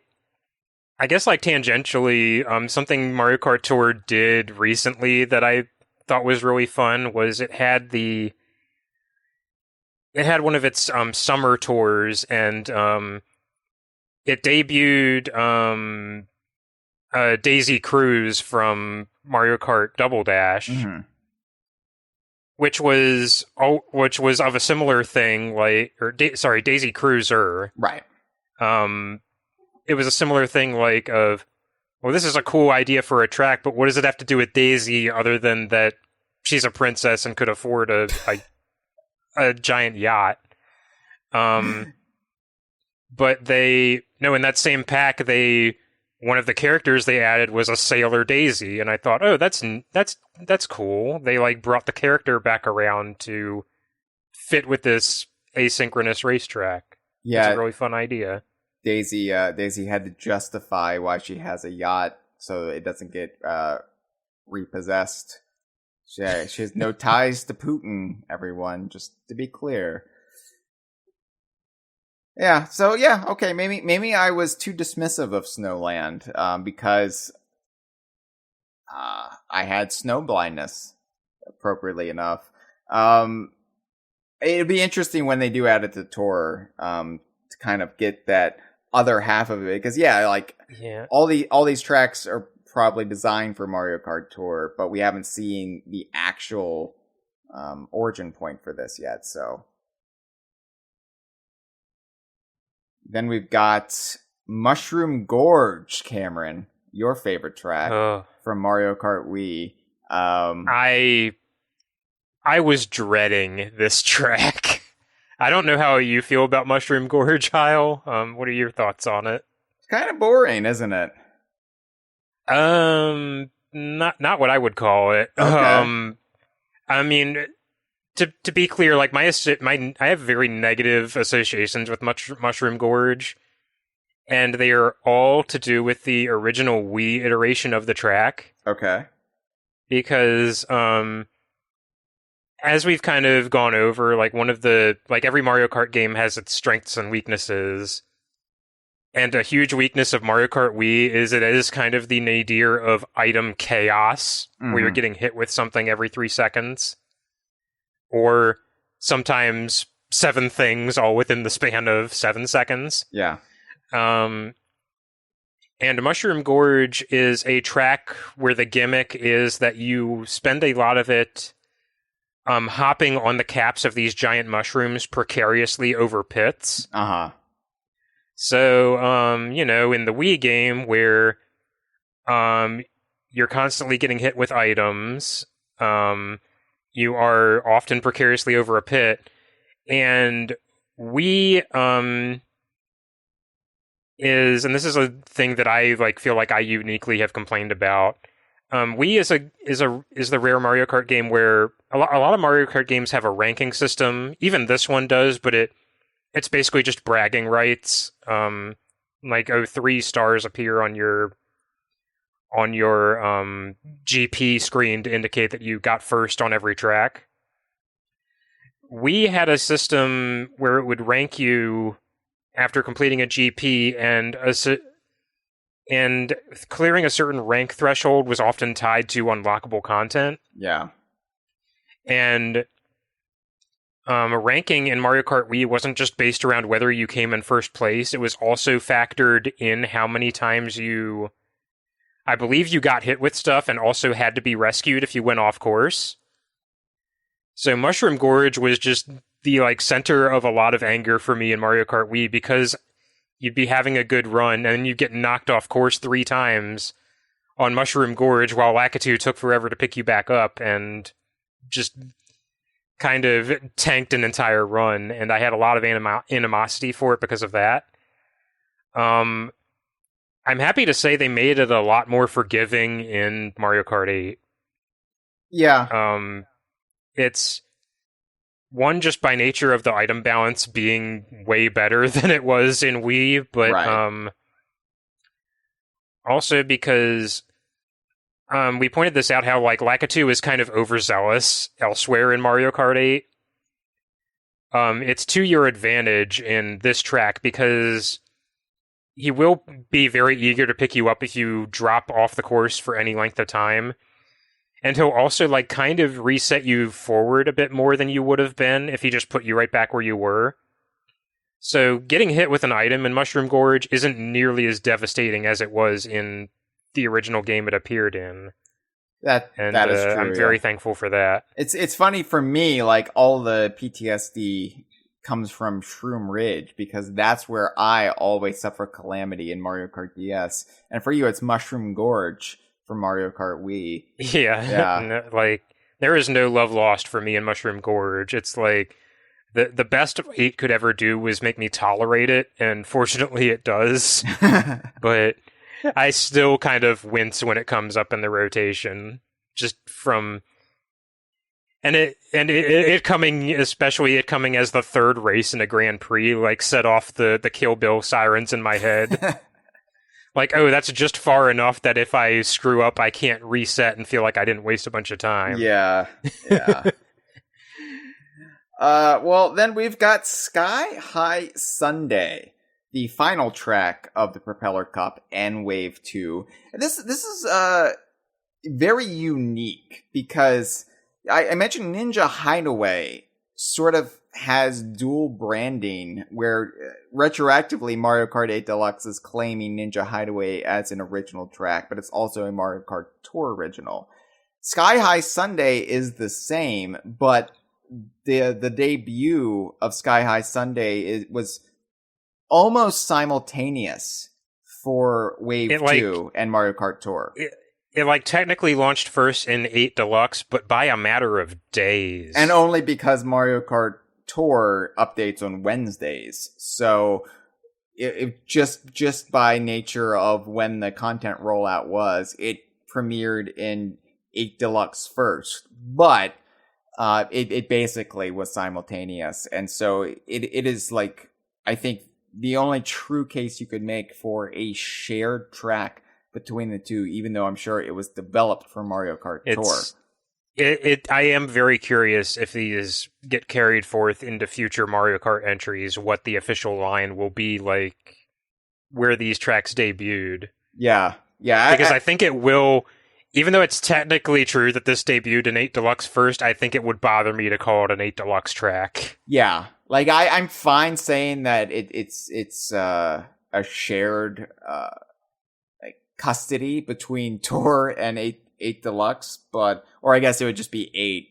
[SPEAKER 2] guess like tangentially, something Mario Kart Tour did recently that I thought was really fun was it had one of its summer tours, and it debuted Daisy Cruise from Mario Kart Double Dash.
[SPEAKER 1] Mm-hmm.
[SPEAKER 2] Which was of a similar thing, like, Daisy Cruiser.
[SPEAKER 1] Right.
[SPEAKER 2] It was a similar thing, like, of, well, this is a cool idea for a track, but what does it have to do with Daisy other than that she's a princess and could afford a giant yacht? But in that same pack, one of the characters they added was a Sailor Daisy, and I thought, oh, that's cool. They like brought the character back around to fit with this asynchronous racetrack.
[SPEAKER 1] Yeah,
[SPEAKER 2] it's a really fun idea.
[SPEAKER 1] Daisy had to justify why she has a yacht so it doesn't get repossessed. She has no ties to Putin. Everyone, just to be clear. Yeah, so yeah, okay, maybe I was too dismissive of Snowland, because I had snow blindness, appropriately enough. It'd be interesting when they do add it to tour, to kind of get that other half of it, because all these tracks are probably designed for Mario Kart Tour, but we haven't seen the actual origin point for this yet, so. Then we've got Mushroom Gorge, Cameron, your favorite track from Mario Kart Wii.
[SPEAKER 2] I was dreading this track. I don't know how you feel about Mushroom Gorge, Hyle. What are your thoughts on it?
[SPEAKER 1] It's kind of boring, isn't it?
[SPEAKER 2] Not what I would call it.
[SPEAKER 1] Okay.
[SPEAKER 2] I mean, to be clear, like I have very negative associations with Mushroom Gorge, and they are all to do with the original Wii iteration of the track.
[SPEAKER 1] Okay.
[SPEAKER 2] Because as we've kind of gone over, like every Mario Kart game has its strengths and weaknesses. And a huge weakness of Mario Kart Wii is it is kind of the nadir of item chaos, where you're getting hit with something every 3 seconds. Or sometimes 7 things all within the span of 7 seconds.
[SPEAKER 1] Yeah.
[SPEAKER 2] And Mushroom Gorge is a track where the gimmick is that you spend a lot of it hopping on the caps of these giant mushrooms precariously over pits.
[SPEAKER 1] Uh-huh.
[SPEAKER 2] So, in the Wii game where you're constantly getting hit with items, you are often precariously over a pit, and Wii and this is a thing that I feel like I uniquely have complained about. Wii is the rare Mario Kart game where a lot of Mario Kart games have a ranking system. Even this one does, but it's basically just bragging rights. 3 stars appear on your on your GP screen to indicate that you got first on every track. We had a system where it would rank you after completing a GP, and clearing a certain rank threshold was often tied to unlockable content.
[SPEAKER 1] Yeah.
[SPEAKER 2] And ranking in Mario Kart Wii wasn't just based around whether you came in first place. It was also factored in how many times I believe you got hit with stuff and also had to be rescued if you went off course. So Mushroom Gorge was just the center of a lot of anger for me in Mario Kart Wii, because you'd be having a good run and you get knocked off course 3 times on Mushroom Gorge while Lakitu took forever to pick you back up and just kind of tanked an entire run, and I had a lot of animosity for it because of that. I'm happy to say they made it a lot more forgiving in Mario Kart 8.
[SPEAKER 1] Yeah.
[SPEAKER 2] It's one, just by nature of the item balance being way better than it was in Wii, but
[SPEAKER 1] right.
[SPEAKER 2] Also because we pointed this out, how Lakitu is kind of overzealous elsewhere in Mario Kart 8. It's to your advantage in this track because he will be very eager to pick you up if you drop off the course for any length of time. And he'll also kind of reset you forward a bit more than you would have been if he just put you right back where you were. So getting hit with an item in Mushroom Gorge isn't nearly as devastating as it was in the original game it appeared in.
[SPEAKER 1] That is true.
[SPEAKER 2] I'm very thankful for that.
[SPEAKER 1] It's funny for me, all the PTSD comes from Shroom Ridge, because that's where I always suffer calamity in Mario Kart DS. And for you, it's Mushroom Gorge for Mario Kart Wii.
[SPEAKER 2] Yeah. There is no love lost for me in Mushroom Gorge. It's the best 8 could ever do was make me tolerate it, and fortunately it does. But I still kind of wince when it comes up in the rotation, just from it coming, especially it coming as the third race in a Grand Prix, set off the Kill Bill sirens in my head. Oh, that's just far enough that if I screw up, I can't reset and feel like I didn't waste a bunch of time.
[SPEAKER 1] Yeah. Well, then we've got Sky High Sunday, the final track of the Propeller Cup and Wave 2. This is very unique because I mentioned Ninja Hideaway sort of has dual branding, where retroactively Mario Kart 8 Deluxe is claiming Ninja Hideaway as an original track, but it's also a Mario Kart Tour original. Sky High Sunday is the same, but the debut of Sky High Sunday was almost simultaneous for Wave 2 and Mario Kart Tour.
[SPEAKER 2] It technically launched first in 8 Deluxe, but by a matter of days.
[SPEAKER 1] And only because Mario Kart Tour updates on Wednesdays. So it just by nature of when the content rollout was, it premiered in 8 Deluxe first. But it basically was simultaneous. And so it is I think the only true case you could make for a shared track between the two, even though I'm sure it was developed for Mario Kart Tour.
[SPEAKER 2] I am very curious if these get carried forth into future Mario Kart entries, what the official line will be where these tracks debuted.
[SPEAKER 1] Yeah.
[SPEAKER 2] Because I think it will, even though it's technically true that this debuted in 8 Deluxe first, I think it would bother me to call it an 8 Deluxe track.
[SPEAKER 1] Yeah. I'm fine saying that it's a shared custody between Tour and 8 Deluxe, or I guess it would just be 8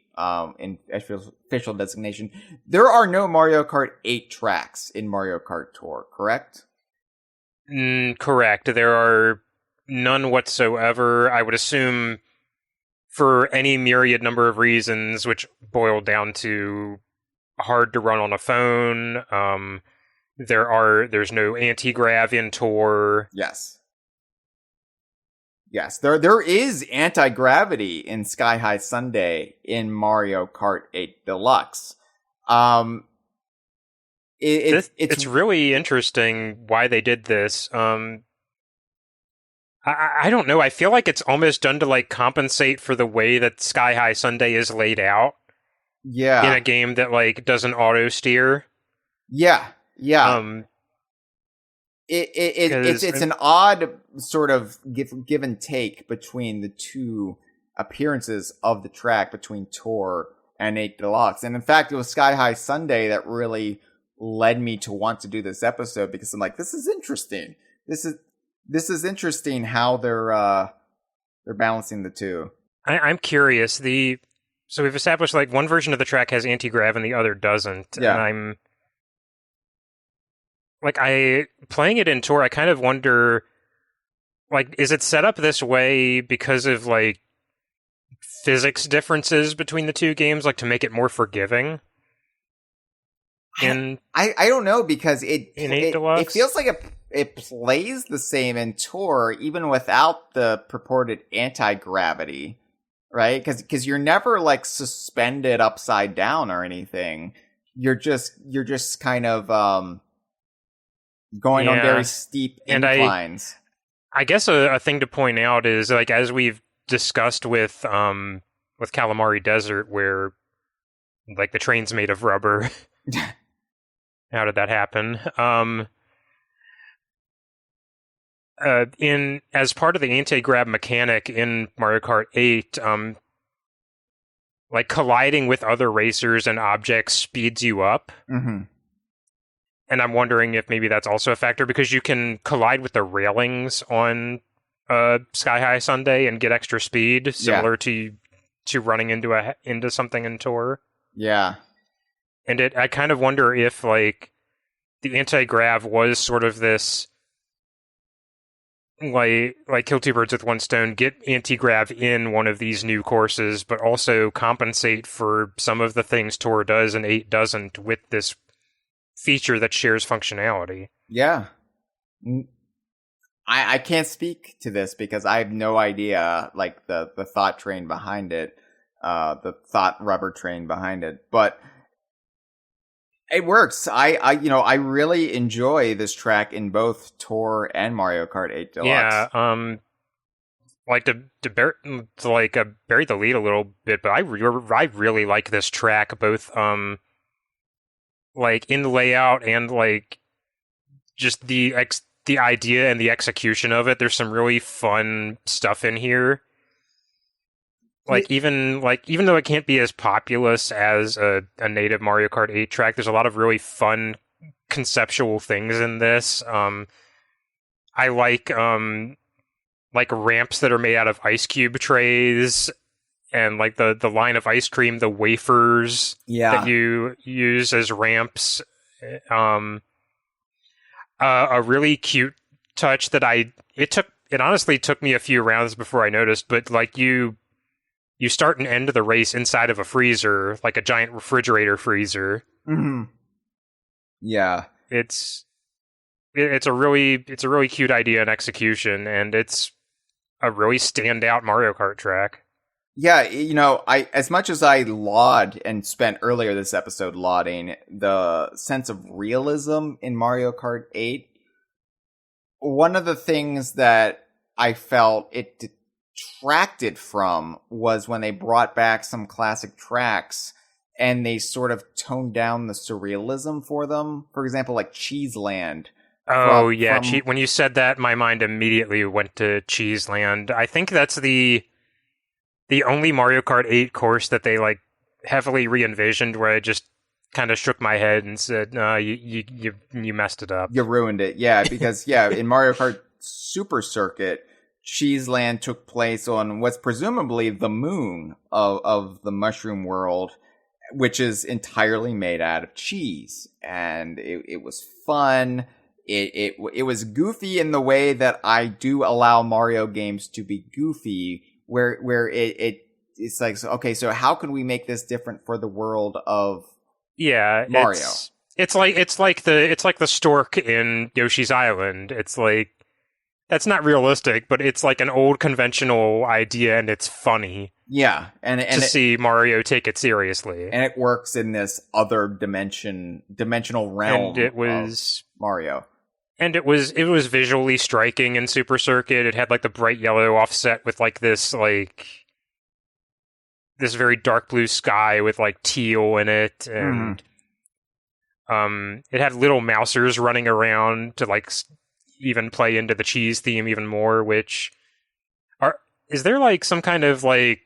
[SPEAKER 1] in official designation. There are no Mario Kart 8 tracks in Mario Kart Tour, correct?
[SPEAKER 2] Correct. There are none whatsoever. I would assume for any myriad number of reasons, which boil down to hard to run on a phone. There's no anti-grav in Tour.
[SPEAKER 1] Yes, there is anti-gravity in Sky High Sunday in Mario Kart 8 Deluxe.
[SPEAKER 2] It's really interesting why they did this. I don't know. I feel like it's almost done to like compensate for the way that Sky High Sunday is laid out.
[SPEAKER 1] Yeah.
[SPEAKER 2] In a game that like doesn't auto steer.
[SPEAKER 1] Yeah. It's an odd sort of give and take between the two appearances of the track between Tour and 8 Deluxe. And in fact, it was Sky High Sunday that really led me to want to do this episode, because I'm like, this is interesting. This is interesting how they're balancing the two.
[SPEAKER 2] I'm curious. So we've established like one version of the track has anti-grav and the other doesn't.
[SPEAKER 1] Yeah.
[SPEAKER 2] And I'm like, playing it in Tour, I kind of wonder, like, is it set up this way because of like physics differences between the two games, like to make it more forgiving?
[SPEAKER 1] I don't know, because it feels like it plays the same in Tour even without the purported anti-gravity, right? Because you're never like suspended upside down or anything. You're just kind of going on very steep inclines.
[SPEAKER 2] I guess a thing to point out is, like, as we've discussed with Calamari Desert, where like the train's made of rubber. How did that happen? As part of the anti-grab mechanic in Mario Kart 8, like colliding with other racers and objects speeds you up.
[SPEAKER 1] Mm-hmm.
[SPEAKER 2] And I'm wondering if maybe that's also a factor, because you can collide with the railings on Sky High Sunday and get extra speed, similar to running into something in Tour.
[SPEAKER 1] Yeah.
[SPEAKER 2] And I kind of wonder if like the anti-grav was sort of this like kill two birds with one stone, get anti-grav in one of these new courses, but also compensate for some of the things Tour does and 8 doesn't with this feature that shares functionality.
[SPEAKER 1] Yeah. I can't speak to this because I have no idea, like, the thought train behind it, the thought rubber train behind it, but it works. I really enjoy this track in both Tour and Mario Kart 8 Deluxe.
[SPEAKER 2] Yeah, like to bury the lead a little bit, but I really like this track, both like in the layout and like just the idea and the execution of it. There's some really fun stuff in here. Even though it can't be as populous as a native Mario Kart 8 track, there's a lot of really fun conceptual things in this. I like ramps that are made out of ice cube trays, and like the line of ice cream, the wafers that you use as ramps. A really cute touch that it honestly took me a few rounds before I noticed, but like you start and end the race inside of a freezer, like a giant refrigerator freezer.
[SPEAKER 1] Mm-hmm. Yeah.
[SPEAKER 2] It's a really cute idea and execution, and it's a really standout Mario Kart track.
[SPEAKER 1] Yeah, as much as I laud and spent earlier this episode lauding the sense of realism in Mario Kart 8, one of the things that I felt it detracted from was when they brought back some classic tracks and they sort of toned down the surrealism for them. For example, like Cheese Land.
[SPEAKER 2] When you said that, my mind immediately went to Cheese Land. I think that's the only Mario Kart 8 course that they like heavily re-envisioned, where I just kind of shook my head and said, "No, you messed it up.
[SPEAKER 1] You ruined it." Yeah, because in Mario Kart Super Circuit, Cheese Land took place on what's presumably the moon of the Mushroom World, which is entirely made out of cheese, and it was fun. It was goofy in the way that I do allow Mario games to be goofy, where it's like, okay, so how can we make this different for the world of Mario?
[SPEAKER 2] It's like the stork in Yoshi's Island. It's like, that's not realistic, but it's like an old conventional idea, and it's funny.
[SPEAKER 1] Yeah, and to
[SPEAKER 2] see Mario take it seriously,
[SPEAKER 1] and it works in this other dimensional realm.
[SPEAKER 2] And it was
[SPEAKER 1] Mario.
[SPEAKER 2] And it was visually striking in Super Circuit. It had like the bright yellow offset with like this very dark blue sky with like teal in it, and it had little mousers running around to like even play into the cheese theme even more. Which is there like some kind of like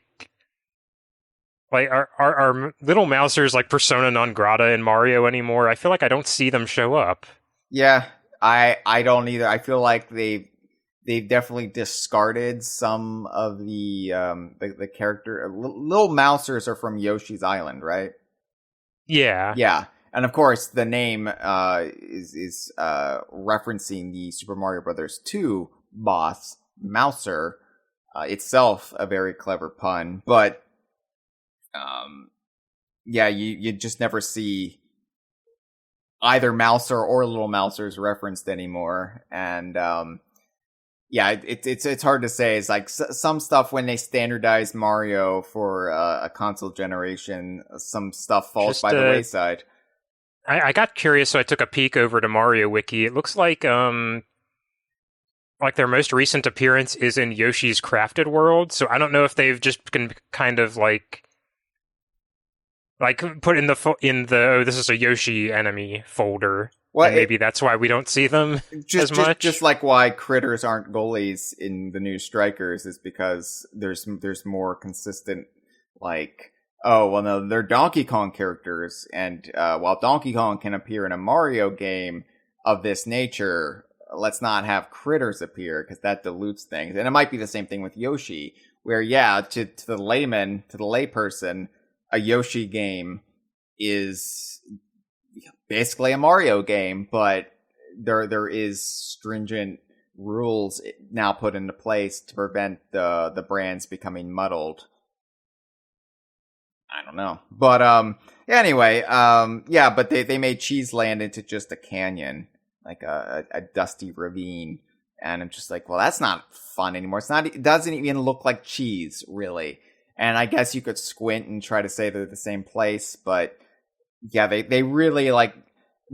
[SPEAKER 2] are little mousers like persona non grata in Mario anymore? I feel like I don't see them show up.
[SPEAKER 1] Yeah. I don't either. I feel like they've definitely discarded some of the character. Little Mousers are from Yoshi's Island, right?
[SPEAKER 2] Yeah.
[SPEAKER 1] Yeah. And of course, the name is referencing the Super Mario Brothers 2 boss, Mouser, itself a very clever pun. But yeah, you just never see either Mouser or Little Mousers referenced anymore, and yeah, it's hard to say. It's like some stuff when they standardize Mario for a console generation, some stuff falls by the wayside.
[SPEAKER 2] I got curious, so I took a peek over to Mario Wiki. It looks like their most recent appearance is in Yoshi's Crafted World. So I don't know if they've just been kind of like put in the this is a Yoshi enemy folder. Well, and maybe that's why we don't see them as much.
[SPEAKER 1] Just like why critters aren't goalies in the new Strikers is because there's more consistent, like, oh, well, no, they're Donkey Kong characters, and while Donkey Kong can appear in a Mario game of this nature, let's not have critters appear, because that dilutes things. And it might be the same thing with Yoshi, where, yeah, to the layman, to the layperson, a Yoshi game is basically a Mario game, but there is stringent rules now put into place to prevent the brands becoming muddled. I don't know, but anyway, yeah, but they made Cheese Land into just a canyon, like a dusty ravine, and I'm just like, well, that's not fun anymore. It doesn't even look like cheese, really. And I guess you could squint and try to say they're the same place, but yeah, they really like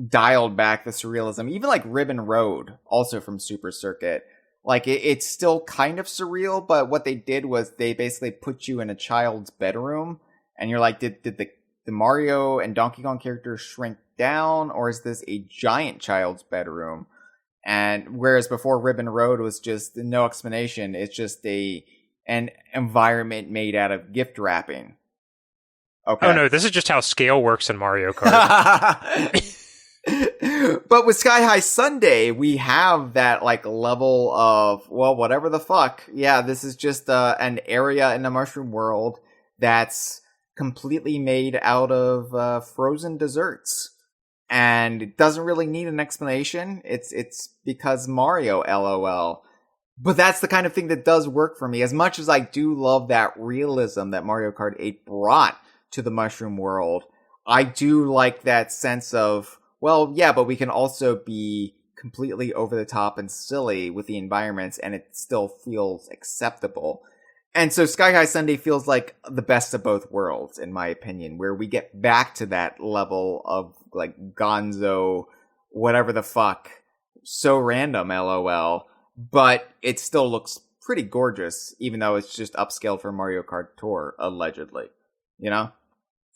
[SPEAKER 1] dialed back the surrealism. Even like Ribbon Road, also from Super Circuit, like it's still kind of surreal, but what they did was they basically put you in a child's bedroom, and you're like, did the Mario and Donkey Kong characters shrink down, or is this a giant child's bedroom? And whereas before Ribbon Road was just no explanation, it's just an environment made out of gift wrapping. Okay.
[SPEAKER 2] Oh no, this is just how scale works in Mario Kart.
[SPEAKER 1] But with Sky High Sunday, we have that like level of, well, whatever the fuck. Yeah, this is just an area in the Mushroom World that's completely made out of frozen desserts. And it doesn't really need an explanation. It's because Mario, LOL. But that's the kind of thing that does work for me. As much as I do love that realism that Mario Kart 8 brought to the Mushroom World, I do like that sense of, well, yeah, but we can also be completely over the top and silly with the environments, and it still feels acceptable. And so Sky High Sunday feels like the best of both worlds, in my opinion, where we get back to that level of, like, gonzo, whatever the fuck, so random, LOL. But it still looks pretty gorgeous, even though it's just upscaled for Mario Kart Tour, allegedly. You know?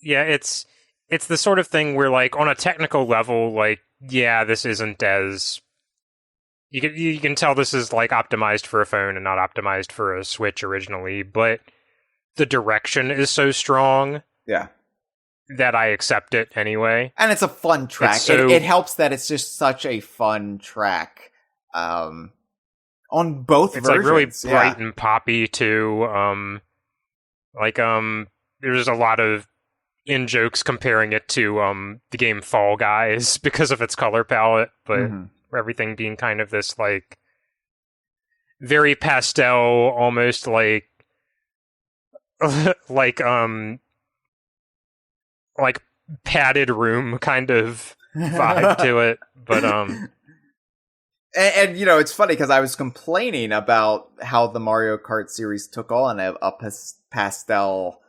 [SPEAKER 2] Yeah, it's the sort of thing where, like, on a technical level, like, yeah, this isn't as... You can tell this is, like, optimized for a phone and not optimized for a Switch originally, but the direction is so strong...
[SPEAKER 1] Yeah.
[SPEAKER 2] ...that I accept it anyway.
[SPEAKER 1] And it's a fun track. It helps that it's just such a fun track. On both versions.
[SPEAKER 2] It's like really bright and poppy too. There's a lot of in-jokes comparing it to the game Fall Guys because of its color palette, but everything being kind of this like very pastel, almost like like padded room kind of vibe to it. But
[SPEAKER 1] And you know, it's funny because I was complaining about how the Mario Kart series took on a pastel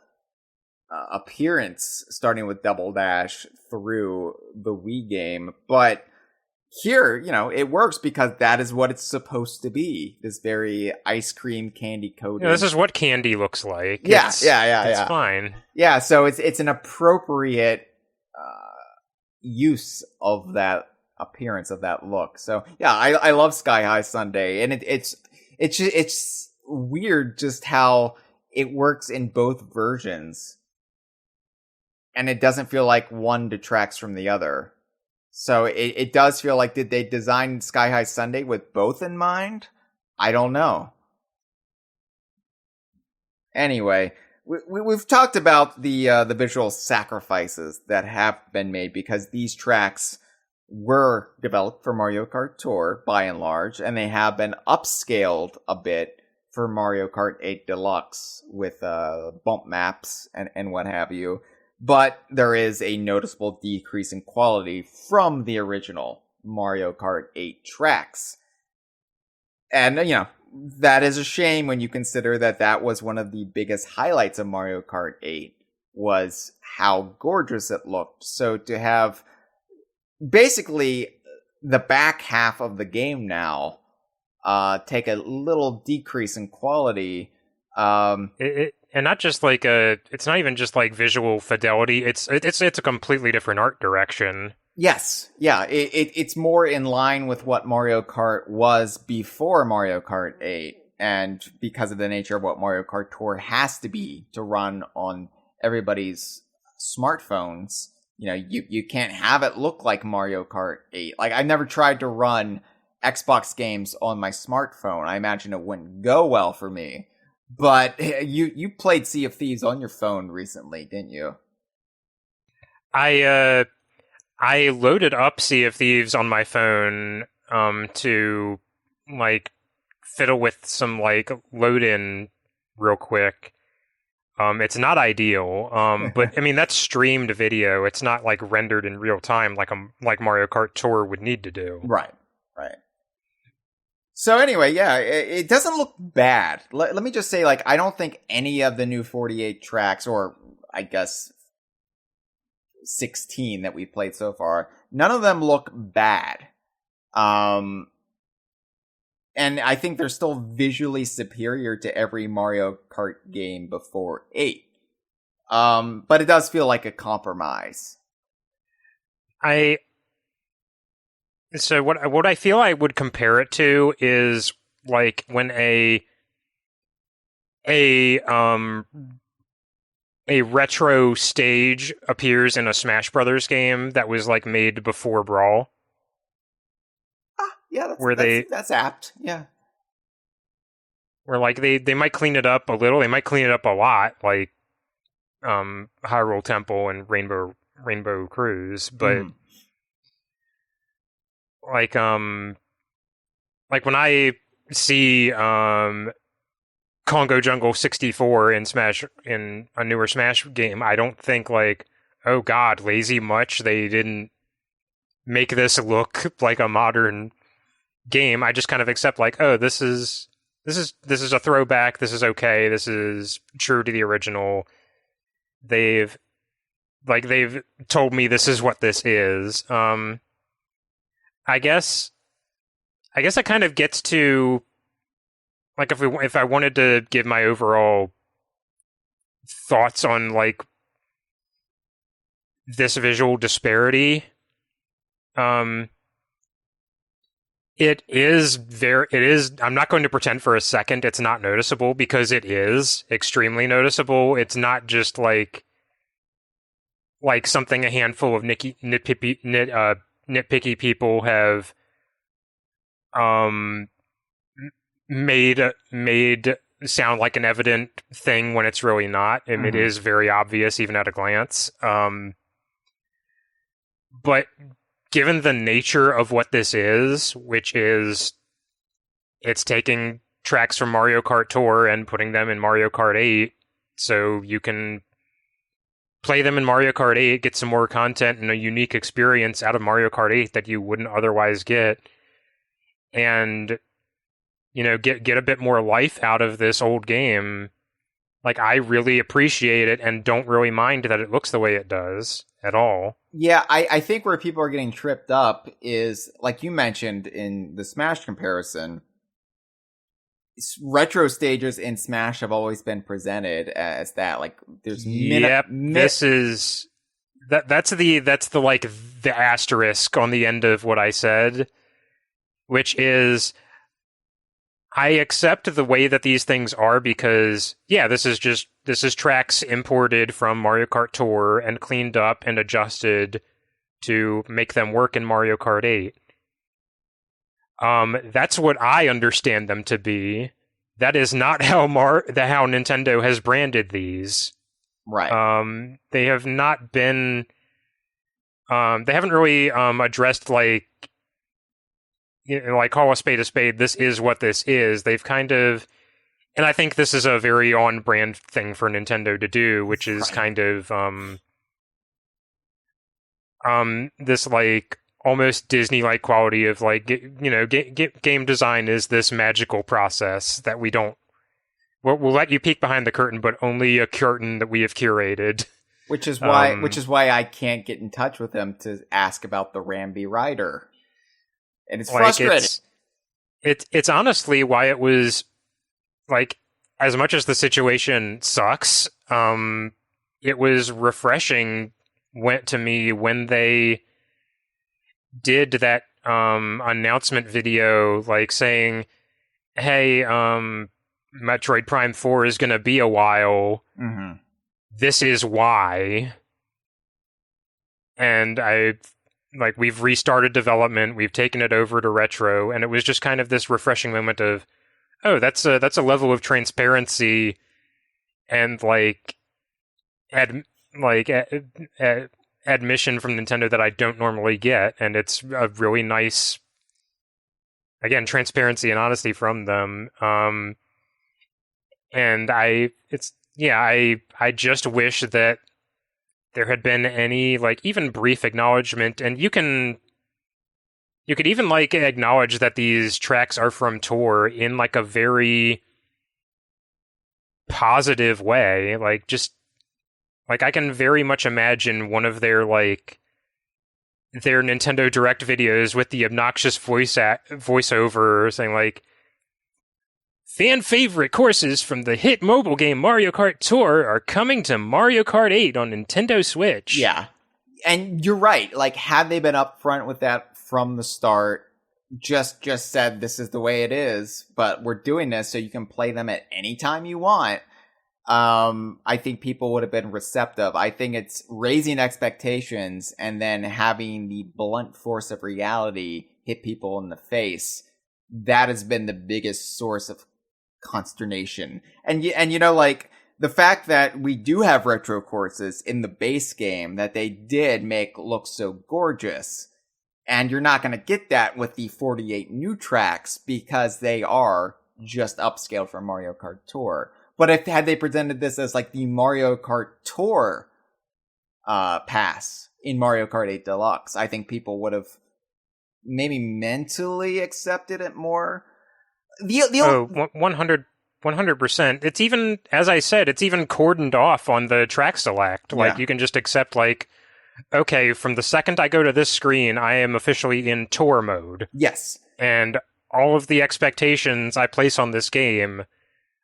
[SPEAKER 1] appearance, starting with Double Dash through the Wii game. But here, it works because that is what it's supposed to be. This very ice cream candy coated.
[SPEAKER 2] This is what candy looks like.
[SPEAKER 1] Yeah,
[SPEAKER 2] it's fine.
[SPEAKER 1] Yeah, so it's an appropriate use of that appearance, of that look. So yeah, I love Sky High Sundae, and it's weird just how it works in both versions, and it doesn't feel like one detracts from the other. So it does feel like, did they design Sky High Sundae with both in mind? I don't know. Anyway, we've talked about the visual sacrifices that have been made because these tracks were developed for Mario Kart Tour by and large, and they have been upscaled a bit for Mario Kart 8 Deluxe with bump maps and what have you. But there is a noticeable decrease in quality from the original Mario Kart 8 tracks. And, that is a shame when you consider that was one of the biggest highlights of Mario Kart 8, was how gorgeous it looked. So to have basically the back half of the game now take a little decrease in quality.
[SPEAKER 2] And not just like it's not even just like visual fidelity. It's a completely different art direction.
[SPEAKER 1] Yes, yeah, it's more in line with what Mario Kart was before Mario Kart 8, and because of the nature of what Mario Kart Tour has to be to run on everybody's smartphones, you can't have it look like Mario Kart 8. Like, I've never tried to run Xbox games on my smartphone. I imagine it wouldn't go well for me. But you played Sea of Thieves on your phone recently, didn't you?
[SPEAKER 2] I loaded up Sea of Thieves on my phone to like fiddle with some like load in real quick. It's not ideal, but I mean that's streamed video. It's not like rendered in real time like Mario Kart Tour would need to do.
[SPEAKER 1] Right. So anyway, yeah, it doesn't look bad. Let me just say, like, I don't think any of the new 48 tracks, or I guess 16 that we've played so far, none of them look bad. And I think they're still visually superior to every Mario Kart game before 8. But it does feel like a compromise.
[SPEAKER 2] So what I feel I would compare it to is like when a retro stage appears in a Smash Brothers game that was like made before Brawl.
[SPEAKER 1] Yeah, that's apt. Yeah.
[SPEAKER 2] Where like they might clean it up a little, they might clean it up a lot, like Hyrule Temple and Rainbow Cruise, but like when I see Congo Jungle 64 in a newer Smash game, I don't think like, oh god, lazy much, they didn't make this look like a modern game. I just kind of accept like, oh, this is a throwback, this is okay, this is true to the original. They've told me this is what this is. I guess that kind of gets to like if I wanted to give my overall thoughts on like this visual disparity, it is I'm not going to pretend for a second it's not noticeable, because it is extremely noticeable. It's not just like something a handful of nitpicky people have made sound like an evident thing when it's really not, and it is very obvious even at a glance. But given the nature of what this is, which is it's taking tracks from Mario Kart Tour and putting them in Mario Kart 8, so you can play them in Mario Kart 8, get some more content and a unique experience out of Mario Kart 8 that you wouldn't otherwise get, and get a bit more life out of this old game. Like, I really appreciate it and don't really mind that it looks the way it does. at all.
[SPEAKER 1] Yeah, I think where people are getting tripped up is, like you mentioned in the Smash comparison, retro stages in Smash have always been presented as that. Like, there's
[SPEAKER 2] this is that's the like the asterisk on the end of what I said, which is I accept the way that these things are because this is tracks imported from Mario Kart Tour and cleaned up and adjusted to make them work in Mario Kart 8. That's what I understand them to be. That is not how Nintendo has branded these.
[SPEAKER 1] Right.
[SPEAKER 2] They have not been. They haven't really addressed like call a spade. This is what this is. They've kind of, and I think this is a very on-brand thing for Nintendo to do, which is kind of this like almost Disney-like quality of like game design is this magical process that we don't. We'll let you peek behind the curtain, but only a curtain that we have curated.
[SPEAKER 1] Which is why I can't get in touch with them to ask about the Rambi Rider. And it's frustrating.
[SPEAKER 2] It's honestly why it was like, as much as the situation sucks, it was refreshing to me when they did that announcement video, like saying, "Hey, Metroid Prime 4 is going to be a while.
[SPEAKER 1] Mm-hmm.
[SPEAKER 2] This is why." And we've restarted development, we've taken it over to Retro, and it was just kind of this refreshing moment of, oh, that's a level of transparency and admission from Nintendo that I don't normally get, and it's a really nice, again, transparency and honesty from them. And I just wish that there had been any like even brief acknowledgement, and you could even like acknowledge that these tracks are from Tour in like a very positive way. Like, just like I can very much imagine one of their Nintendo Direct videos with the obnoxious voiceover saying like, fan favorite courses from the hit mobile game Mario Kart Tour are coming to Mario Kart 8 on Nintendo Switch.
[SPEAKER 1] Yeah. And you're right. Like, had they been upfront with that from the start, just said this is the way it is, but we're doing this so you can play them at any time you want, I think people would have been receptive. I think it's raising expectations and then having the blunt force of reality hit people in the face. That has been the biggest source of consternation. And like, the fact that we do have retro courses in the base game that they did make look so gorgeous, and you're not going to get that with the 48 new tracks because they are just upscaled from Mario Kart Tour. But had they presented this as like the Mario Kart Tour pass in Mario Kart 8 Deluxe, I think people would have maybe mentally accepted it more.
[SPEAKER 2] 100%. It's even, as I said, it's even cordoned off on the track select. Like, you can just accept, like, okay, from the second I go to this screen, I am officially in Tour mode.
[SPEAKER 1] Yes.
[SPEAKER 2] And all of the expectations I place on this game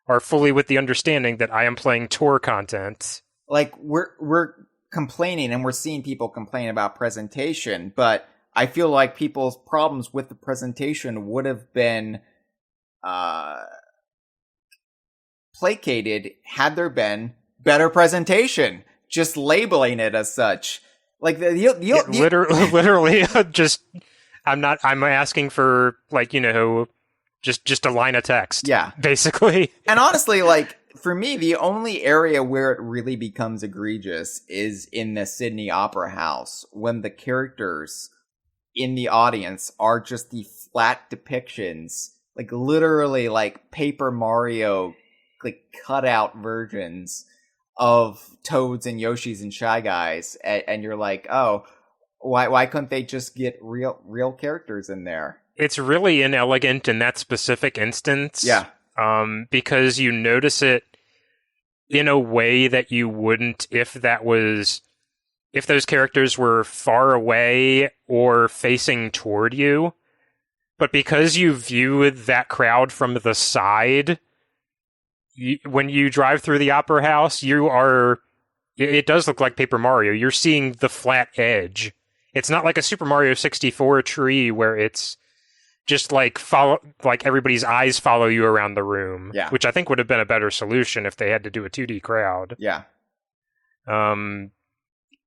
[SPEAKER 2] are fully with the understanding that I am playing Tour content.
[SPEAKER 1] Like, we're complaining, and we're seeing people complain about presentation, but I feel like people's problems with the presentation would have been placated had there been better presentation. Just labeling it as such, like literally, just I'm asking for, like, just a line of text. Yeah,
[SPEAKER 2] basically.
[SPEAKER 1] And honestly, like, for me, the only area where it really becomes egregious is in the Sydney Opera House, when the characters in the audience are just the flat depictions, like literally like Paper Mario, like cutout versions of Toads and Yoshis and Shy Guys, and you're like, oh, why couldn't they just get real characters in there?
[SPEAKER 2] It's really inelegant in that specific instance.
[SPEAKER 1] Yeah.
[SPEAKER 2] Because you notice it in a way that you wouldn't if that was if those characters were far away or facing toward you. But because you view that crowd from the side, when you drive through the Opera House, it does look like Paper Mario. You're seeing the flat edge. It's not like a Super Mario 64 tree where it's just like everybody's eyes follow you around the room, which I think would have been a better solution if they had to do a 2D crowd.
[SPEAKER 1] Yeah.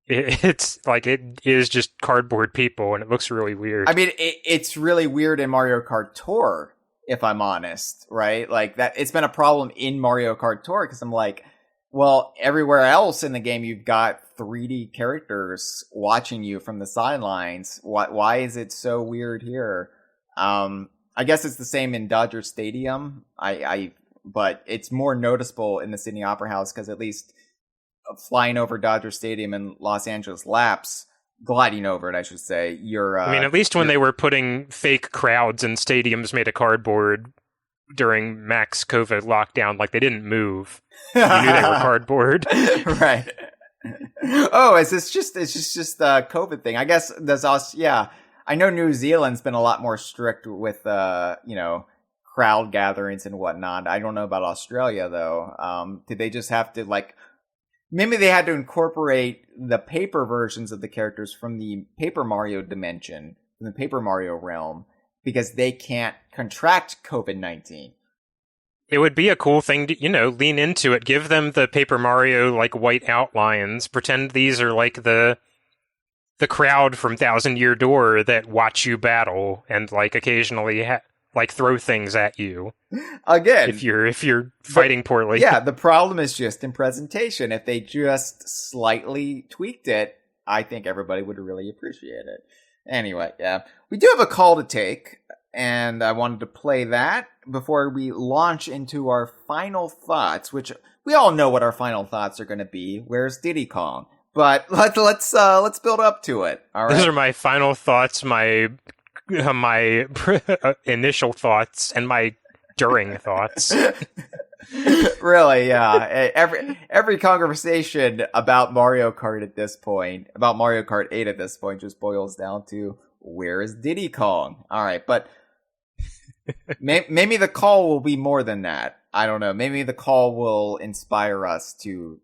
[SPEAKER 2] It's like it is just cardboard people, and it looks really weird.
[SPEAKER 1] I mean, it's really weird in Mario Kart Tour, if I'm honest, right? Like that, it's been a problem in Mario Kart Tour because I'm like, well, everywhere else in the game, you've got 3D characters watching you from the sidelines. Why is it so weird here? I guess it's the same in Dodger Stadium. But it's more noticeable in the Sydney Opera House because at least flying over Dodger Stadium in Los Angeles laps, gliding over it, I should say.
[SPEAKER 2] I mean, at least when they were putting fake crowds in stadiums made of cardboard during max COVID lockdown, like they didn't move. You knew they were cardboard.
[SPEAKER 1] Right. Oh, it's just a COVID thing. I guess there's also, I know New Zealand's been a lot more strict with, crowd gatherings and whatnot. I don't know about Australia though. Did they just have to maybe they had to incorporate the paper versions of the characters from the Paper Mario dimension, from the Paper Mario realm, because they can't contract COVID-19.
[SPEAKER 2] It would be a cool thing to, lean into it. Give them the Paper Mario, white outlines. Pretend these are, the crowd from Thousand Year Door that watch you battle and, occasionally, throw things at you.
[SPEAKER 1] Again.
[SPEAKER 2] If you're fighting poorly.
[SPEAKER 1] Yeah, the problem is just in presentation. If they just slightly tweaked it, I think everybody would really appreciate it. Anyway, yeah. We do have a call to take, and I wanted to play that before we launch into our final thoughts, which we all know what our final thoughts are going to be. Where's Diddy Kong? But let's build up to it. All right.
[SPEAKER 2] Those are my final thoughts, my initial thoughts, and my during thoughts.
[SPEAKER 1] Really, yeah. Every conversation about Mario Kart at this point, about Mario Kart 8 at this point, just boils down to where is Diddy Kong? All right, but maybe the call will be more than that. I don't know. Maybe the call will inspire us to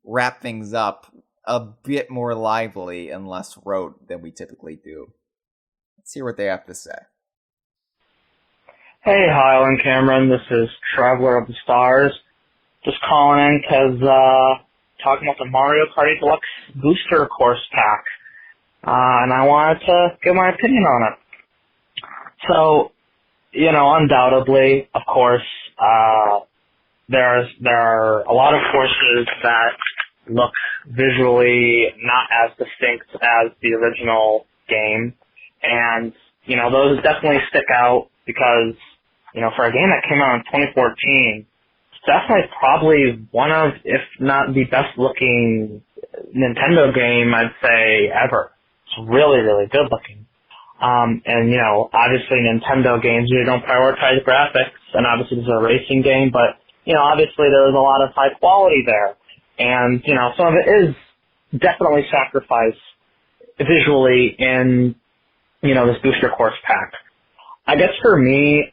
[SPEAKER 1] wrap things up a bit more lively and less rote than we typically do. Let's hear what they have to say.
[SPEAKER 3] Hey, Hyle and Cameron, this is Traveler of the Stars. Just calling in because talking about the Mario Kart Deluxe Booster Course Pack, and I wanted to give my opinion on it. So, undoubtedly, of course, there are a lot of courses that look visually not as distinct as the original game, and those definitely stick out because, for a game that came out in 2014, it's definitely probably one of, if not the best looking Nintendo game, I'd say, ever. It's really, really good looking. Obviously Nintendo games, don't prioritize graphics, and obviously this is a racing game, but, obviously there was a lot of high quality there. And, some of it is definitely sacrificed visually in, this booster course pack. I guess for me,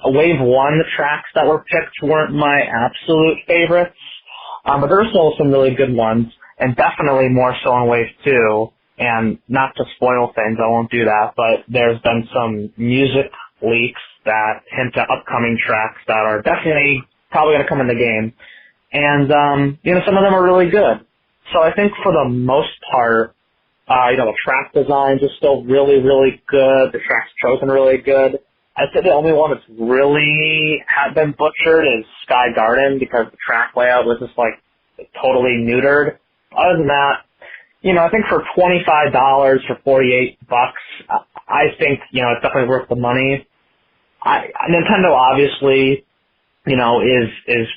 [SPEAKER 3] Wave 1, the tracks that were picked weren't my absolute favorites, but there were still some really good ones, and definitely more so on Wave 2, and not to spoil things, I won't do that, but there's been some music leaks that hint at upcoming tracks that are definitely probably going to come in the game, and, some of them are really good. So I think for the most part, the track designs are still really, really good, the tracks chosen really good. I'd say the only one that's really had been butchered is Sky Garden because the track layout was just totally neutered. Other than that, I think for $25 for $48, I think, it's definitely worth the money. Nintendo obviously, is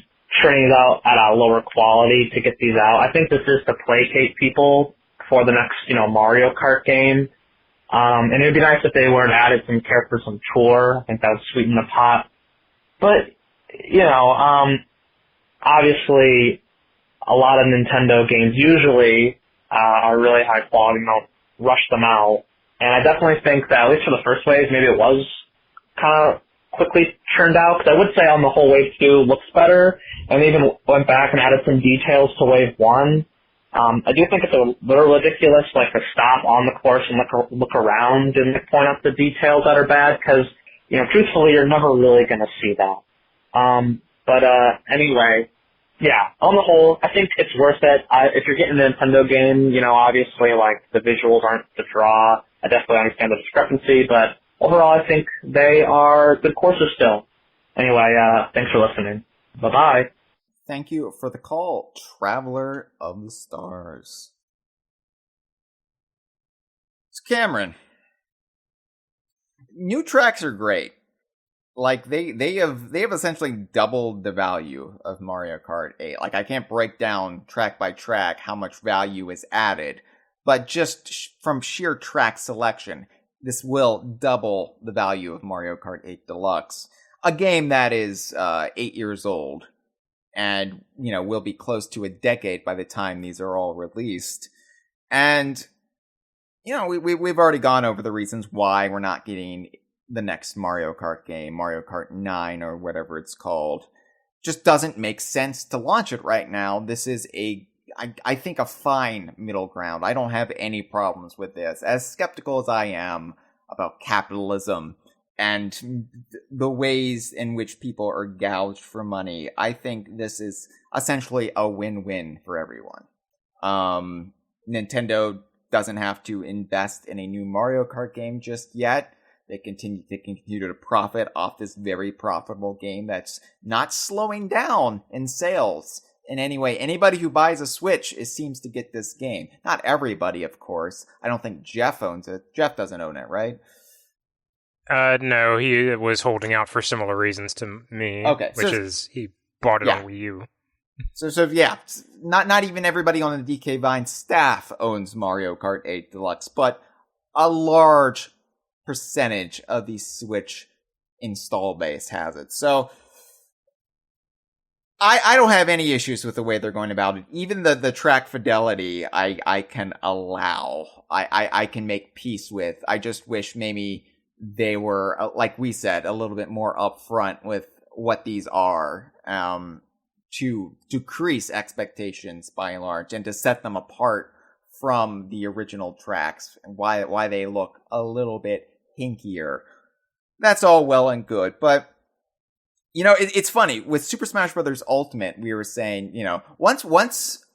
[SPEAKER 3] churning it out at a lower quality to get these out. I think this is to placate people for the next, Mario Kart game. And it would be nice if they were to add some characters on tour. I think that would sweeten the pot. But, obviously, a lot of Nintendo games usually are really high quality and don't rush them out. And I definitely think that, at least for the first wave, maybe it was kind of quickly churned out, because I would say on the whole Wave 2 looks better, and they even went back and added some details to Wave 1. I do think it's a little ridiculous, like, to stop on the course and look around and point out the details that are bad, because, you know, truthfully, you're never really going to see that. But anyway, yeah, on the whole, I think it's worth it. If you're getting a Nintendo game, you know, obviously, like, the visuals aren't the draw. I definitely understand the discrepancy, but overall, I think they are good courses still. Anyway, thanks for listening. Bye-bye.
[SPEAKER 1] Thank you for the call, Traveler of the Stars. It's Cameron. New tracks are great. Like, they have essentially doubled the value of Mario Kart 8. Like, I can't break down track by track how much value is added, but just from sheer track selection, this will double the value of Mario Kart 8 Deluxe, a game that is 8 years old, and, you know, will be close to a decade by the time these are all released. And, you know, we've already gone over the reasons why we're not getting the next Mario Kart game, Mario Kart 9 or whatever it's called. Just doesn't make sense to launch it right now. This is I think a fine middle ground. I don't have any problems with this. As skeptical as I am about capitalism and the ways in which people are gouged for money, I think this is essentially a win-win for everyone. Nintendo doesn't have to invest in a new Mario Kart game just yet. They can continue to profit off this very profitable game that's not slowing down in sales in any way. Anybody who buys a Switch seems to get this game. Not everybody, of course. I don't think Jeff owns it. Jeff doesn't own it, right?
[SPEAKER 2] No, he was holding out for similar reasons to me. Okay, which is he bought it on Wii U.
[SPEAKER 1] So yeah, not even everybody on the DK Vine staff owns Mario Kart 8 Deluxe, but a large percentage of the Switch install base has it. So I don't have any issues with the way they're going about it. Even the track fidelity I can allow. I can make peace with. I just wish maybe they were, like we said, a little bit more upfront with what these are, to decrease expectations by and large, and to set them apart from the original tracks, and why they look a little bit hinkier. That's all well and good, but you know, it's funny with Super Smash Bros. Ultimate. We were saying, you know, once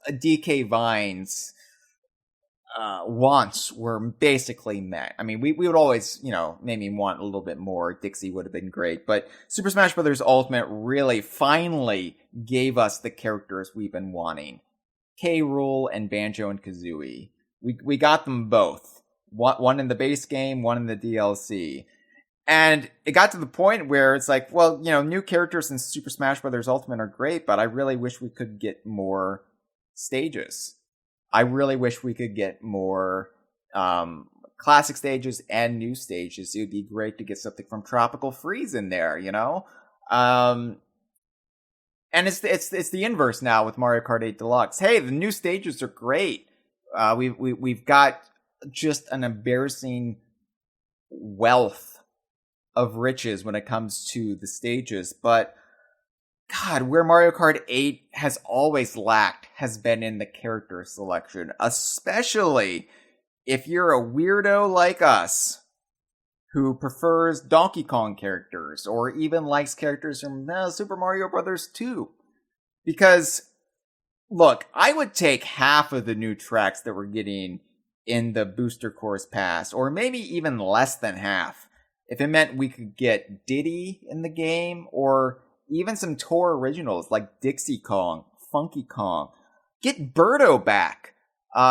[SPEAKER 1] DK Vine's wants were basically met. I mean, we would always, you know, maybe want a little bit more. Dixie would have been great, but Super Smash Bros. Ultimate really finally gave us the characters we've been wanting: K. Rool and Banjo and Kazooie. We got them both. One in the base game, one in the DLC. And it got to the point where it's like, well, you know, new characters in Super Smash Bros. Ultimate are great, but I really wish we could get more stages. I really wish we could get more classic stages and new stages. It would be great to get something from Tropical Freeze in there, you know? And it's the inverse now with Mario Kart 8 Deluxe. Hey, the new stages are great. We've got just an embarrassing wealth of riches when it comes to the stages, but God, where Mario Kart 8 has always lacked has been in the character selection, especially if you're a weirdo like us who prefers Donkey Kong characters or even likes characters from Super Mario Bros. 2. Because, look, I would take half of the new tracks that we're getting in the Booster Course Pass, or maybe even less than half, if it meant we could get Diddy in the game, or even some Tour originals like Dixie Kong, Funky Kong. Get Birdo back.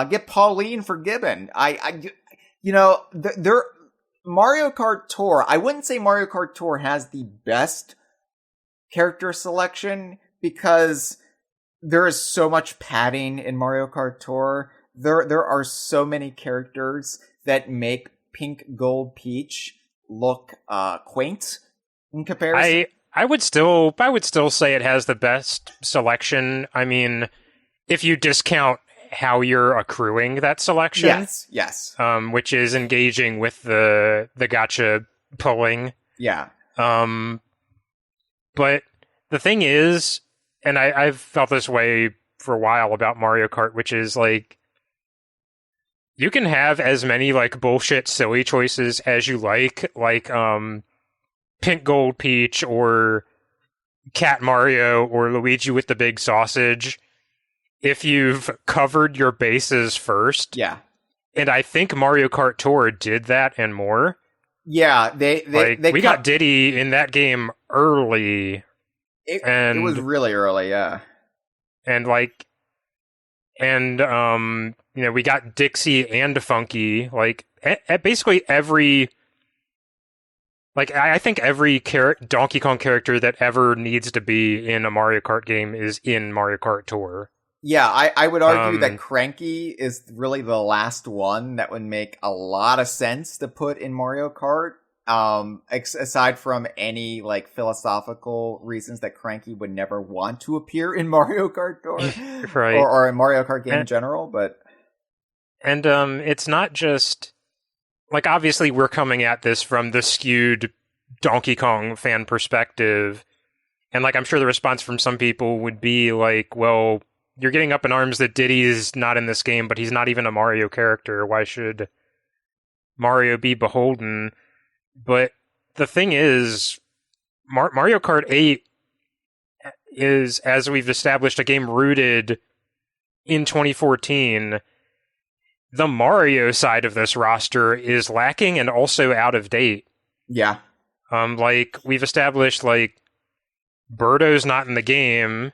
[SPEAKER 1] Get Pauline for Gibbon. You know, Mario Kart Tour, I wouldn't say Mario Kart Tour has the best character selection, because there is so much padding in Mario Kart Tour. There are so many characters that make Pink Gold Peach look quaint in comparison.
[SPEAKER 2] I would still say it has the best selection. I mean, if you discount how you're accruing that selection.
[SPEAKER 1] Yes.
[SPEAKER 2] Which is engaging with the gacha pulling.
[SPEAKER 1] Yeah.
[SPEAKER 2] But the thing is, and I've felt this way for a while about Mario Kart, which is like, you can have as many like bullshit silly choices as you like Pink Gold Peach or Cat Mario or Luigi with the big sausage, if you've covered your bases first.
[SPEAKER 1] Yeah.
[SPEAKER 2] And I think Mario Kart Tour did that and more.
[SPEAKER 1] Yeah, they
[SPEAKER 2] got Diddy in that game early.
[SPEAKER 1] It was really early, yeah.
[SPEAKER 2] And we got Dixie and Funky. Like, at basically every... Like, I think every Donkey Kong character that ever needs to be in a Mario Kart game is in Mario Kart Tour.
[SPEAKER 1] Yeah, I would argue that Cranky is really the last one that would make a lot of sense to put in Mario Kart. Aside from any, like, philosophical reasons that Cranky would never want to appear in Mario Kart Tour.
[SPEAKER 2] Right.
[SPEAKER 1] Or a Mario Kart game in general, but...
[SPEAKER 2] And it's not just... Like, obviously, we're coming at this from the skewed Donkey Kong fan perspective. And, like, I'm sure the response from some people would be, like, well, you're getting up in arms that Diddy is not in this game, but he's not even a Mario character. Why should Mario be beholden? But the thing is, Mario Kart 8 is, as we've established, a game rooted in 2014. The Mario side of this roster is lacking and also out of date.
[SPEAKER 1] Yeah.
[SPEAKER 2] Like, we've established, like, Birdo's not in the game,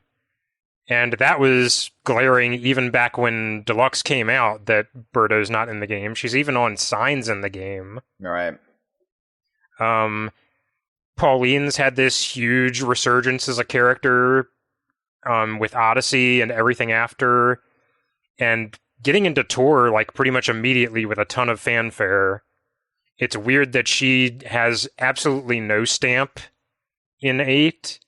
[SPEAKER 2] and that was glaring even back when Deluxe came out, that Birdo's not in the game. She's even on signs in the game.
[SPEAKER 1] All right.
[SPEAKER 2] Pauline's had this huge resurgence as a character, with Odyssey and everything after, and getting into Tour, like, pretty much immediately with a ton of fanfare. It's weird that she has absolutely no stamp in 8.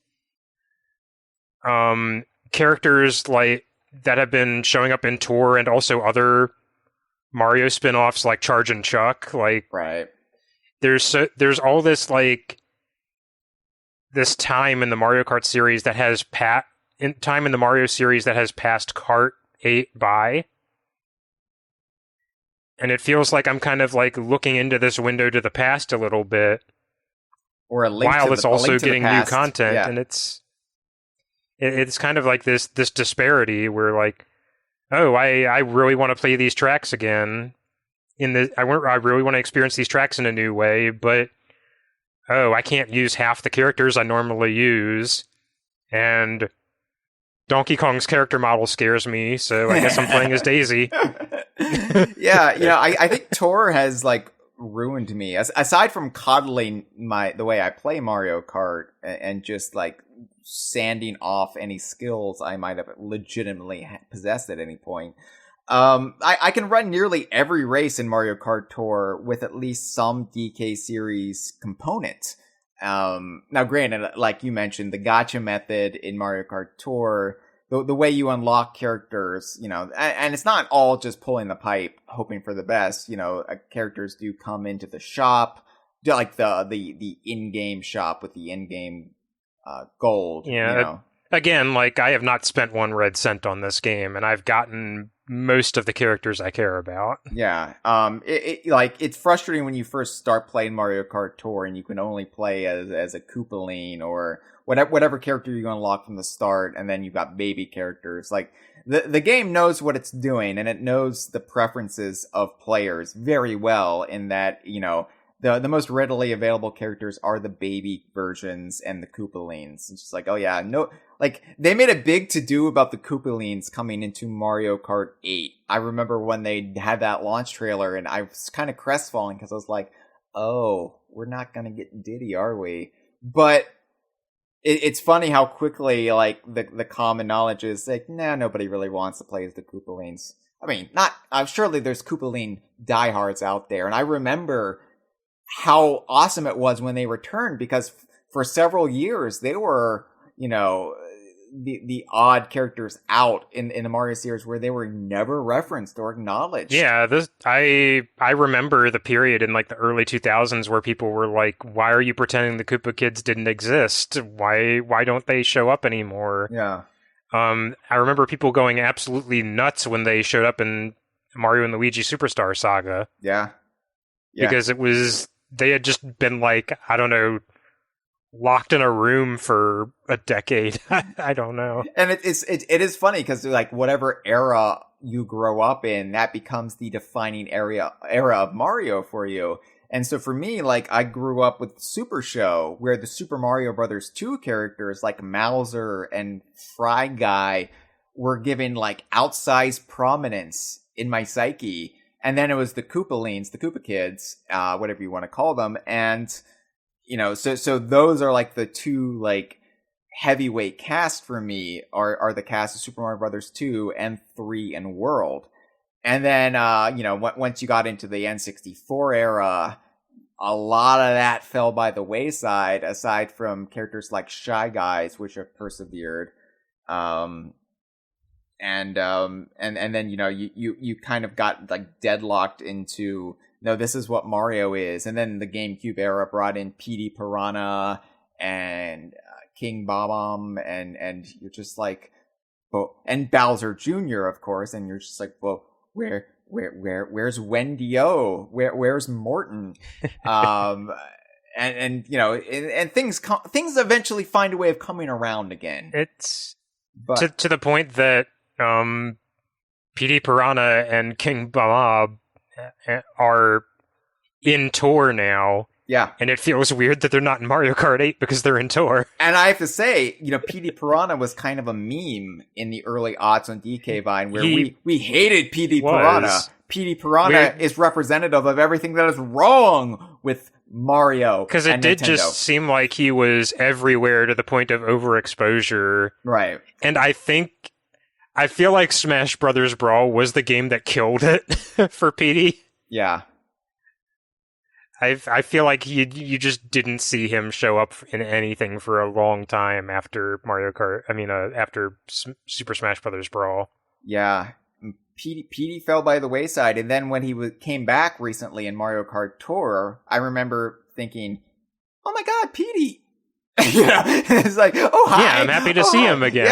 [SPEAKER 2] Characters, like, that have been showing up in Tour and also other Mario spin-offs, like Charge and Chuck, like...
[SPEAKER 1] Right.
[SPEAKER 2] There's all this, like... This time in the Mario Kart series that has passed Kart 8 by. And it feels like I'm kind of, like, looking into this window to the past a little bit.
[SPEAKER 1] Or a link
[SPEAKER 2] while
[SPEAKER 1] to
[SPEAKER 2] it's also getting new content.
[SPEAKER 1] Yeah.
[SPEAKER 2] And it's kind of like this disparity where, like, oh, I really want to play these tracks again. I really want to experience these tracks in a new way, but, oh, I can't use half the characters I normally use. And Donkey Kong's character model scares me, so I guess I'm playing as Daisy.
[SPEAKER 1] Yeah, I think Tour has, like, ruined me. Aside from coddling the way I play Mario Kart and just, like, sanding off any skills I might have legitimately possessed at any point. I can run nearly every race in Mario Kart Tour with at least some DK series component. Now, granted, like you mentioned, the gacha method in Mario Kart Tour, the way you unlock characters, you know, and it's not all just pulling the pipe, hoping for the best. You know, characters do come into the shop, like the in-game shop with the in-game gold.
[SPEAKER 2] Yeah.
[SPEAKER 1] You know?
[SPEAKER 2] Again, like, I have not spent one red cent on this game, and I've gotten most of the characters I care about.
[SPEAKER 1] Yeah. It's frustrating when you first start playing Mario Kart Tour and you can only play as a Koopaline or whatever character you unlock from the start, and then you've got baby characters. Like, the game knows what it's doing, and it knows the preferences of players very well, in that, you know, the most readily available characters are the baby versions and the Koopalines. It's just like, oh yeah, no, like, they made a big to-do about the Koopalines coming into Mario Kart 8. I remember when they had that launch trailer, and I was kind of crestfallen because I was like, oh, we're not gonna get Diddy, are we? But it's funny how quickly, like, the common knowledge is like, nah, nobody really wants to play as the Koopalines. I mean, surely there's Koopaline diehards out there, and I remember how awesome it was when they returned, because for several years they were, you know, the odd characters out in the Mario series where they were never referenced or acknowledged.
[SPEAKER 2] Yeah, I remember the period in like the early 2000s where people were like, "Why are you pretending the Koopa Kids didn't exist? Why don't they show up anymore?"
[SPEAKER 1] Yeah.
[SPEAKER 2] I remember people going absolutely nuts when they showed up in Mario and Luigi Superstar Saga.
[SPEAKER 1] Yeah.
[SPEAKER 2] Because they had just been like, I don't know, locked in a room for a decade. I don't know.
[SPEAKER 1] And it is funny because like whatever era you grow up in, that becomes the defining era of Mario for you. And so for me, like I grew up with Super Show, where the Super Mario Brothers 2 characters like Mauser and Fry Guy were given like outsized prominence in my psyche. And then it was the Koopalines, the Koopa Kids, whatever you want to call them. And, you know, so those are like the two like heavyweight cast for me are the cast of Super Mario Brothers 2 and 3 and World. And then, you know, once you got into the N64 era, a lot of that fell by the wayside, aside from characters like Shy Guys, which have persevered. And then, you know, you kind of got like deadlocked into, no, this is what Mario is. And then the GameCube era brought in Petey Piranha and King Bob-omb, and you're just like, well, and Bowser Jr., of course, and you're just like, well, where's Wendy O? Where's Morton? And you know, and things eventually find a way of coming around again.
[SPEAKER 2] It's to the point that Petey Piranha and King Bob are in tour now.
[SPEAKER 1] Yeah.
[SPEAKER 2] And it feels weird that they're not in Mario Kart 8 because they're in tour.
[SPEAKER 1] And I have to say, you know, Petey Piranha was kind of a meme in the early aughts on DK Vine where we hated Petey Piranha. Petey Piranha is representative of everything that is wrong with Mario.
[SPEAKER 2] Because it did just seem like he was everywhere to the point of overexposure.
[SPEAKER 1] Right.
[SPEAKER 2] And I feel like Smash Brothers Brawl was the game that killed it for Petey.
[SPEAKER 1] Yeah.
[SPEAKER 2] I feel like you just didn't see him show up in anything for a long time after Mario Kart. I mean, after Super Smash Brothers Brawl.
[SPEAKER 1] Yeah, Petey fell by the wayside, and then when he came back recently in Mario Kart Tour, I remember thinking, "Oh my God, Petey!" Yeah, it's like, "Oh hi,
[SPEAKER 2] yeah, I'm happy to see him again."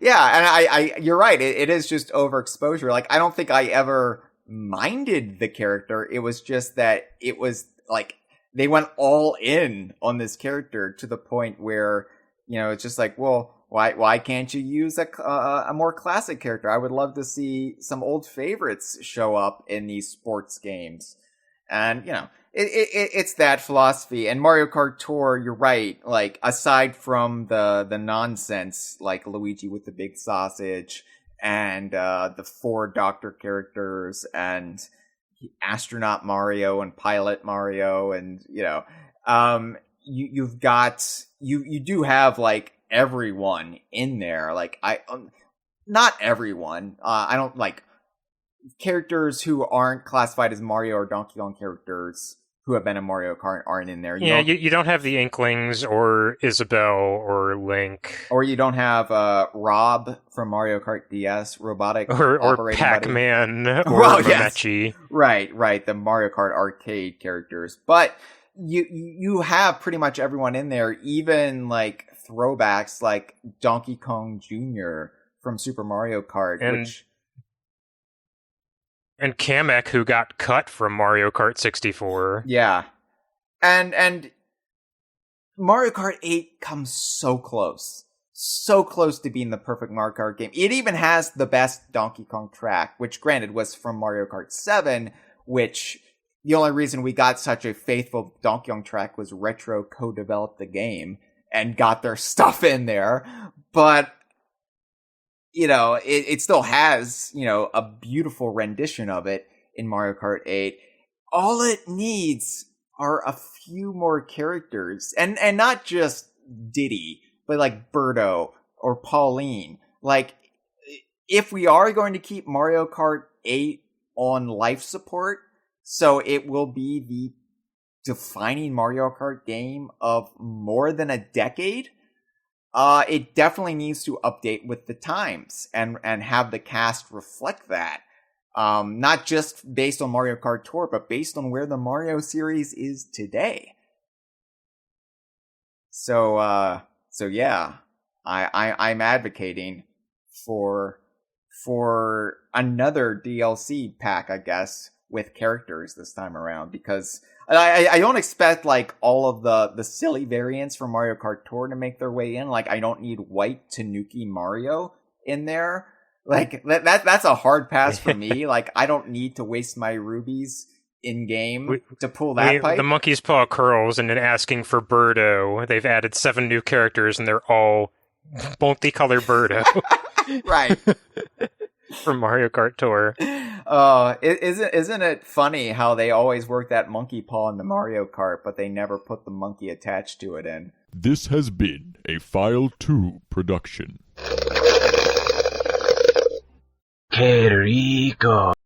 [SPEAKER 1] Yeah, and I you're right. It is just overexposure. Like I don't think I ever minded the character. It was just that it was. Like they went all in on this character to the point where, you know, it's just like, well, why can't you use a more classic character? I would love to see some old favorites show up in these sports games. And, you know, it's that philosophy. And Mario Kart Tour, you're right. Like aside from the nonsense, like Luigi with the big sausage and the 4 doctor characters and Astronaut Mario and Pilot Mario, and you know, you do have like everyone in there. Like not everyone. I don't like characters who aren't classified as Mario or Donkey Kong characters who have been in Mario Kart aren't in there.
[SPEAKER 2] You don't have the Inklings or Isabelle or Link.
[SPEAKER 1] Or you don't have Rob from Mario Kart DS, robotic
[SPEAKER 2] or Pac-Man or Mamechi.
[SPEAKER 1] Yes. Right, the Mario Kart arcade characters. But you have pretty much everyone in there, even like throwbacks like Donkey Kong Jr. from Super Mario Kart,
[SPEAKER 2] and Kamek, who got cut from Mario Kart 64.
[SPEAKER 1] Yeah. And Mario Kart 8 comes so close to being the perfect Mario Kart game. It even has the best Donkey Kong track, which granted was from Mario Kart 7, which the only reason we got such a faithful Donkey Kong track was Retro co-developed the game and got their stuff in there. But you know, it still has, you know, a beautiful rendition of it in Mario Kart 8. All it needs are a few more characters. And not just Diddy, but like Birdo or Pauline. Like, if we are going to keep Mario Kart 8 on life support, so it will be the defining Mario Kart game of more than a decade, It definitely needs to update with the times and have the cast reflect that. Not just based on Mario Kart Tour, but based on where the Mario series is today. So yeah, I'm advocating for another DLC pack, I guess, with characters this time around, because I don't expect like all of the silly variants from Mario Kart Tour to make their way in. Like, I don't need white Tanuki Mario in there. Like that's a hard pass for me. Like, I don't need to waste my rubies in game to pull that pipe.
[SPEAKER 2] The Monkey's Paw curls and then asking for Birdo. They've added 7 new characters and they're all multicolored Birdo.
[SPEAKER 1] Right.
[SPEAKER 2] From Mario Kart Tour.
[SPEAKER 1] Isn't it funny how they always work that monkey paw in the Mario Kart, but they never put the monkey attached to it in?
[SPEAKER 4] This has been a File 2 production.
[SPEAKER 5] Que rico.